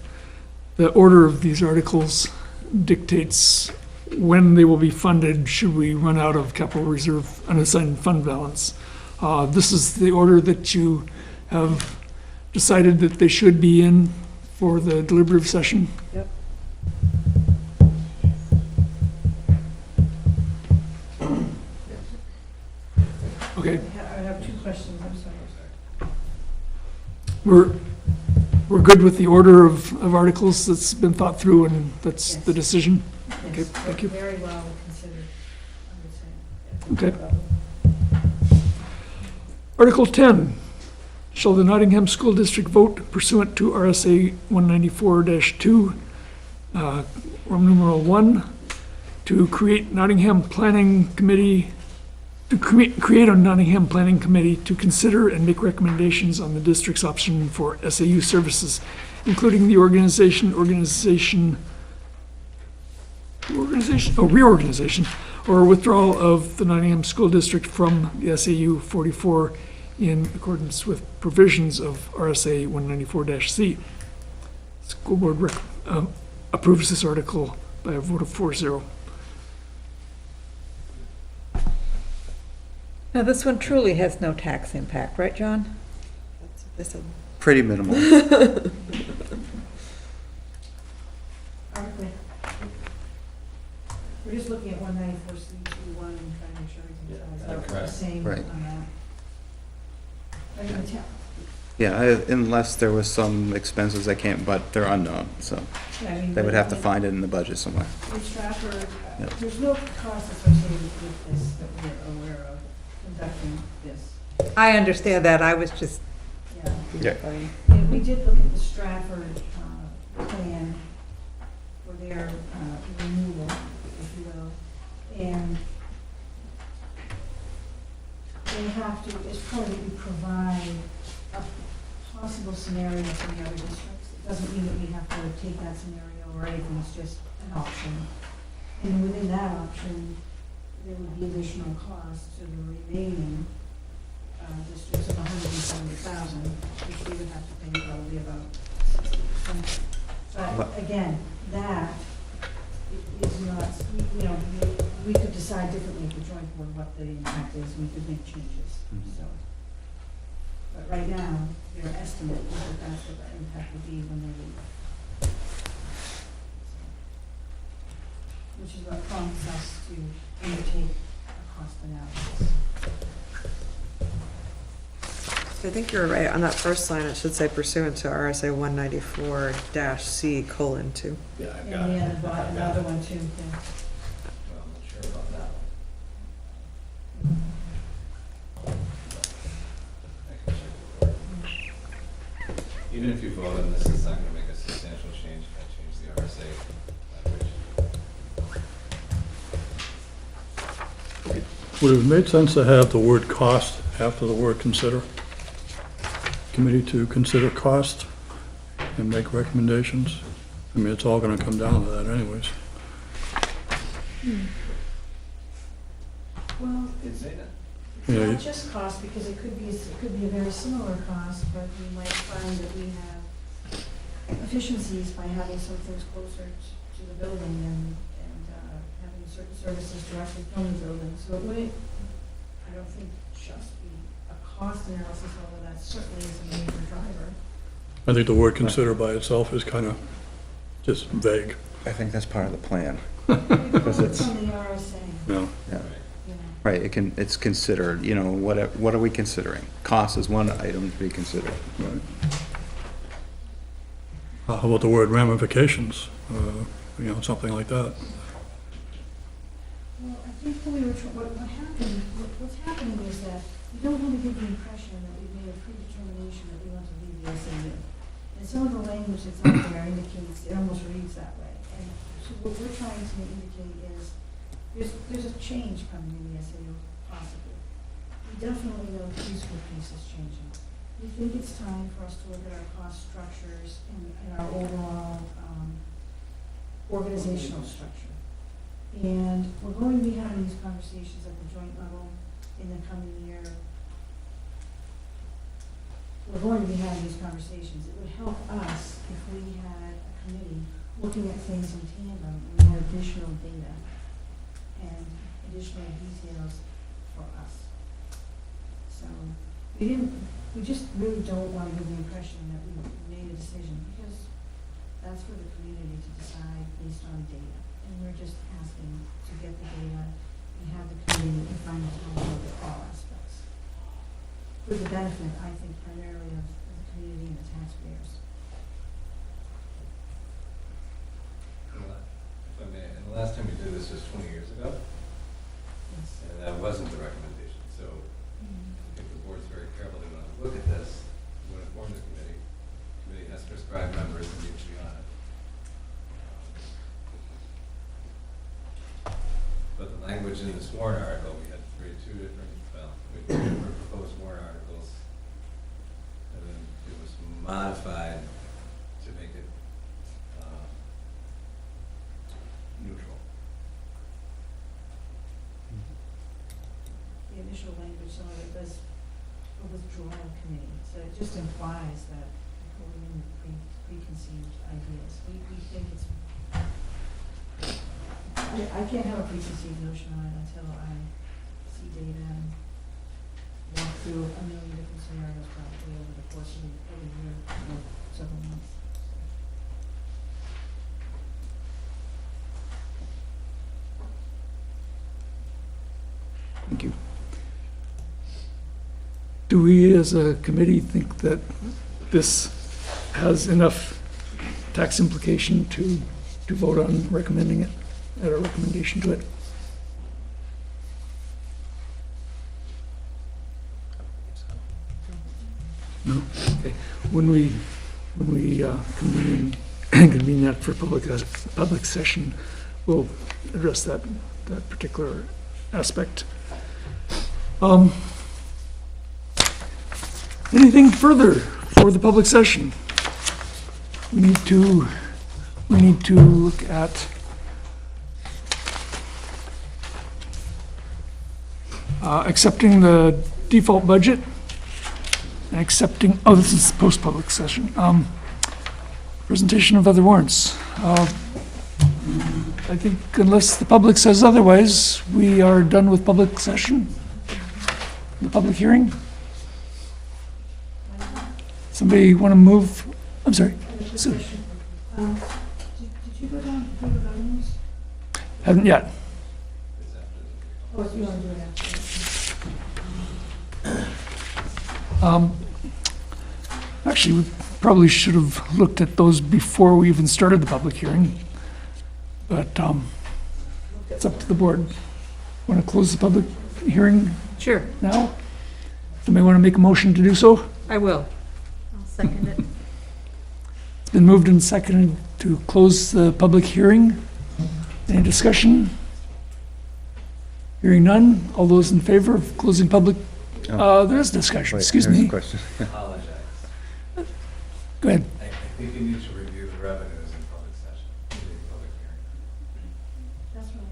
the order of these articles dictates when they will be funded should we run out of capital reserve unassigned fund balance. This is the order that you have decided that they should be in for the deliberative session. Yep. Okay, I have two questions, I'm sorry. we're good with the order of articles that's been thought through, and that's the decision? Okay, Yes, thank you. very well considered, I would say. Okay. Article 10, shall the Nottingham School District vote pursuant to RSA 194-2, Roman numeral 1, to create Nottingham Planning Committee, to create a Nottingham Planning Committee to consider and make recommendations on the district's option for SAU services, including the reorganization or withdrawal of the Nottingham School District from the SAU 44 in accordance with provisions of RSA 194-C. School Board approves this article by a vote of 4-0. Now, this one truly has no tax impact, right, John? Pretty minimal. Article, we're just looking at 194C21 and trying to make sure everything's the correct. same Right. on that. Are you gonna tell? Yeah, unless there was some expenses I can't, but they're unknown, so Yeah, I mean, they would have to find it in the budget somewhere. In Stratford, Yep. there's no cost associated with this that we're aware of, conducting this. I understand that, I was just, Yeah. And we did look at the Stratford plan for their removal, if you will, and they have to, it's probably to provide a possible scenario for the other districts. It doesn't mean that we have to take that scenario or anything, it's just an option. And within that option, there would be additional costs to the remaining districts of 170,000, which we would have to pay probably about 60%. But again, that is not, you know, we could decide differently at the joint board what the impact is, we could make changes, so. But right now, their estimate is that that's what the impact would be when they leave. Which is what prompts us to undertake a cost analysis. I think you're right. On that first line, it should say pursuant to RSA 194-C:2. Yeah, I've And got we it. had I've got another it. one too, yeah. Well, I'm not sure about that. I can check the report. Even if you vote on this, it's not gonna make a substantial change if I change the RSA language. Would it have made sense to have the word cost after the word consider? Committee to consider cost and make recommendations? I mean, it's all gonna come down to that anyways. Well, Did say that. it's Yeah, not just cost, because it could be a very similar cost, but we might find that we have efficiencies by having some things closer to the building and having certain services directly from the building. So it wouldn't, I don't think, just be a cost analysis, although that certainly is a major driver. I think the word consider by itself is kind of just vague. I think that's part of the plan. Because it's- from the RSA, No. Yeah. you know. Right, it's considered, what are we considering? Cost is one item to be considered. How about the word ramifications? Something like that. Well, I think what's happening is that we don't want to give the impression that we've made a predetermination that we want to leave the SAU. And some of the language that's out there indicates, it almost reads that way. And so what we're trying to indicate is, there's a change coming in the SAU, possibly. We definitely know the preschool piece is changing. We think it's time for us to look at our cost structures and our overall organizational structure. And we're going to be having these conversations at the joint level in the coming year. We're going to be having these conversations. It would help us if we had a committee looking at things in tandem and we had additional data and additional details for us. So we just really don't want to give the impression that we made a decision, because that's for the community to decide based on data. And we're just asking to get the data and have the community and find out how to look at all aspects. For the benefit, I think, primarily of the community and the taxpayers. If I may, and the last time we did this was 20 years ago, Yes. and that wasn't the recommendation. So I think the board's very careful. They want to look at this, they want to form the committee. The committee has prescribed members and need to be on it. But the language in this warrant article, we had three different proposed warrant articles. And then it was modified to make it neutral. The initial language, some of it was a withdrawal committee, so it just implies that we're going in with preconceived ideas. We think it's, I can't have a preconceived notion on it until I see data and walk through a million different scenarios probably over the course of a year or several months. Thank you. Do we, as a committee, think that this has enough tax implication to vote on recommending it, add a recommendation to it? No? Okay. When we convene that for public session, we'll address that particular aspect. Anything further for the public session? We need to look at accepting the default budget and accepting, this is post-public session. Presentation of other warrants. I think unless the public says otherwise, we are done with public session, the public hearing. Somebody want to move? I'm sorry. Sue. Did you go down through the revenues? Haven't yet. Or if you want to do it after? Actually, we probably should have looked at those before we even started the public hearing. But it's up to the board. Want to close the public hearing Sure, now? Somebody want to make a motion to do so? I will. I'll second it. It's been moved and seconded to close the public hearing. Any discussion? Hearing none. All those in favor of closing public? There is discussion, excuse me. Question. Apologize. Go ahead. I think you need to review the revenues in public session, in the public hearing. That's what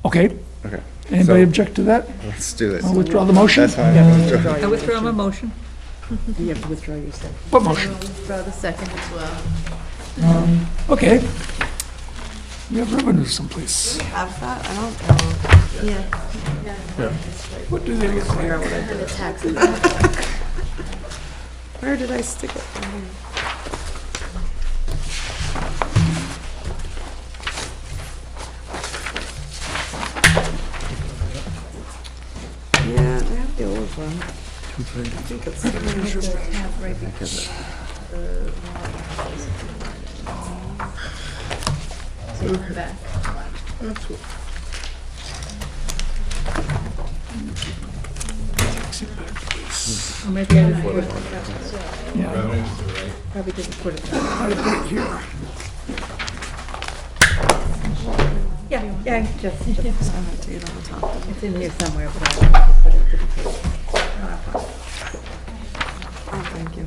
I thought too. Okay. Okay. Anybody So- object to that? Let's do it. I'll withdraw the motion. That's fine. Withdraw. I withdraw my motion. You have to withdraw your second. What I motion? will withdraw the second as well. Okay. We have revenues someplace. Have that? I don't know. Yeah. What do they look like? And the taxes. Where did I stick it? one. Two pages. I think it's Back. Or maybe I didn't put it, Yeah, Revenues are right. probably didn't put it. I put it here. Yeah, just, I have to get on the top. it's in here somewhere, but I just put it to the page. Oh, thank you.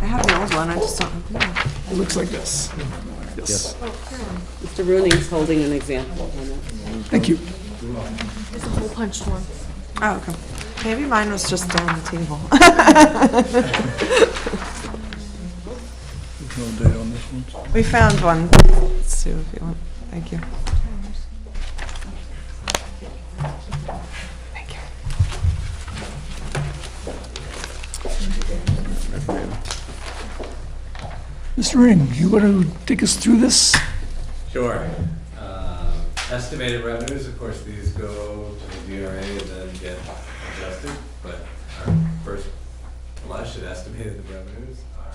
I have the old one, I just don't know. It looks like this. Yes. Mr. Rooney's holding an example on it. Thank you. There's a hole punched one. Oh, okay. Maybe mine was just on the table. There's no date on this one. We found one, Sue, if you want. Thank you. Thank you. Mr. Ring, you want to take us through this? Sure. Estimated revenues, of course, these go to the DRA and then get adjusted, but our first blush at estimated revenues are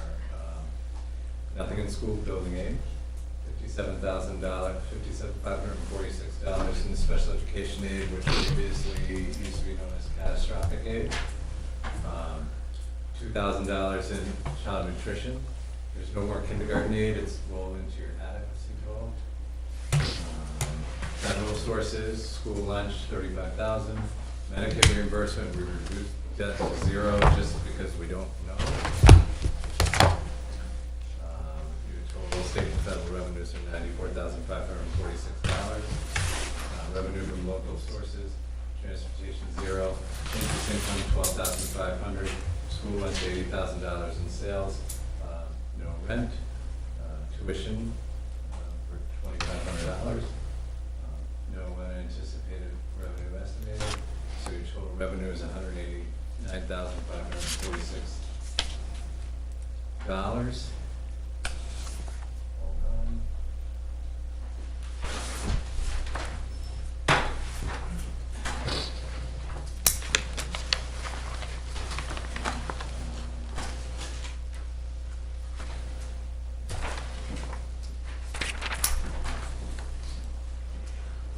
nothing in school building aid, $57,546 in special education aid, which previously used to be known as catastrophic aid, $2,000 in child nutrition. There's no more kindergarten aid, it's rolled into your adequacy goal. Federal sources, school lunch, $35,000. Medicaid reimbursement, we reduced that to 0 just because we don't know. Your total state and federal revenues are $94,546. Revenue from local sources, transportation 0. Interest income, $12,500. School lunch, $80,000 in sales. No rent. Tuition for $2,500. No unanticipated revenue estimated, so your total revenue is $189,546. Hold on.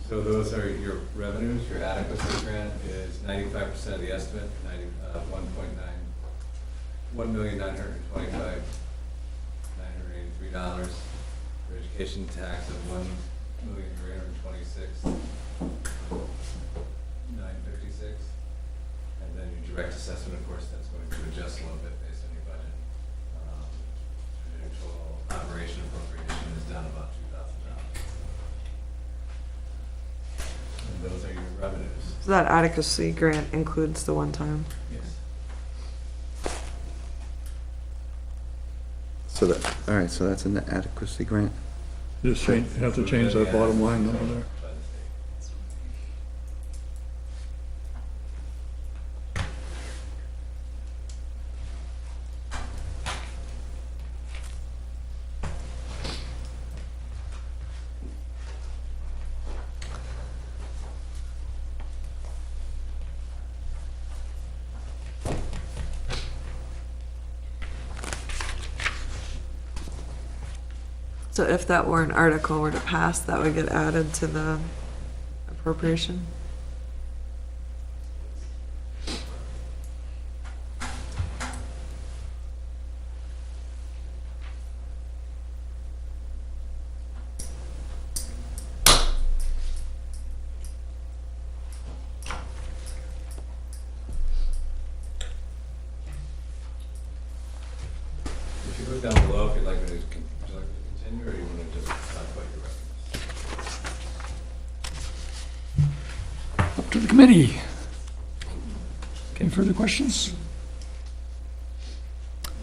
So those are your revenues. Your adequacy grant is 95% of the estimate, $1,925,983. For education tax of $1,326,956. And then your direct assessment, of course, that's going to adjust a little bit based on your budget. And your total operation appropriation is down about $2,000. And those are your revenues. So that adequacy grant includes the one time. Yes. So that, all right, so that's an adequacy grant? Just change, you have to change that bottom line number there. By the state. So if that warrant article were to pass, that would get added to the appropriation? If you look down below, if you'd like me to, would you like me to continue, or you want to just talk about your revenues? Up to the committee. Any further questions?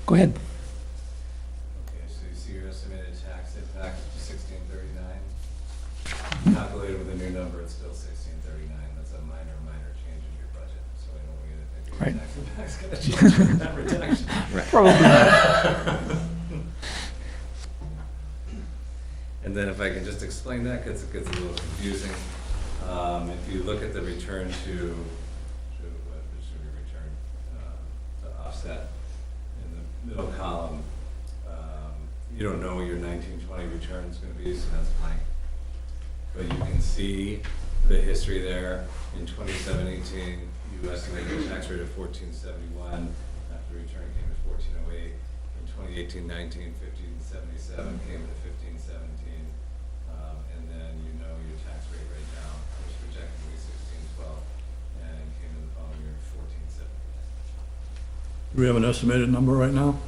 Go ahead. Okay, so you see your estimated tax impact of $1639. Calculated with a new number, it's still $1639. That's a minor change in your budget, so I don't want you to think your Right. tax impact's gonna change with that reduction. Probably not. And then if I can just explain that, because it gets a little confusing. If you look at the return to which you don't know what your 1920 return is going to be, so that's blank. But you can see the history there. In 27-18, you estimated a tax rate of 1471. After the return came to 1408. In 2018-19, 1577 came to 1517. And then you know your tax rate right now was projected to be 1612 and came in the following year 1470. Do we have an estimated number right now?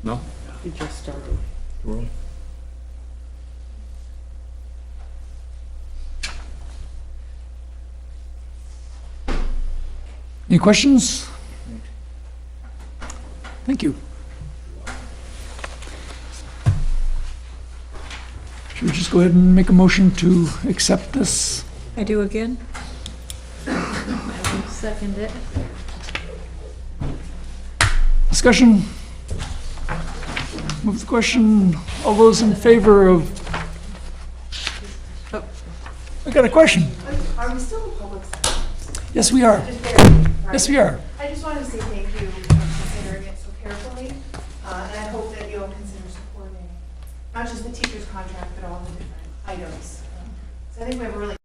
No? We just started. Too early? Any questions? Thank you. Should we just go ahead and make a motion to accept this? I do again? I will second it. Discussion? Move the question. All those in favor of... Oh, I got a question. Are we still in public session? Yes, we are. Just very, Yes, we are. I just wanted to say thank you for considering it so carefully, and I hope that you'll consider supporting not just the teacher's contract, but all the different items. So I think we have a really